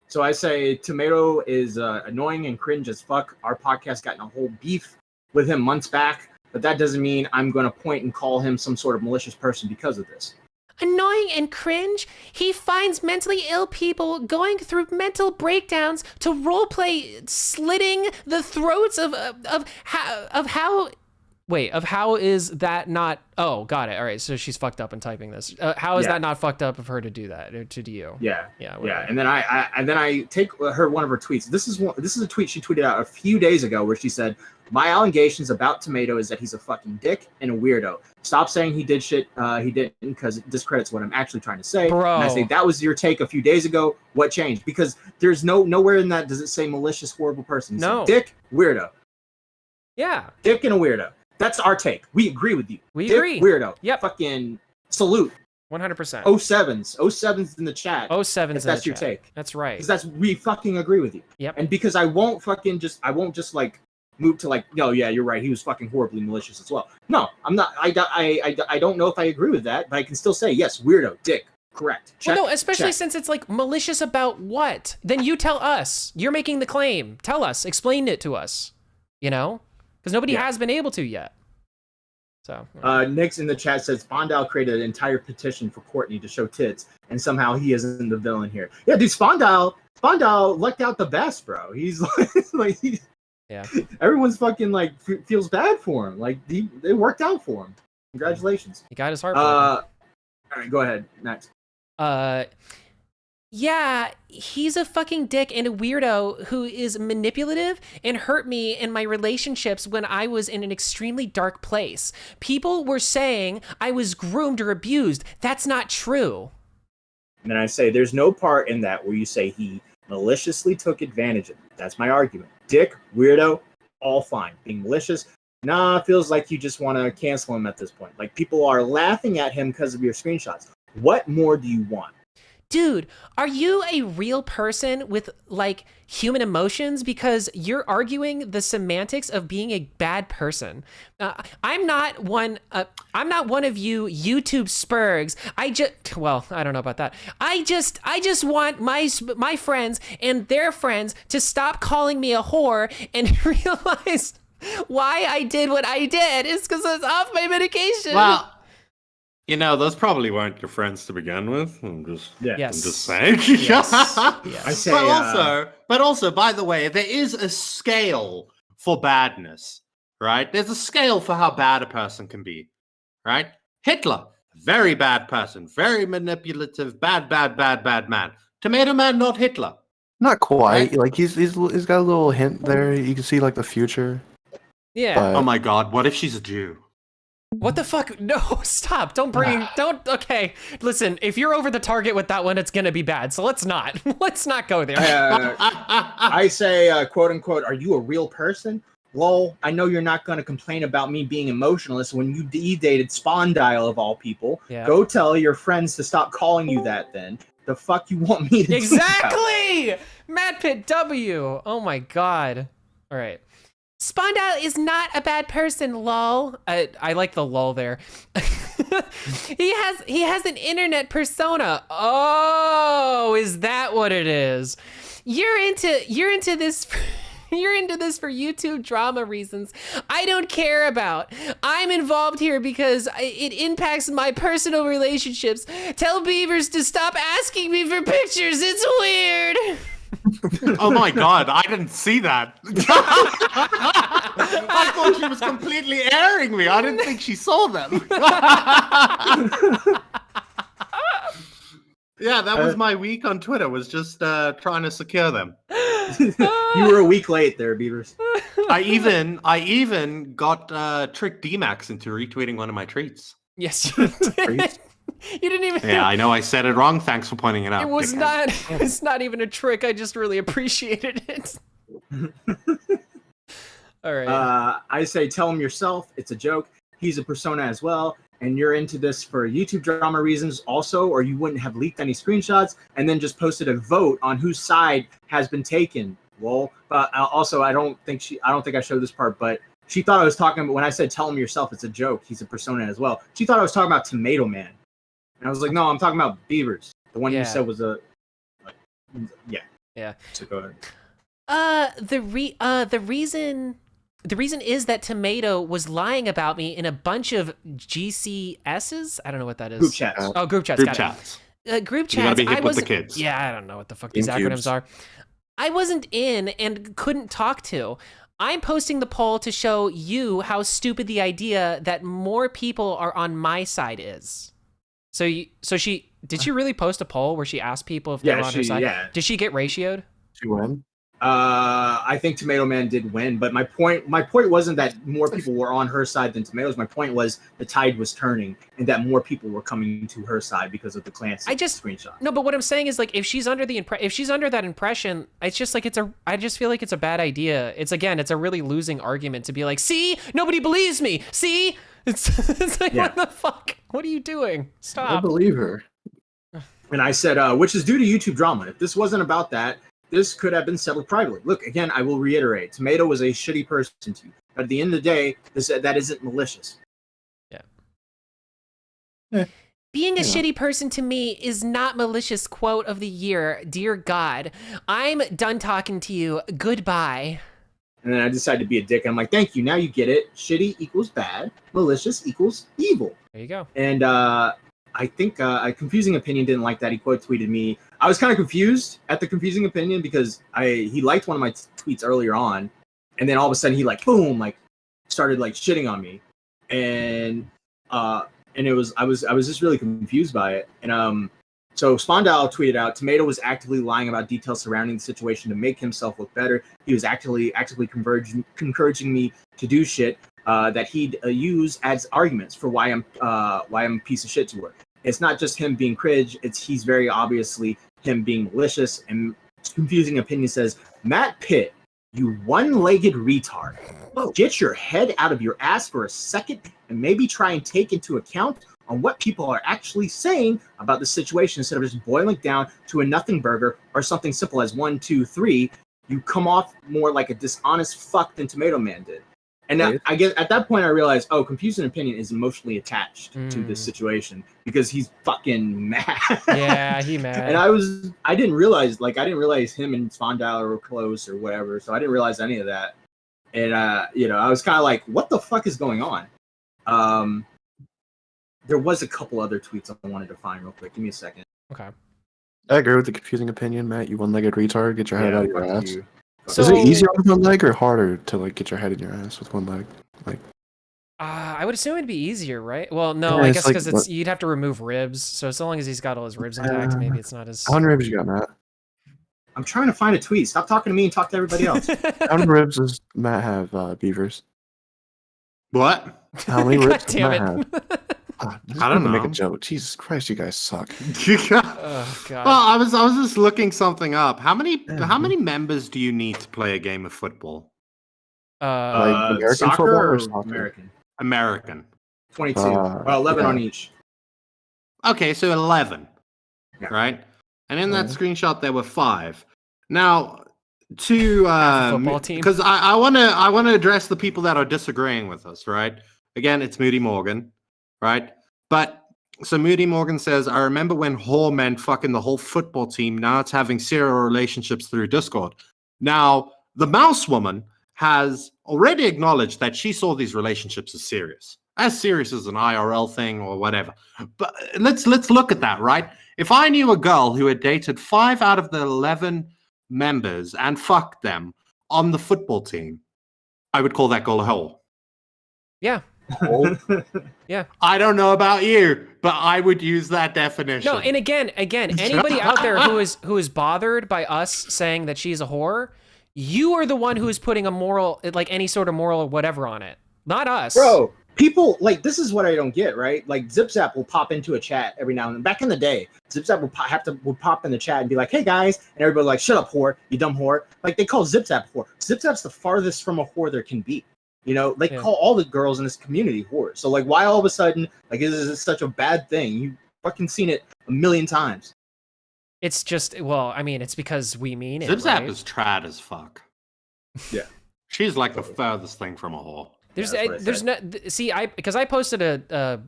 So I say Tomato is annoying and cringe as fuck. Our podcast got in a whole beef with him months back, but that doesn't mean I'm going to point and call him some sort of malicious person because of this. Annoying and cringe? He finds mentally ill people going through mental breakdowns to roleplay slitting the throats of how is that not? Oh, got it. All right, so she's fucked up in typing this. How is that not fucked up of her to do that or to you? Yeah. Whatever. And then I take one of her tweets. This is a tweet she tweeted out a few days ago where she said, "My allegations about Tomato is that he's a fucking dick and a weirdo. Stop saying he did shit he didn't, because it discredits what I'm actually trying to say." Bro. And I say that was your take a few days ago. What changed? Because there's nowhere in that does it say malicious, horrible person. It's no. Dick, weirdo. Yeah. Dick and a weirdo. That's our take. We agree with you. We agree. Weirdo. Yep. Fucking salute. 100%. 07's in the chat. 07's if that's your take. That's right. Because we fucking agree with you. Yep. And because I won't just like move to no, yeah, you're right. He was fucking horribly malicious as well. No, I'm not. I don't know if I agree with that, but I can still say yes, weirdo, dick, correct. Check, well, no, especially since it's malicious about what? Then you tell us. You're making the claim. Tell us. Explain it to us. Because nobody has been able to yet. So Nick's in the chat says Spondale created an entire petition for Courtney to show tits, and somehow he isn't the villain here. Yeah, dude, Spondale lucked out the best, bro. He's yeah. Everyone's fucking feels bad for him. They worked out for him. Congratulations. He got his heart. All right, go ahead. Next. Yeah, he's a fucking dick and a weirdo who is manipulative and hurt me in my relationships when I was in an extremely dark place. People were saying I was groomed or abused. That's not true. And then I say there's no part in that where you say he maliciously took advantage of it. That's my argument. Dick, weirdo, all fine. Being malicious, it feels like you just want to cancel him at this point. People are laughing at him because of your screenshots. What more do you want? Dude, are you a real person with human emotions? Because you're arguing the semantics of being a bad person. I'm not one of you YouTube spurgs. I don't know about that. I just want my friends and their friends to stop calling me a whore and realize why I did what I did. It's because I was off my medication. Well, those probably weren't your friends to begin with. I'm just saying. Yes. I say, but also, by the way, there is a scale for badness, right? There's a scale for how bad a person can be, right? Hitler, very bad person, very manipulative, bad man. Tomato Man, not Hitler. Not quite. Right? He's got a little hint there. You can see the future. Yeah. But... Oh my God, what if she's a Jew? What the fuck? No, stop. Okay. Listen, if you're over the target with that one, it's going to be bad. So let's not go there. I say, quote unquote, are you a real person? Lol, I know you're not going to complain about me being emotionless when you dated Spondale of all people. Yeah. Go tell your friends to stop calling you that then. The fuck you want me to Exactly! Mad Pit W. Oh my God. All right. Spondale is not a bad person, lol. I like the lol there. He has an internet persona. Oh, is that what it is? You're into this You're into this for YouTube drama reasons I don't care about. I'm involved here because it impacts my personal relationships. Tell Beavers to stop asking me for pictures. It's weird. Oh my god, I didn't see that. I thought she was completely airing me. I didn't think she saw them. Yeah, that was my week on Twitter, was just trying to secure them. You were a week late there, Beavers. I even got Trick D-Max into retweeting one of my tweets. Yes, you did. You didn't even. Yeah, I know I said it wrong. Thanks for pointing it out. It was not. It's not even a trick. I just really appreciated it. All right. I say, tell him yourself. It's a joke. He's a persona as well, and you're into this for YouTube drama reasons also, or you wouldn't have leaked any screenshots and then just posted a vote on whose side has been taken. Well, but also I don't think I showed this part, but she thought I was talking about when I said tell him yourself. It's a joke. He's a persona as well. She thought I was talking about Tomato Man. And I was like, no, I'm talking about Beavers. The one you said was yeah. So go ahead. The reason is that Tomato was lying about me in a bunch of GCSs. I don't know what that is. Group chats. Oh, group chats. Group chats. Group chats. You gotta be hip I with the wasn't. kids. Yeah, I don't know what the fuck these acronyms are. I wasn't in and couldn't talk to. I'm posting the poll to show you how stupid the idea that more people are on my side is. So did she really post a poll where she asked people if they were on her side? Yeah. Did she get ratioed? She won. I think Tomato Man did win, but my point wasn't that more people were on her side than Tomatoes. My point was the tide was turning and that more people were coming to her side because of the Clancy screenshot. No, but what I'm saying is like if she's under that impression, it's just like I just feel like it's a bad idea. It's a really losing argument to be like, see, nobody believes me. See, it's like what the fuck? What are you doing? Stop. I believe her. And I said, which is due to YouTube drama. If this wasn't about that, this could have been settled privately. Look, again, I will reiterate, Tomato was a shitty person to you. But at the end of the day, that isn't malicious. Yeah. Being a shitty person to me is not malicious. Quote of the year. Dear God, I'm done talking to you. Goodbye. And then I decided to be a dick. I'm like, thank you. Now you get it. Shitty equals bad. Malicious equals evil. There you go. And I think a Confusing Opinion didn't like that. He quote tweeted me. I was kind of confused at the Confusing Opinion because he liked one of my tweets earlier on, and then all of a sudden he started shitting on me, and it was I was just really confused by it. And so Spondal tweeted out, Tomato was actively lying about details surrounding the situation to make himself look better. He was actively encouraging me to do shit that he'd use as arguments for why I'm a piece of shit to her. It's not just him being cringe, he's very obviously him being malicious. And Confusing Opinion says, Matt Pitt, you one-legged retard. Get your head out of your ass for a second and maybe try and take into account on what people are actually saying about the situation instead of just boiling it down to a nothing burger or something simple as 1, 2, 3. You come off more like a dishonest fuck than Tomato Man did. And I guess at that point I realized, Confusing Opinion is emotionally attached to this situation because he's fucking mad. Yeah, he mad. And I didn't realize him and Spondal were close or whatever, so I didn't realize any of that. And I was kind of like, what the fuck is going on? There was a couple other tweets I wanted to find real quick. Give me a second. Okay. I agree with the Confusing Opinion, Matt. You one-legged retard. Get your head out of your ass. So, is it easier with one leg or harder to get your head in your ass with one leg? I would assume it'd be easier, right? Well, no, I guess because you'd have to remove ribs. So long as he's got all his ribs intact, maybe it's not as. How many ribs you got, Matt? I'm trying to find a tweet. Stop talking to me and talk to everybody else. How many ribs does Matt have, Beavers? What? How many ribs does Matt have? I don't know. Make a joke. Jesus Christ, you guys suck. Oh God. Well, I was just looking something up. How many members do you need to play a game of football? American soccer football or soccer? American. American. 22. 11 on each. Okay, so 11. Yeah. Right? And in that screenshot there were 5. Now, because I want to address the people that are disagreeing with us, right? Again, it's Moody Morgan, right? But so Moody Morgan says, I remember when whore meant fucking the whole football team. Now it's having serial relationships through Discord. Now, the mouse woman has already acknowledged that she saw these relationships as serious as an IRL thing or whatever. But let's look at that, right? If I knew a girl who had dated 5 out of the 11 members and fucked them on the football team, I would call that girl a hoe. Yeah. Yeah. I don't know about you, but I would use that definition. No, and again, anybody out there who is bothered by us saying that she's a whore, you are the one who is putting a moral, like any sort of moral or whatever on it, not us. Bro, people, like, this is what I don't get, right? Like, ZipZap will pop into a chat every now and then. Back in the day, ZipZap would pop in the chat and be like, hey, guys, and everybody like, shut up, whore, you dumb whore. Like, they call ZipZap whore. ZipZap's the farthest from a whore there can be. You know, they call all the girls in this community whores. So, like, why all of a sudden, like, this is such a bad thing? You've fucking seen it a million times. It's just, well, I mean, it's because we mean it, ZipZap right? is trad as fuck. Yeah. She's like the furthest thing from a whore. There's no, see, because I posted a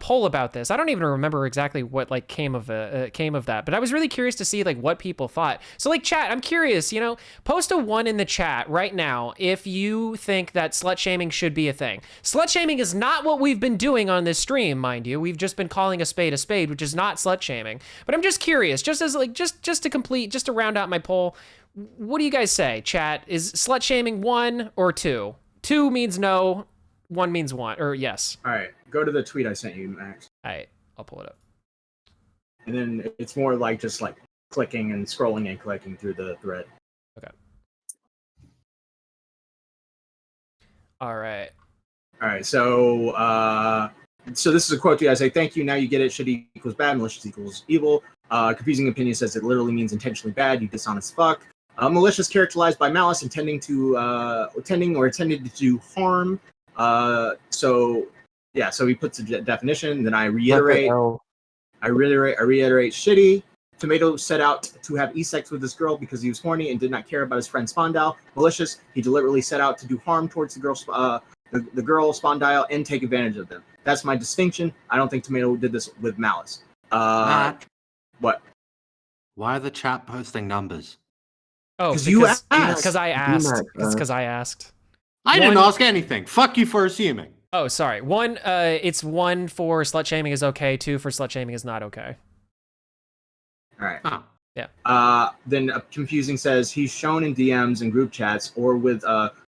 poll about this. I don't even remember exactly what like came of that, but I was really curious to see like what people thought. So like chat, I'm curious, you know, post a 1 in the chat right now if you think that slut shaming should be a thing. Slut shaming is not what we've been doing on this stream, mind you. We've just been calling a spade, which is not slut shaming. But I'm just curious, just as like just to round out my poll, what do you guys say? Chat, is slut shaming 1 or 2? 2 means no, 1 means 1 or yes. All right, go to the tweet I sent you, Max. All right, I'll pull it up. And then it's more like just like clicking and scrolling and clicking through the thread. Okay. All right. All right. So this is a quote to you. I say, thank you. Now you get it. Shit equals bad. Malicious equals evil. Confusing opinion says it literally means intentionally bad. You dishonest fuck. Malicious characterized by malice, intended to do harm. So he puts a definition. Then I reiterate. I reiterate. Shitty. Tomato set out to have e-sex with this girl because he was horny and did not care about his friend Spondyle. Malicious. He deliberately set out to do harm towards the girl, the girl Spondyle, and take advantage of them. That's my distinction. I don't think Tomato did this with malice. Matt, what? Why are the chat posting numbers? Oh, because I asked. It's because I asked. I didn't ask anything. Fuck you for assuming. Oh, sorry. 1, it's 1 for slut shaming is okay. 2 for slut shaming is not okay. All right. Huh. Yeah. Then confusing says he's shown in DMs and group chats or with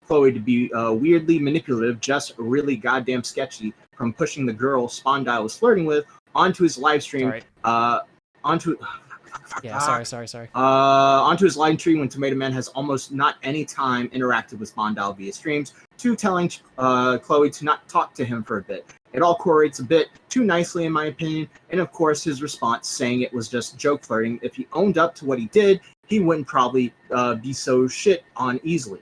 Chloe to be weirdly manipulative, just really goddamn sketchy, from pushing the girl Spondyle was flirting with onto his live stream. Onto his live stream when Tomato Man has almost not any time interacted with Spondyle via streams, to telling Chloe to not talk to him for a bit. It all correlates a bit too nicely in my opinion, and of course his response saying it was just joke flirting. If he owned up to what he did, he wouldn't probably be so shit on easily.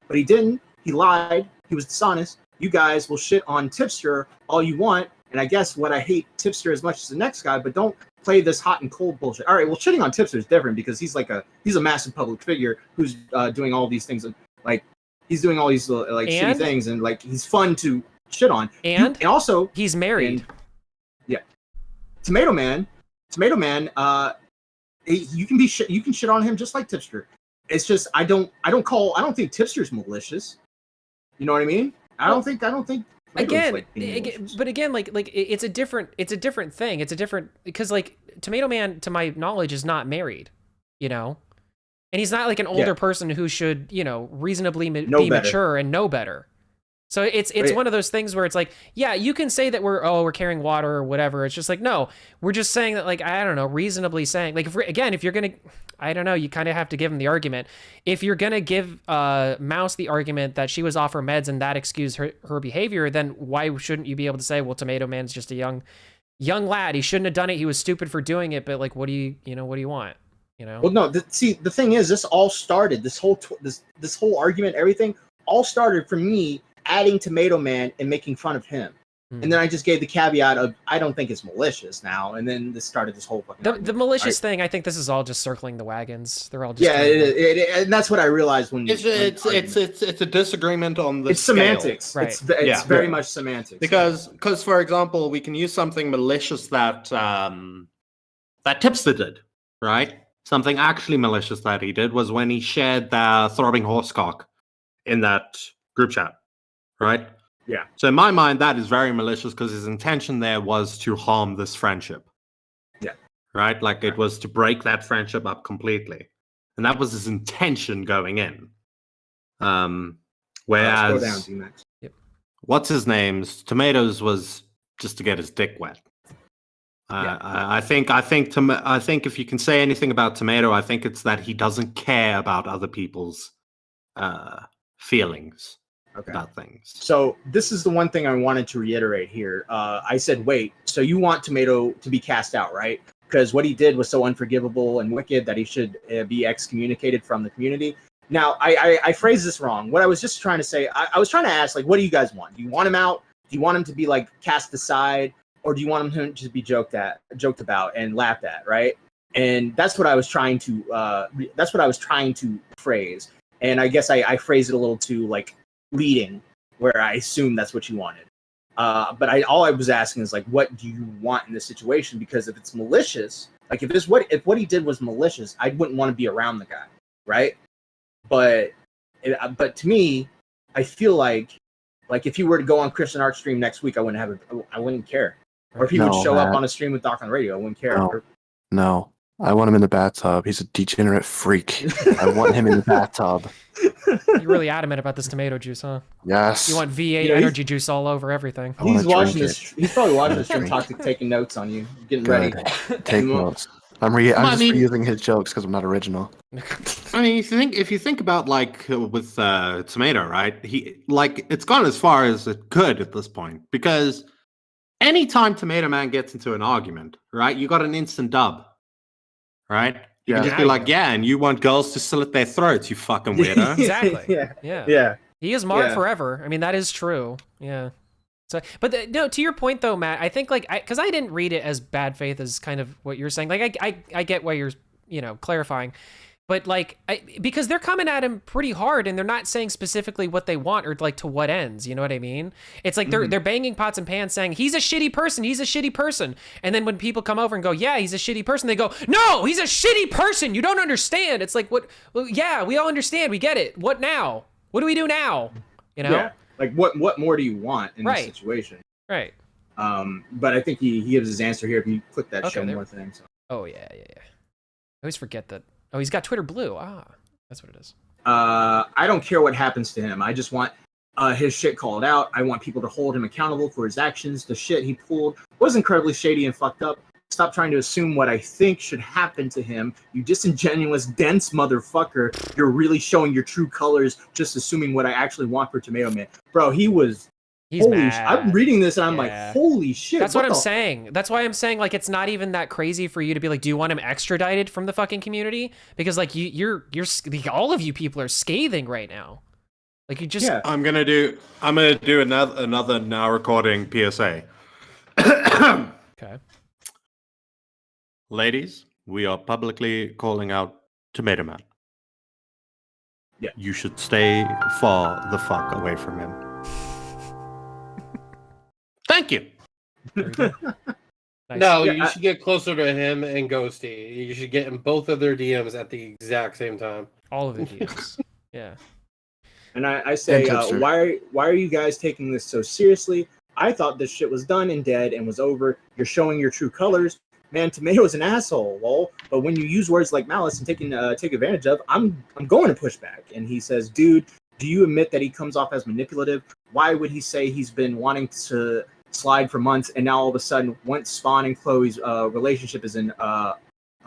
But he didn't. He lied. He was dishonest. You guys will shit on Tipster all you want, and I guess what I hate Tipster as much as the next guy, but don't play this hot and cold bullshit. All right, well, shitting on Tipster is different because he's a massive public figure who's doing all these things, like he's doing all these like shitty things, and like he's fun to shit on. And also he's married. Tomato Man, you can shit on him just like Tipster. It's just I don't think Tipster's malicious. You know what I mean? I don't think. Again, but again, like it's a different thing. It's a different, because like Tomato Man, to my knowledge, is not married, you know, and he's not like an older person who should, you know, reasonably be mature and know better. So it's one of those things where it's like, yeah, you can say that we're carrying water or whatever. It's just like, no, we're just saying that, like, I don't know, reasonably saying, like, if you're gonna, I don't know, you kind of have to give him the argument. If you're gonna give Mouse the argument that she was off her meds and that excused her behavior, then why shouldn't you be able to say, well, Tomato Man's just a young lad. He shouldn't have done it. He was stupid for doing it. But like, what do you want? You know? Well, no. The thing is, this all started. This whole argument, everything, all started for me adding Tomato Man and making fun of him. And then I just gave the caveat of, I don't think it's malicious now. And then this started this whole fucking the malicious thing. I think this is all just circling the wagons. They're all just and that's what I realized when it's a disagreement on the scale. Semantics. Right. It's very much semantics. Because for example, we can use something malicious that Tipster did, right? Something actually malicious that he did was when he shared the throbbing horsecock in that group chat, right? Yeah. So in my mind, that is very malicious because his intention there was to harm this friendship. Yeah. Right? Like it was to break that friendship up completely. and that was his intention going in. Whereas, down, D-Max. Yep. What's his name's Tomatoes was just to get his dick wet. I think if you can say anything about Tomato, I think it's that he doesn't care about other people's feelings about things. So this is the one thing I wanted to reiterate here. I said, wait, so you want Tomato to be cast out, right? Because what he did was so unforgivable and wicked that he should be excommunicated from the community. Now, I phrased this wrong. What I was just trying to say, I was trying to ask, like, what do you guys want? Do you want him out? Do you want him to be, like, cast aside? Or do you want him to just be joked about and laughed at, right? And that's what I was trying to phrase. And I guess I phrased it a little too, like, leading, where I assume that's what you wanted. But all I was asking is, like, what do you want in this situation? Because if it's malicious, like, if what he did was malicious, I wouldn't want to be around the guy, right? But to me, I feel like if he were to go on Christian Art stream next week, I wouldn't care. Or if he would show up on a stream with Doc on radio, I wouldn't care. No, I want him in the bathtub. He's a degenerate freak. I want him in the bathtub. You're really adamant about this tomato juice, huh? Yes. You want V8 energy juice all over everything. He's watching this. He's probably watching this stream, taking notes on you, getting ready. Take notes. I'm just reusing his jokes because I'm not original. I mean, if you think about like with Tomato, right? It's gone as far as it could at this point because anytime Tomato Man gets into an argument, right, you got an instant dub, right? You can just be like, yeah, and you want girls to slit their throats, you fucking weirdo. Exactly. Yeah. He is marked forever. I mean, that is true. Yeah. So, but no, to your point though, Matt, I think because I didn't read it as bad faith as kind of what you're saying. Like, I get why you're, clarifying. But because they're coming at him pretty hard and they're not saying specifically what they want or like to what ends, you know what I mean? It's like they're banging pots and pans saying, he's a shitty person. And then when people come over and go, yeah, he's a shitty person, they go, no, he's a shitty person. You don't understand. It's like, what? Well, yeah, we all understand. We get it. What now? What do we do now? Yeah. Like what more do you want in this situation? Right. But I think he gives his answer here if you click that show more thing. So. Oh yeah. I always forget that. Oh, he's got Twitter Blue. That's what it is. I don't care what happens to him. I just want his shit called out. I want people to hold him accountable for his actions. The shit he pulled was incredibly shady and fucked up. Stop trying to assume what I think should happen to him. You disingenuous, dense motherfucker. You're really showing your true colors, just assuming what I actually want for Tomato Man. Bro, he's mad. I'm reading this and I'm like, holy shit. That's what I'm saying. That's why I'm saying like it's not even that crazy for you to be like, do you want him extradited from the fucking community? Because like you're all of you people are scathing right now. Like you just I'm gonna do another now recording PSA. Okay. Ladies, we are publicly calling out Tomato Man. Yeah. You should stay far the fuck away from him. Thank you. Nice. No, you should get closer to him and Ghosty. You should get in both of their DMs at the exact same time. All of the DMs. Yeah. And I say, why are you guys taking this so seriously? I thought this shit was done and dead and was over. You're showing your true colors. Man, Tomato is an asshole, lol. But when you use words like malice and take advantage of, I'm going to push back. And he says, dude, do you admit that he comes off as manipulative? Why would he say he's been wanting to slide for months and now all of a sudden once Spawn and Chloe's relationship is in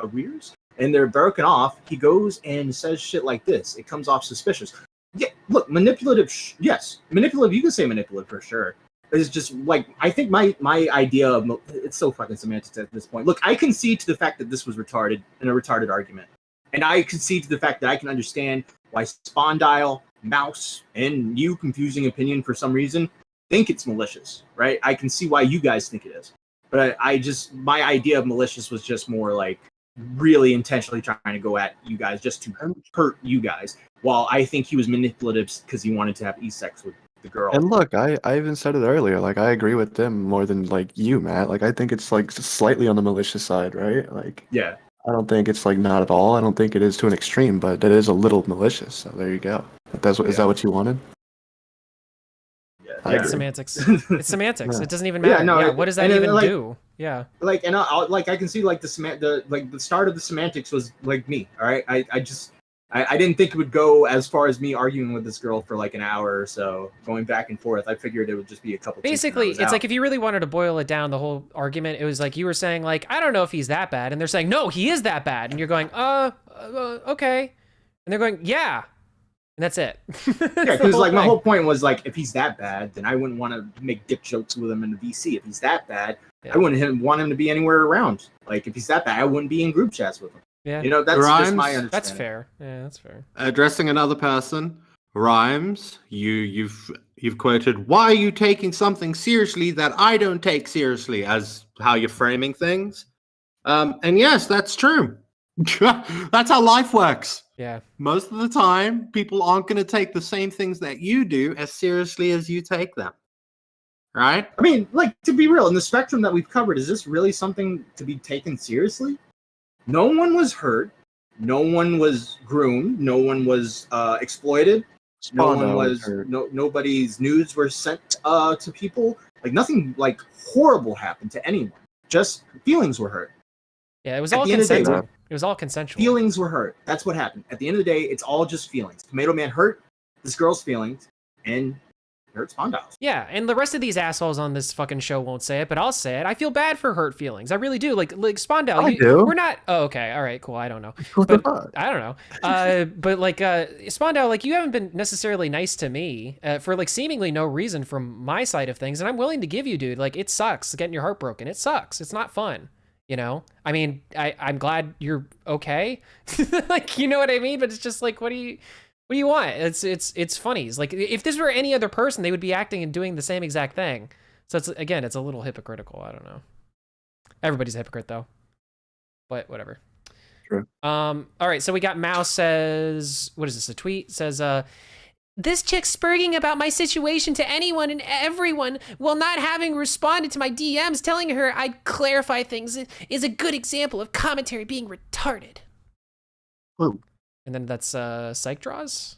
arrears and they're broken off, he goes and says shit like this. It comes off suspicious. Yeah, look, manipulative, yes. Manipulative, you can say manipulative for sure. It's just like, I think my idea of, it's so fucking semantics at this point. Look, I concede to the fact that this was retarded in a retarded argument. And I concede to the fact that I can understand why Spawn Dial, Mouse, and you confusing opinion for some reason think it's malicious, right? I can see why you guys think it is. But my idea of malicious was just more like really intentionally trying to go at you guys just to hurt you guys. While I think he was manipulative because he wanted to have sex with the girl. And look, I even said it earlier, like I agree with them more than like you, Matt. Like I think it's like slightly on the malicious side, right? Like yeah. I don't think it's like not at all. I don't think it is to an extreme, but it is a little malicious. So there you go. Is that what you wanted? Yeah. Semantics. It's semantics. Yeah. It doesn't even matter. Yeah, what does that even do? Yeah. Like, and I can see like the start of the semantics was like me. All right. I didn't think it would go as far as me arguing with this girl for like an hour or so, going back and forth. I figured it would just be a couple. Basically, it's like if you really wanted to boil it down, the whole argument, it was like you were saying like, I don't know if he's that bad, and they're saying no, he is that bad, and you're going, okay, and they're going, yeah, and that's it. Yeah, because like my whole point was like, if he's that bad, then I wouldn't want to make dick jokes with him in the VC. If he's that bad, I wouldn't want him to be anywhere around. Like if he's that bad, I wouldn't be in group chats with him. Yeah, you know, that's just my understanding. That's fair. Yeah, that's fair. Addressing another person, Rhymes, you've quoted, "Why are you taking something seriously that I don't take seriously?" as how you're framing things. And yes, that's true. That's how life works. Yeah. Most of the time, people aren't going to take the same things that you do as seriously as you take them. Right? I mean, like, to be real, in the spectrum that we've covered, is this really something to be taken seriously? No one was hurt. No one was groomed. No one was exploited. Nobody's nudes were sent to people. Like nothing like horrible happened to anyone. Just feelings were hurt. Yeah, it was all consensual. It was all consensual. Feelings were hurt. That's what happened. At the end of the day, it's all just feelings. Tomato Man hurt this girl's feelings and hurt Spondyle. Yeah, and the rest of these assholes on this fucking show won't say it, but I'll say it. I feel bad for hurt feelings. I really do. Like Spondyle, we're not. Oh, okay, all right, cool. I don't know. But, I don't know. But like Spondyle, like you haven't been necessarily nice to me for like seemingly no reason from my side of things, and I'm willing to give you, dude. Like it sucks getting your heart broken. It sucks. It's not fun. You know, I mean, I'm glad you're okay. Like, you know what I mean? But it's just like, what do you want? It's funny. It's like if this were any other person, they would be acting and doing the same exact thing. So it's a little hypocritical. I don't know. Everybody's a hypocrite though. But whatever. True. All right. So we got Mouse says, what is this? A tweet says, this chick's spurging about my situation to anyone and everyone while not having responded to my DMs telling her I'd clarify things is a good example of commentary being retarded. Whoa. And then that's psych draws.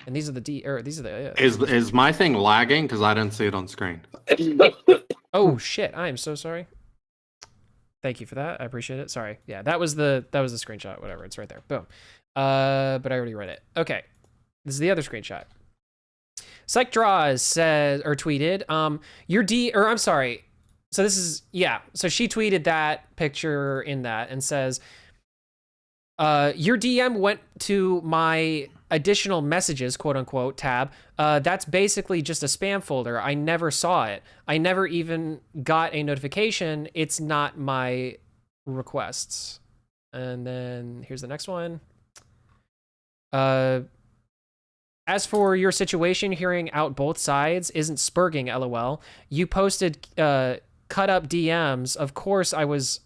And these are the Is my thing lagging because I don't see it on screen? Oh shit, I am so sorry. Thank you for that. I appreciate it. Sorry. Yeah, that was the screenshot, whatever. It's right there. Boom. But I already read it. Okay. This is the other screenshot. Psych Draws says or tweeted, I'm sorry. So this is so she tweeted that picture in that and says, your DM went to my additional messages, quote unquote, tab. That's basically just a spam folder. I never saw it. I never even got a notification. It's not my requests. And then here's the next one. As for your situation, hearing out both sides isn't spurging, LOL. You posted cut up DMs. Of course I was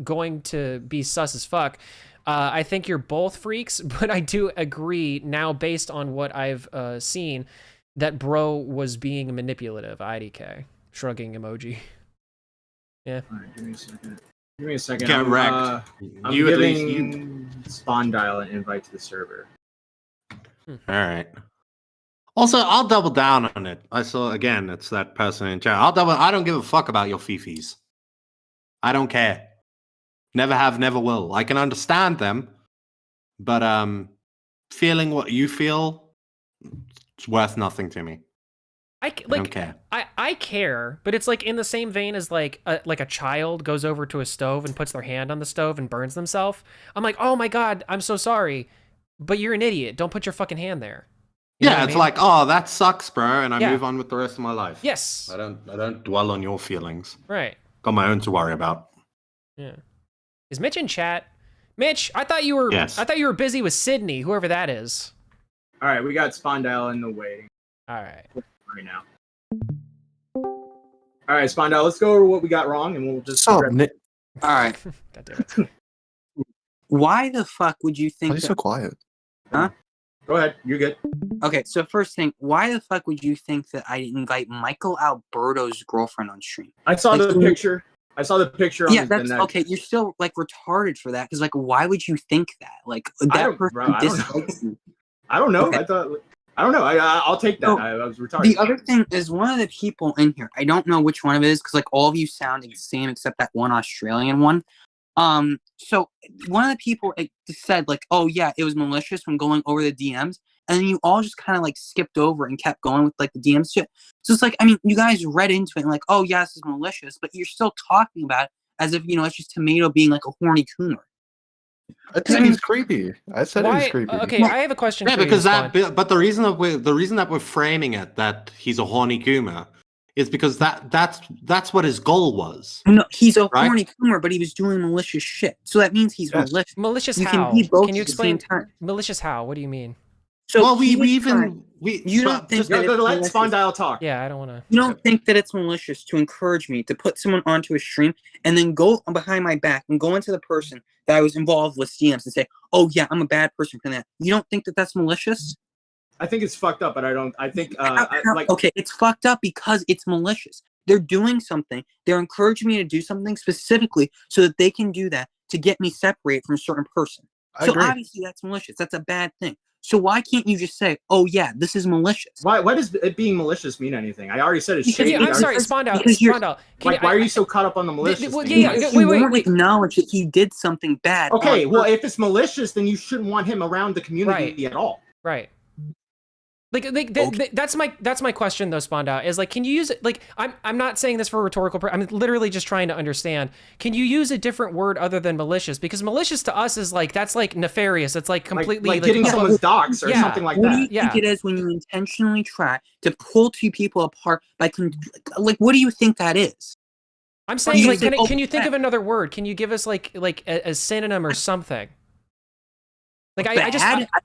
going to be sus as fuck. I think you're both freaks, but I do agree now based on what I've seen that bro was being manipulative. IDK. Shrugging emoji. Yeah. All right, give me a second. Get wrecked. I'm giving Spondyle an invite to the server. All right. Also, I'll double down on it. I saw again. It's that person in chat. I don't give a fuck about your fifis. I don't care. Never have, never will. I can understand them, but feeling what you feel, it's worth nothing to me. I don't care. I care, but it's like in the same vein as like a child goes over to a stove and puts their hand on the stove and burns themselves. I'm like, oh my god, I'm so sorry. But you're an idiot. Don't put your fucking hand there. You it's like, oh, that sucks, bro, and I move on with the rest of my life. Yes. I don't dwell on your feelings. Right. Got my own to worry about. Yeah. Is Mitch in chat? Mitch, I thought you were busy with Sydney, whoever that is. All right, we got Spondyle in the waiting. All right. Right now. All right, Spondyle, let's go over what we got wrong, and we'll just. All right. God damn it. Why the fuck would you think? Why are you so quiet? Huh? Go ahead. You're good. Okay, so first thing, why the fuck would you think that I invite Michael Alberto's girlfriend on stream? I saw the picture. Yeah, that's okay. You're still like retarded for that because like, why would you think that? Like that person dislikes you. I don't know. Okay. I don't know. I'll take that. I was retarded. The other thing is one of the people in here. I don't know which one of it is because like all of you sound the same except that one Australian one. So one of the people said like, "Oh yeah, it was malicious when going over the DMs," and then you all just kind of like skipped over and kept going with like the DMs shit. So it's like, I mean, you guys read into it and like, "Oh yeah, this is malicious," but you're still talking about it as if it's just Tomato being like a horny coomer. I think he's creepy. I said he's creepy. Okay, I have a question. Yeah, for because you, but the reason that we're framing it that he's a horny goomer is because that's what his goal was. No, he's a horny coomer, but he was doing malicious shit. So that means he's malicious. Malicious you how? Can, be both can you explain? Time. Malicious how? What do you mean? So you don't think that let Spondyle talk. Yeah, I don't want to. You don't think that it's malicious to encourage me to put someone onto a stream and then go behind my back and go into the person that I was involved with DMs and say, "Oh yeah, I'm a bad person for that." You don't think that that's malicious? I think it's fucked up, but I don't. I think okay, it's fucked up because it's malicious. They're doing something. They're encouraging me to do something specifically so that they can do that to get me separated from a certain person. So obviously that's malicious. That's a bad thing. So why can't you just say, "Oh yeah, this is malicious"? Why does it being malicious mean anything? I already said it's shady. I'm sorry, Spondyle. Why are you so caught up on the malicious? Wait. Acknowledge that he did something bad. Okay, well, if it's malicious, then you shouldn't want him around the community at all. Right. That's my question though, Spondyle, is like, can you use it? Like, I'm not saying this for a rhetorical. I'm literally just trying to understand. Can you use a different word other than malicious? Because malicious to us is like, that's like nefarious. It's like completely like getting someone's docs or something like that. What do you think it is when you intentionally try to pull two people apart by like? What do you think that is? I'm saying, like, can you think of another word? Can you give us like a synonym or something? Like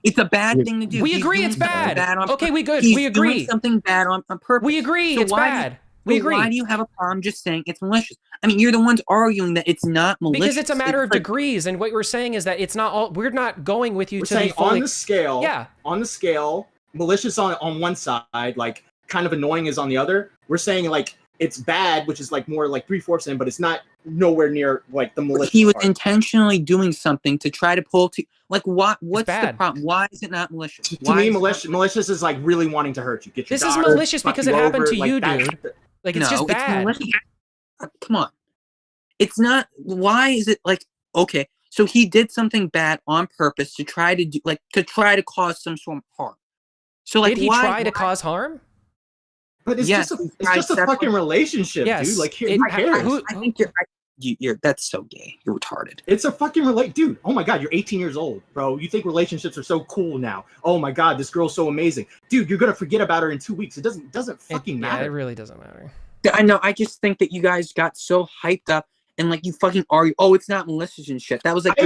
it's a bad thing to do. We agree it's bad. Okay, we agree. Doing something bad on purpose. We agree it's bad. We agree. Why do you have a problem just saying it's malicious? I mean, you're the ones arguing that it's not malicious. Because it's a matter of degrees, and what we're saying is that it's not all. We're not going with you we're to saying be fully, on the scale. Yeah. On the scale, malicious on one side, like kind of annoying is on the other. We're saying like it's bad, which is like more like 3/4 in, but it's not nowhere near like the malicious. He was intentionally doing something to try to pull to like what? What's the problem? Why is it not malicious? To me, malicious is like really wanting to hurt you. Get your this is malicious because it happened to you, dude. Like it's just bad. Come on, it's not. Why is it like okay? So he did something bad on purpose to try to do to cause some sort of harm. So like, did he try to cause harm? But it's just a fucking relationship, dude. Like, who cares? I think you're that's so gay. You're retarded. It's a fucking dude. Oh my god, you're 18 years old, bro. You think relationships are so cool now? Oh my god, this girl's so amazing, dude. You're gonna forget about her in 2 weeks. It doesn't fucking matter. Yeah, it really doesn't matter. I know. I just think that you guys got so hyped up and like you fucking argue. Oh, it's not malicious and shit. That was like.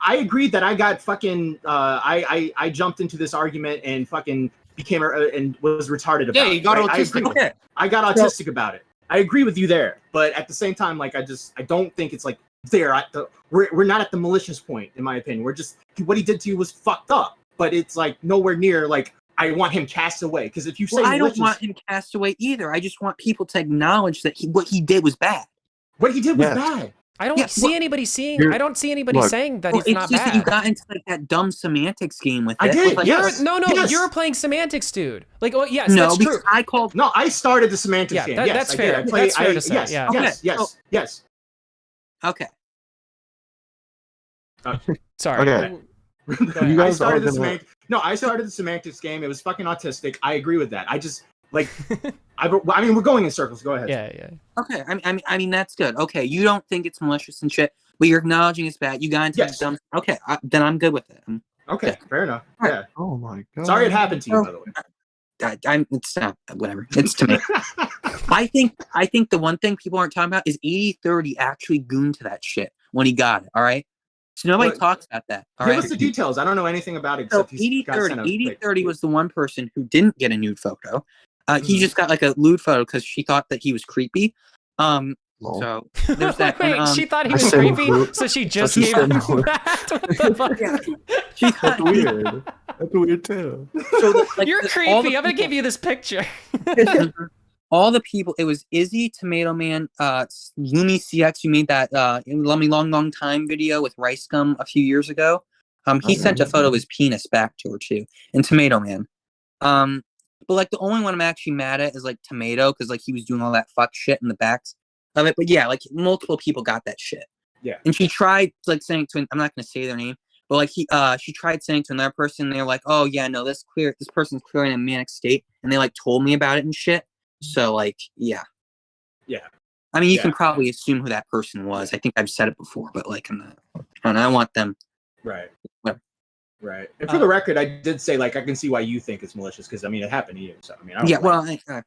I agree that I got fucking. I jumped into this argument and fucking became and was retarded about it. Yeah, you got autistic. I got autistic about it. I agree with you there, but at the same time, like I don't think it's like there. We're not at the malicious point, in my opinion. We're just what he did to you was fucked up, but it's like nowhere near like I want him cast away. Because if you say I don't want him cast away either. I just want people to acknowledge that what he did was bad. What he did was bad. I don't see anybody saying that he's not bad. That you got into like that dumb semantics game with it. I did. Like, yes. You're playing semantics, dude. Like, oh yes, no, that's true. I started the semantics game. Yes, that's fair. That's fair to say. Yes. Okay. Sorry. Okay. I started the semantics game. It was fucking autistic. I agree with that. I just like. I mean, we're going in circles. Go ahead. Yeah. Okay. I mean, that's good. Okay, you don't think it's malicious and shit, but you're acknowledging it's bad. You got into the dumb. Okay, then I'm good with it. Okay, fair enough. Right. Yeah. Oh my god. Sorry it happened to you, by the way. It's not whatever. It's to me. I think the one thing people aren't talking about is 80/30 actually gooned to that shit when he got it. All right. So nobody talks about that. Give us the details. I don't know anything about it. So 80/30 was the one person who didn't get a nude photo. He just got like a lewd photo because she thought that he was creepy. So there's that. Wait, she thought he was creepy, so she just gave him that. What the fuck? That's weird. That's weird too. So you're creepy. I'm gonna give you this picture. All the people. It was Izzy, Tomato Man, Lumi CX, who made that long time video with Rice Gum a few years ago. He sent a photo of his penis back to her too, and Tomato Man. But like the only one I'm actually mad at is like Tomato, because like he was doing all that fuck shit in the backs of it. But yeah, like multiple people got that shit. Yeah. And she tried like saying to, I'm not going to say their name, but like she tried saying to another person, and they were like, oh yeah, no, this person's clearly in a manic state, and they like told me about it and shit. So like, yeah. Yeah. I mean, you can probably assume who that person was. I think I've said it before, but like, I want them. Right. Whatever. Right. And for the record, I did say like I can see why you think it's malicious because I mean it happened to you. So I mean, I don't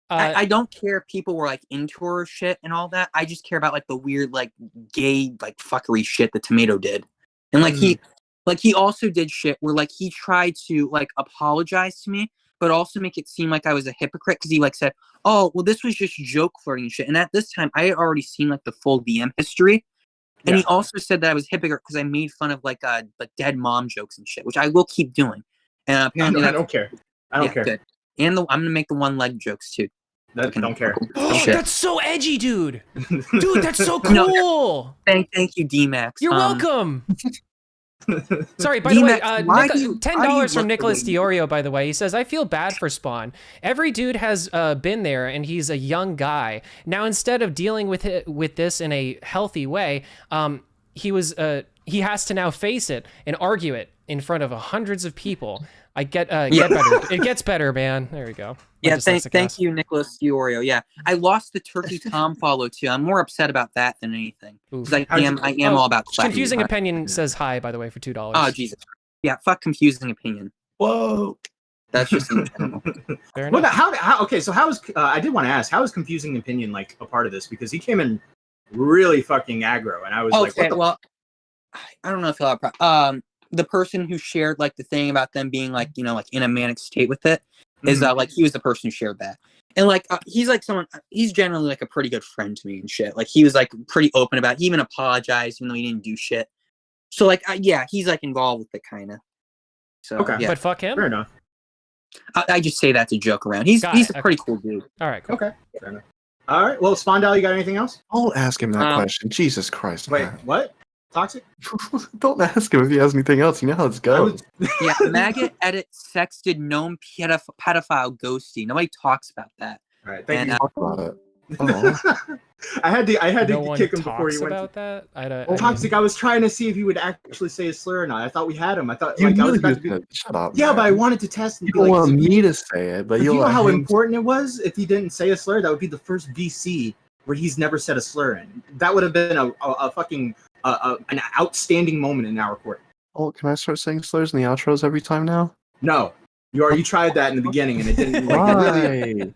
I don't care if people were like into her shit and all that. I just care about like the weird like gay like fuckery shit that Tomato did, and like he also did shit where like he tried to like apologize to me, but also make it seem like I was a hypocrite because he like said, oh well, this was just joke flirting and shit. And at this time, I had already seen like the full DM history. And he also said that I was hypocrite because I made fun of like dead mom jokes and shit, which I will keep doing. And apparently, I don't care. I don't care. Good. And I'm gonna make the one leg jokes too. Don't care. Oh, that's so edgy, dude. Dude, that's so cool. No, thank you, D-Max. You're welcome. Sorry, by the way, $10 from Nicholas Diorio, by the way. He says, I feel bad for Spawn. Every dude has been there, and he's a young guy. Now, instead of dealing with this in a healthy way, he has to now face it and argue it in front of hundreds of people. I get better. It gets better, man. There we go. Yeah, thank you, Nicholas Diorio. Yeah, I lost the Turkey Tom follow too. I'm more upset about that than anything. Because I am all about Confusing Opinion says hi, by the way, for $2. Oh, Jesus. Yeah, fuck Confusing Opinion. Whoa. That's just in general. Well, okay, so how is I did want to ask, how is Confusing Opinion like a part of this? Because he came in really fucking aggro, and I was like, what the well, I don't know if he'll have the person who shared like the thing about them being like, you know, like in a manic state with it is like he was the person who shared that. And like he's like he's generally like a pretty good friend to me and shit. Like he was like pretty open about it. He even apologized even though he didn't do shit. So like yeah, he's like involved with it kind of. So okay, yeah. But fuck him. Fair enough. I just say that to joke around. He's a pretty cool dude. All right, cool. Okay. Fair enough. All right. Well, Spondell, you got anything else? I'll ask him that question. Jesus Christ. Wait, what? Toxic? Don't ask him if he has anything else. You know how this goes. Yeah, Maggot edit sexted gnome pedophile ghosty. Nobody talks about that. All right, thank you. Talk about it. I had to no kick him one before he talks went. About that? Toxic. I was trying to see if he would actually say a slur or not. I thought we had him. I thought you like I was really about to be. Shut up. Yeah, man. but I wanted to test. You don't want me to say it, but you know how him... important it was if he didn't say a slur. That would be the first VC where he's never said a slur in. That would have been a fucking an outstanding moment in our recording. Oh, can I start saying slurs in the outros every time now? No, you already tried that in the beginning and it didn't. Really,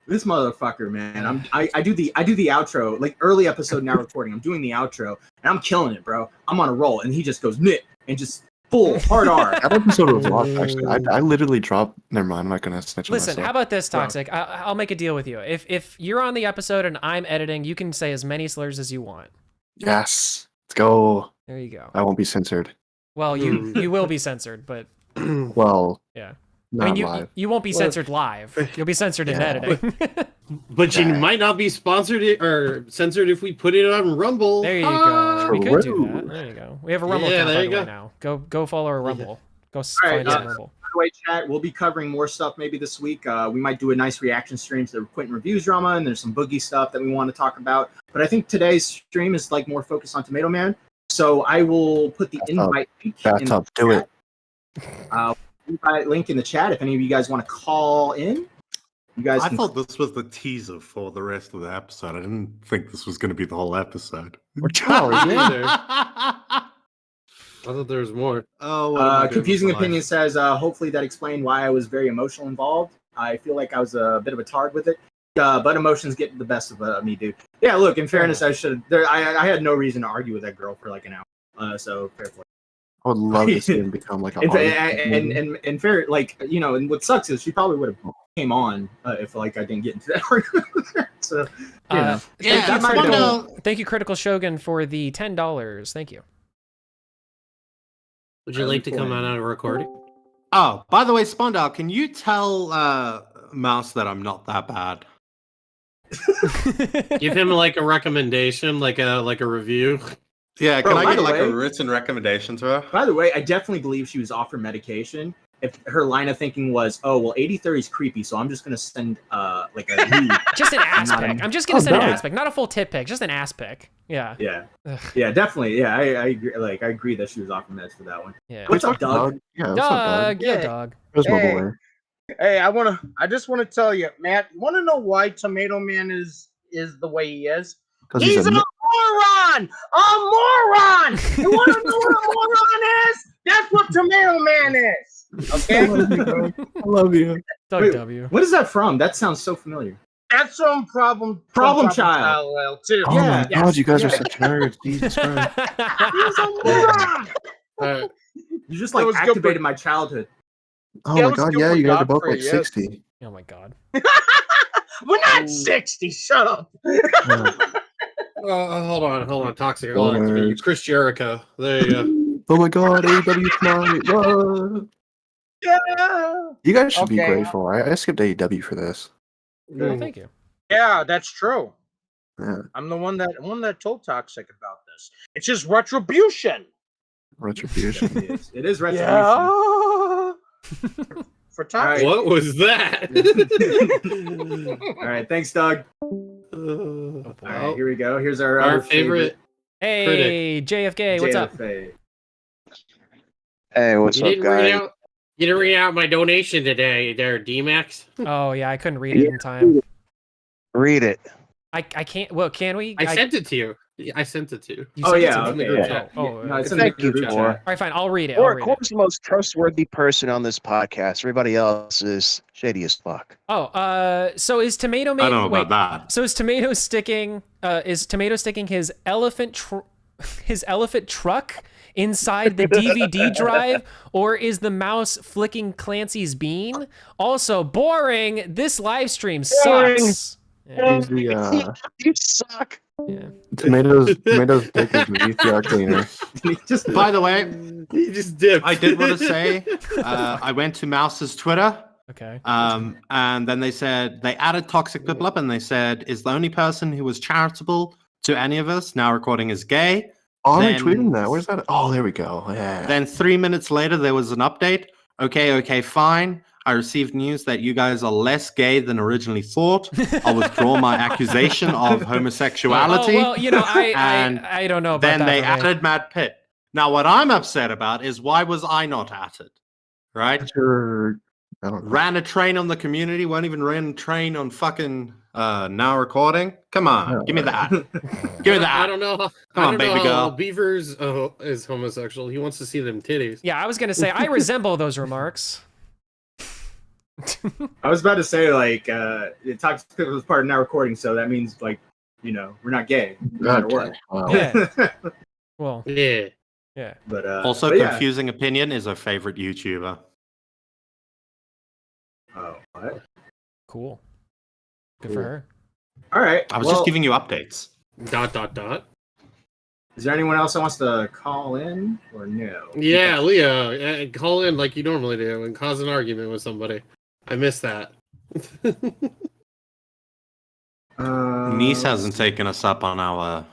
this motherfucker, man. I do the outro like early episode now recording. I'm doing the outro and I'm killing it, bro. I'm on a roll, and he just goes nit and just full hard R. That episode was lost. Actually, I literally dropped. Never mind. I'm not gonna snitch on Listen, myself. how about this, Toxic? I'll make a deal with you. If you're on the episode and I'm editing, you can say as many slurs as you want. Yes, let's go. There you go. I won't be censored. Well, you will be censored, but well, yeah. Not I mean, live. You won't be censored live. You'll be censored in editing. But you might not be sponsored or censored if we put it on Rumble. There you go. We could do that. There you go. We have a Rumble account by the way now. Go follow our Rumble. Go find us on Rumble. By the way, chat, we'll be covering more stuff maybe this week. We might do a nice reaction stream to the Quentin Reviews drama, and there's some Boogie stuff that we want to talk about. But I think today's stream is like more focused on Tomato Man. So I will put the invite link in the chat. Do it. Invite link in the chat if any of you guys want to call in. You guys. I thought this was the teaser for the rest of the episode. I didn't think this was going to be the whole episode. I thought there was more. Confusing Opinion says, hopefully that explained why I was very emotional involved. I feel like I was a bit of a tard with it. But emotions get the best of me, dude. Yeah, look, in fairness, I had no reason to argue with that girl for like an hour. So fair play. I would love to see him become like a and fair, like, you know, and what sucks is she probably would have came on if like I didn't get into that argument with her. So you know. Thank you, Critical Shogun, for the $10. Thank you. Would you like to come on a recording? Oh, by the way, Spondal, can you tell Mouse that I'm not that bad? Give him like a recommendation, like a review. Yeah, can I get like a written recommendation to her? By the way, I definitely believe she was offered medication if her line of thinking was, oh well, 80/30 is creepy, so I'm just gonna send like a nude. Just an ass pic. I'm just gonna send an ass pic, not a full tit pic, just an ass pic. Yeah. Yeah. Yeah, definitely. Yeah, I agree. Like I agree that she was off meds for that one. Yeah. What's up, Doug? Yeah, what's up, Doug? Yeah, Doug. Where's my boy? Hey, I just want to tell you, Matt. You want to know why Tomato Man is the way he is? He's a moron! A moron! You want to know what a moron is? That's what Tomato Man is. Okay. I love you. Doug Wait, W. What is that from? That sounds so familiar. That's some problem child too. Oh my God, you guys are such nerds. Jesus Christ. He's a moron. You just like activated my childhood. Oh my God, yeah, you guys are both like 60. Oh my God. We're not 60. Shut up. Hold on, Toxic. Hold on. It's Chris Jericho. There you go. Oh my God, AEW tonight. Whoa. Yeah. You guys should be grateful. I skipped AEW for this. Oh, thank you. Yeah, that's true. Yeah. I'm the one that told Toxic about this. It's just retribution. Retribution. It is retribution. Yeah. For Toxic. What was that? All right, thanks, Doug. All right, here we go. Here's our other favorite. Hey, JFK, what's up? Hey, what's up, guys? You didn't read out my donation today, there, D-Max. Oh yeah, I couldn't read it in time. Read it. I can't. Well, can we? I sent it to you. I sent it to you. You sent it to me? Oh, No, it's in thank the you group for. chat. All right, fine. I'll read it. Or, of course, the most trustworthy person on this podcast. Everybody else is shady as fuck. Oh, so is Tomato Man? I don't know about that. So is Tomato sticking? Is Tomato sticking his elephant truck inside the DVD drive, or is the mouse flicking Clancy's bean? Also, boring. This live stream sucks. He's the, You suck. Yeah. Tomatoes dick is the VCR cleaner. By the way, he just dipped. I did want to say, I went to Mouse's Twitter. Okay. And then they said they added Toxic People up, and they said is the only person who was charitable to any of us now recording is gay. Oh, I'm retweeting that. Where's that? Oh, there we go. Yeah. Then 3 minutes later, there was an update. Okay, fine. I received news that you guys are less gay than originally thought. I'll withdraw my accusation of homosexuality. Oh, well, you know, I don't know about then that. Then they added Matt Pitt. Now, what I'm upset about is why was I not added? Right? Sure. I don't know. Ran a train on the community, won't even run a train on fucking now recording. Come on, give me that. Give me that. I don't know. Come on, baby girl. Beavers is homosexual. He wants to see them titties. Yeah, I was gonna say I resemble those remarks. I was about to say like it talks was part of now recording, so that means like we're not gay. No matter what. Wow. Yeah. Well. Yeah. Yeah. But also, Confusing Opinion is our favorite YouTuber. Oh, what? Cool. Good for her. All right. I was just giving you updates. ... Is there anyone else that wants to call in or no? Yeah, Leo, call in like you normally do and cause an argument with somebody. I missed that. Niece hasn't taken us up on our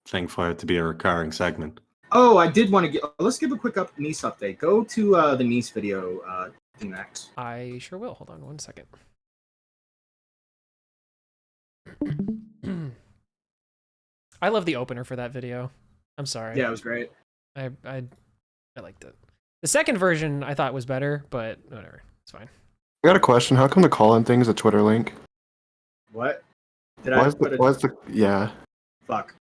thing for it to be a recurring segment. Oh, I did want to get. Let's give a quick Niece update. Go to the Niece video, D-Max. I sure will. Hold on 1 second. I love the opener for that video. I'm sorry. Yeah, it was great. I liked it. The second version I thought was better, but whatever. It's fine. I got a question. How come the call-in thing is a Twitter link? What? Yeah. Fuck.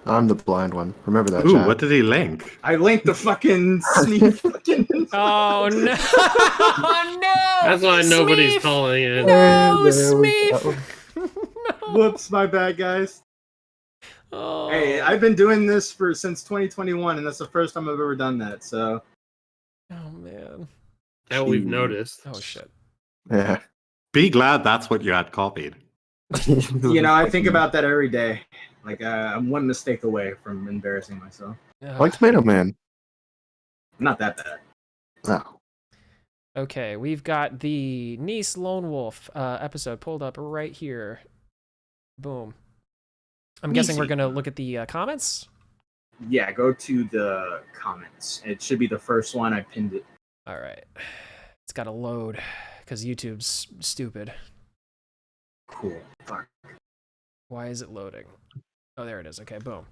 I'm the blind one. Remember that. Ooh, chat. what did he link? I linked the fucking sneak fucking. Oh no! Oh no! That's why nobody's calling in. No, Smeef. Whoops, my bad, guys. Oh. Hey, I've been doing this since 2021, and that's the first time I've ever done that. So. Oh man. That we've noticed. Oh shit. Yeah. Be glad that's what you had copied. I think about that every day. Like I'm one mistake away from embarrassing myself. I like Tomato Man. Not that bad. No. Okay, we've got the Niece Lone Wolf episode pulled up right here. Boom. I'm guessing we're gonna look at the comments. Yeah, go to the comments. It should be the first one. I pinned it All right. It's got to load because YouTube's stupid. Cool. Fuck. Why is it loading? Oh, there it is. Okay, boom.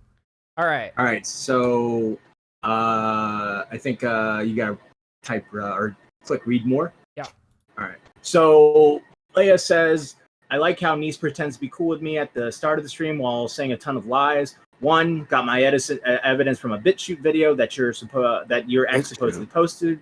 All right. All right. So, I think you gotta type or click read more. Yeah. All right. So Leia says, "I like how Nice pretends to be cool with me at the start of the stream while saying a ton of lies. One, got my evidence from a BitChute video that your ex supposedly posted.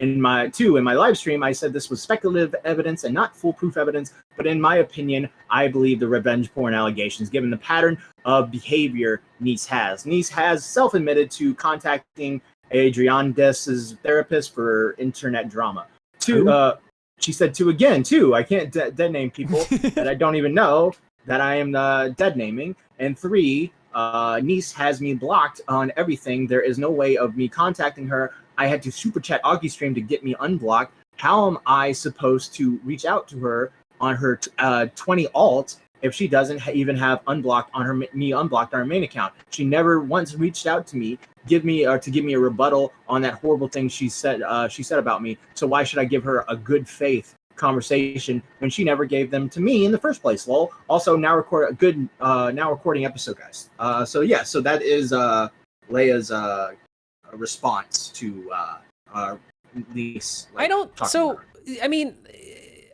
In my live stream, I said this was speculative evidence and not foolproof evidence, but in my opinion, I believe the revenge porn allegations, given the pattern of behavior Nice has. Nice has self-admitted to contacting Adrian Dess's therapist for internet drama. She said two. I can't dead name people that I don't even know that I am dead naming. And 3, Nice has me blocked on everything. There is no way of me contacting her. I had to super chat Stream to get me unblocked. How am I supposed to reach out to her on her 20 alt if she doesn't even have unblocked on her unblocked on her main account? She never once reached out to me, to give me a rebuttal on that horrible thing she said about me. So why should I give her a good faith conversation when she never gave them to me in the first place? Lol. Also, now recording episode, guys. So that is Leia's response to Nice.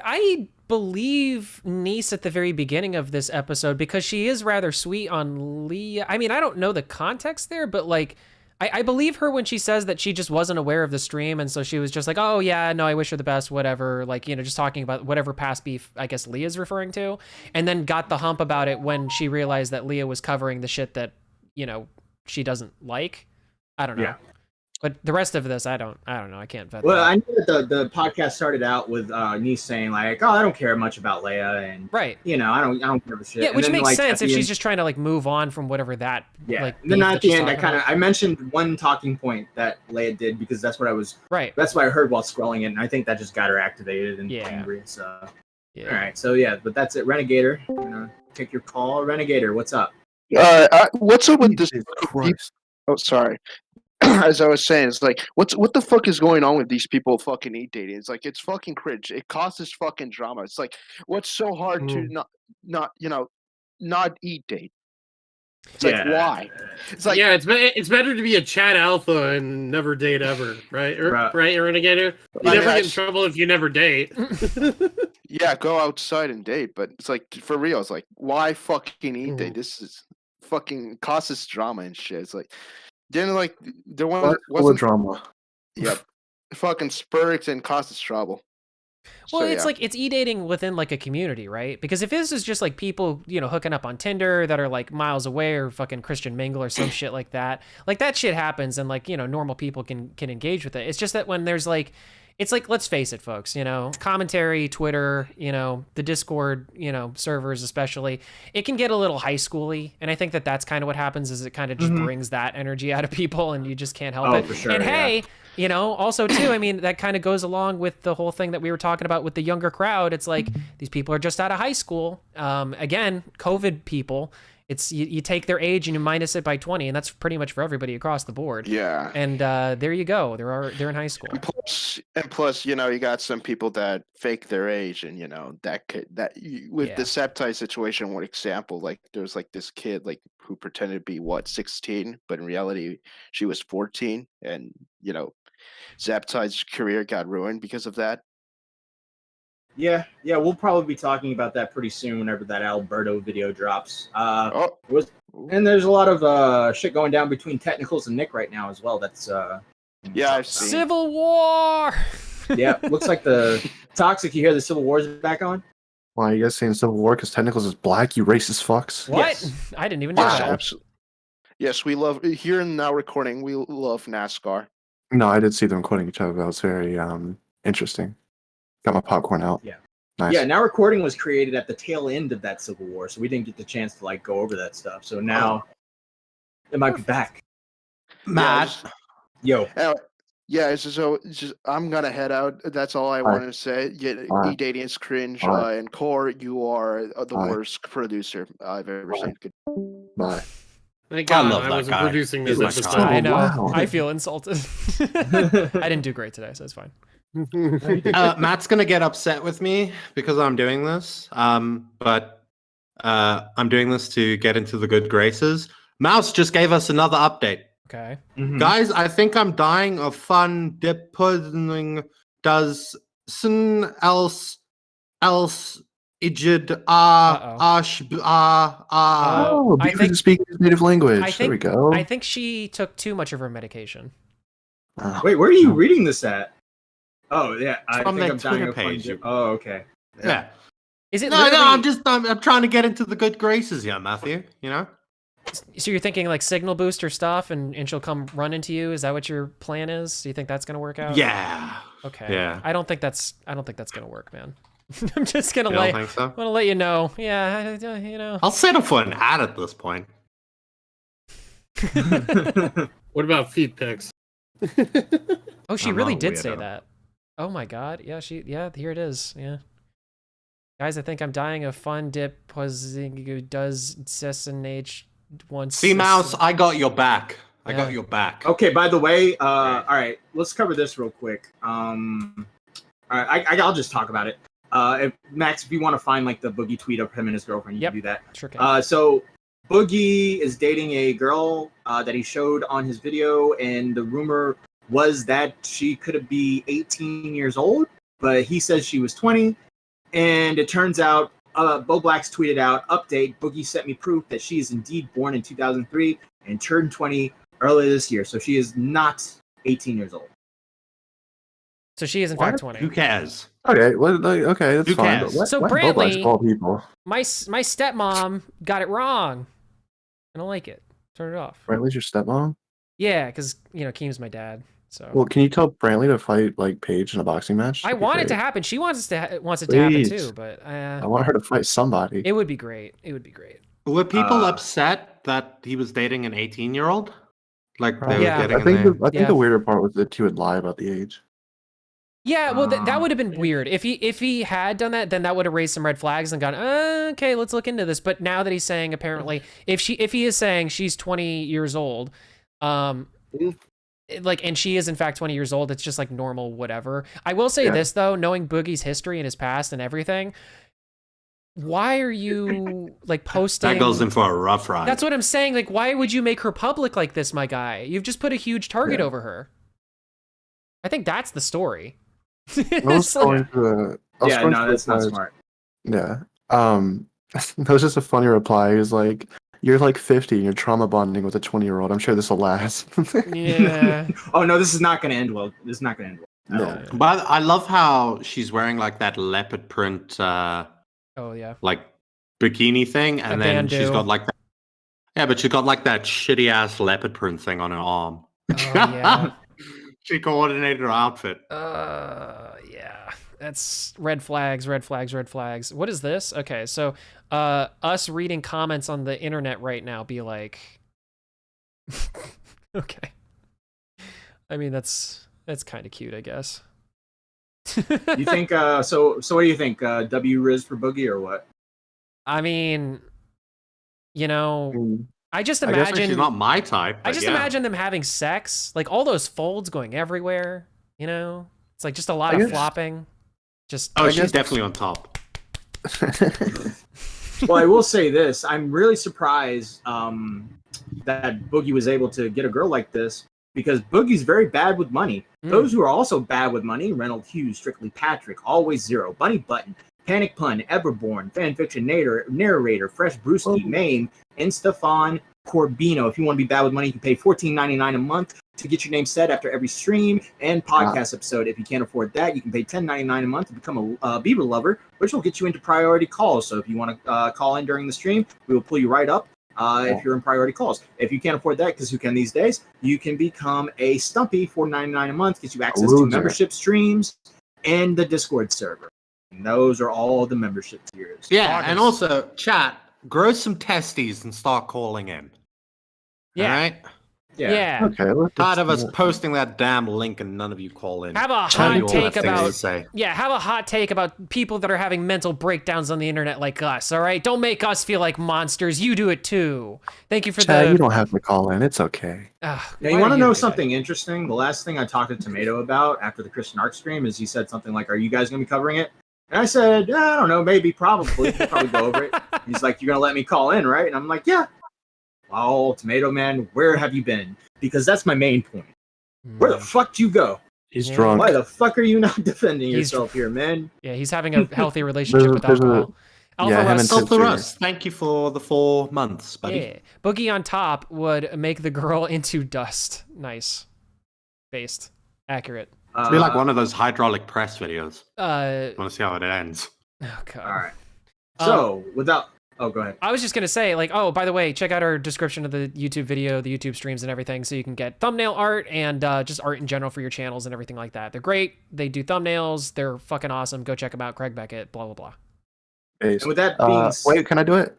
I believe Nice at the very beginning of this episode because she is rather sweet on Leah. I mean, I don't know the context there, but like, I believe her when she says that she just wasn't aware of the stream, and so she was just like, oh yeah, no, I wish her the best, whatever, like, just talking about whatever past beef I guess Leah's referring to, and then got the hump about it when she realized that Leah was covering the shit that, she doesn't like. I don't know. Yeah. But the rest of this, I don't know. I can't vet that. I knew that the podcast started out with Nice saying like, "Oh, I don't care much about Leia," and right, I don't give a shit. Yeah, which makes sense if she's just trying to like move on from whatever that. Yeah. Like, and then at the end, I mentioned one talking point that Leia did because that's what I was. Right. That's what I heard while scrolling it, and I think that just got her activated and angry. So. Yeah. All right. So but that's it. Renegator, I'm gonna take your call. Renegator, what's up? What's up with this? Oh, sorry. As I was saying, it's like, what the fuck is going on with these people fucking eat dating? It's like, it's fucking cringe. It causes fucking drama. It's like, what's so hard to not eat date? It's like, why? It's like, it's better to be a chat alpha and never date ever, right? Right, Renegator? You never get in trouble if you never date. Yeah, go outside and date, but it's like, for real, it's like, why fucking eat date? This is fucking causes drama and shit. It's like, then like there wasn't drama. Yep. Fucking spurts and causes trouble. Well, it's like it's e-dating within like a community, right? Because if this is just like people, hooking up on Tinder that are like miles away or fucking Christian Mingle or some shit like that shit happens and like, normal people can engage with it. It's just that when there's like, it's like, let's face it, folks, commentary, Twitter, the Discord, servers especially, it can get a little high schooly. And I think that that's kind of what happens is it kind of just brings that energy out of people and you just can't help it. For sure, and hey, also too, I mean, that kind of goes along with the whole thing that we were talking about with the younger crowd. It's like, these people are just out of high school. Again, COVID people. It's you take their age and you minus it by 20, and that's pretty much for everybody across the board. Yeah. And there you go. They're in high school. And plus, you got some people that fake their age, and with the Septai situation, one example, like there's like this kid like who pretended to be 16, but in reality she was 14, and Zaptai's career got ruined because of that. Yeah, we'll probably be talking about that pretty soon whenever that Alberto video drops. And there's a lot of shit going down between Technicals and Nick right now as well. That's I've seen. Civil War. Yeah, looks like the Toxic. You hear the Civil War is back on? Why are you guys saying Civil War? Because Technicals is black, you racist fucks. What? Yes. I didn't even know that. Absolutely. Yes, we love here in Now Recording. We love NASCAR. No, I did see them quoting each other. That was very interesting. Got my popcorn out. Yeah. Nice. Yeah, Now Recording was created at the tail end of that Civil War, so we didn't get the chance to like go over that stuff. So now it might be back. Matt. Yo. So I'm gonna head out. That's all I wanted to say. E-dating is cringe, and Core, you are the worst producer I've ever seen. Bye. Thank God love I that wasn't guy. producing this He's my episode. child. I know. wow. I feel insulted. I didn't do great today, so it's fine. Matt's gonna get upset with me because I'm doing this. But I'm doing this to get into the good graces. Mouse just gave us another update. Okay. Guys, I think I'm dying of fun dip pudding does else ijid ash Oh, Beaver speaking his native language. There we go. I think she took too much of her medication. Wait, where are you reading this at? Oh yeah, I from think their I'm dying Twitter of fun page. dip. Oh, okay. Yeah. Is it? No, I'm trying to get into the good graces here, Matthew. You know. So you're thinking like signal booster stuff, and she'll come run into you. Is that what your plan is? Do you think that's gonna work out? Yeah. Okay. Yeah. I don't think that's gonna work, man. I'm just gonna You don't think so? want to let you know. Yeah, you know. I'll settle for an ad at this point. What about feet pics? Oh, she I'm really not did weirdo. say that. Oh my god. Yeah, here it is. Yeah. Guys, I think I'm dying of fun dip does SSNH once. See, Mouse, I got your back. I got your back. Okay, by the way, all right, let's cover this real quick. All right, I'll just talk about it. Max, if you want to find like the Boogie tweet of him and his girlfriend, you can do that. Sure can. So Boogie is dating a girl that he showed on his video, and the rumor was that she could be 18 years old, but he says she was 20. And it turns out, Bo Blacks tweeted out, update, Boogie sent me proof that she is indeed born in 2003 and turned 20 earlier this year. So she is not 18 years old. So she is in fact 20. Who cares? Okay, well, okay, that's Who fine. cares? But So why Bo Blacks Brantley- of all people? My stepmom got it wrong. I don't like it. Turn it off. Brantley's your stepmom? Yeah, because Keem's my dad. So Well, can you tell Brantley to fight like Paige in a boxing match? I That'd be want it to great. happen. She wants it to happen Please. too, but I want her to fight somebody. it would be great. It would be great. Were people upset that he was dating an 18-year-old? Like they Yeah. were getting I think in I think the weirder part was that he would lie about the age. Yeah, well, that would have been weird. If he had done that, then that would have raised some red flags and gone, okay, let's look into this. But now that he's saying apparently, if he is saying she's 20 years old, and she is in fact 20 years old, it's just like normal, whatever. I will say this though, knowing Boogie's history and his past and everything, why are you like posting? That goes in for a rough ride. That's what I'm saying. Like, why would you make her public like this, my guy? You've just put a huge target over her. I think that's the story. I was going to that's not smart. Yeah. That was just a funny reply. He was like, "You're like 50 and you're trauma bonding with a 20-year-old. I'm sure this will last." Yeah. Oh no, this is not going to end well. This is not going to end well. No. But I love how she's wearing like that leopard print Oh yeah. like bikini thing, and then she's bandeau. got like that. Yeah, but she's got like that shitty ass leopard print thing on her arm. Oh yeah. She coordinated her outfit. Yeah. That's red flags, red flags, red flags. What is this? Okay, so us reading comments on the internet right now be like okay. I mean that's kind of cute, I guess. You think so what do you think? W Riz for Boogie or what? I mean, I just I guess imagine she's not my type. I but just yeah. imagine them having sex, like all those folds going everywhere, It's like just a lot I of guess- flopping. Just Oh, she's definitely on top. Well, I will say this. I'm really surprised that Boogie was able to get a girl like this because Boogie's very bad with money. Those who are also bad with money, Reynold Hughes, Strictly Patrick, Always Zero, Bunny Button, Panic Pun, Everborn, Fanfiction Narrator, Fresh Brewski, Mame, and Stefan Corbino. If you want to be bad with money, you can pay $14.99 a month to get your name said after every stream and podcast episode. If you can't afford that, you can pay $10.99 a month to become a Beaver lover, which will get you into priority calls. So if you want to call in during the stream, we will pull you right up if you're in priority calls. If you can't afford that, because who can these days, you can become a Stumpy for $9.99 a month, gets you access to membership streams and the Discord server. And those are all the membership tiers. Yeah, and also, chat, grow some testes and start calling in. Yeah. All right? Yeah. Okay. Tired of us posting that damn link and none of you call in. Have a hot take about have a hot take about people that are having mental breakdowns on the internet like us. All right, don't make us feel like monsters. You do it too. Thank you for Chad, you don't have to call in. It's okay. Now, you want to know something interesting? The last thing I talked to Tomato about after the Christian Arc stream is he said something like, "Are you guys gonna be covering it?" And I said, I don't know, maybe, probably. We'll probably go over it. He's like, "You're gonna let me call in, right?" And I'm like, "Yeah." Well, Tomato Man, where have you been? Because that's my main point. Where the fuck do you go? He's drunk. Why the fuck are you not defending yourself here, man? Yeah, he's having a healthy relationship with alcohol. Alpha Russ, thank you for the 4 months, buddy. Yeah. Boogie on top would make the girl into dust. Nice. Based. Accurate. It'd be like one of those hydraulic press videos. Want to see how it ends? Oh, God. All right. So, Oh, go ahead. I was just going to say, like, oh, by the way, check out our description of the YouTube video, the YouTube streams and everything, so you can get thumbnail art and just art in general for your channels and everything like that. They're great. They do thumbnails. They're fucking awesome. Go check them out. Craig Beckett, blah, blah, blah. And with that being wait, can I do it?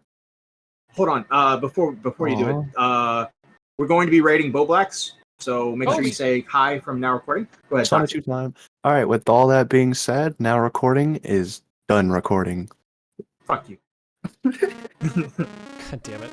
Hold on. Before you do it, we're going to be rating Bo Blacks, so make sure you say hi from now recording. Go ahead. Time. All right, with all that being said, now recording is done recording. Fuck you. God damn it.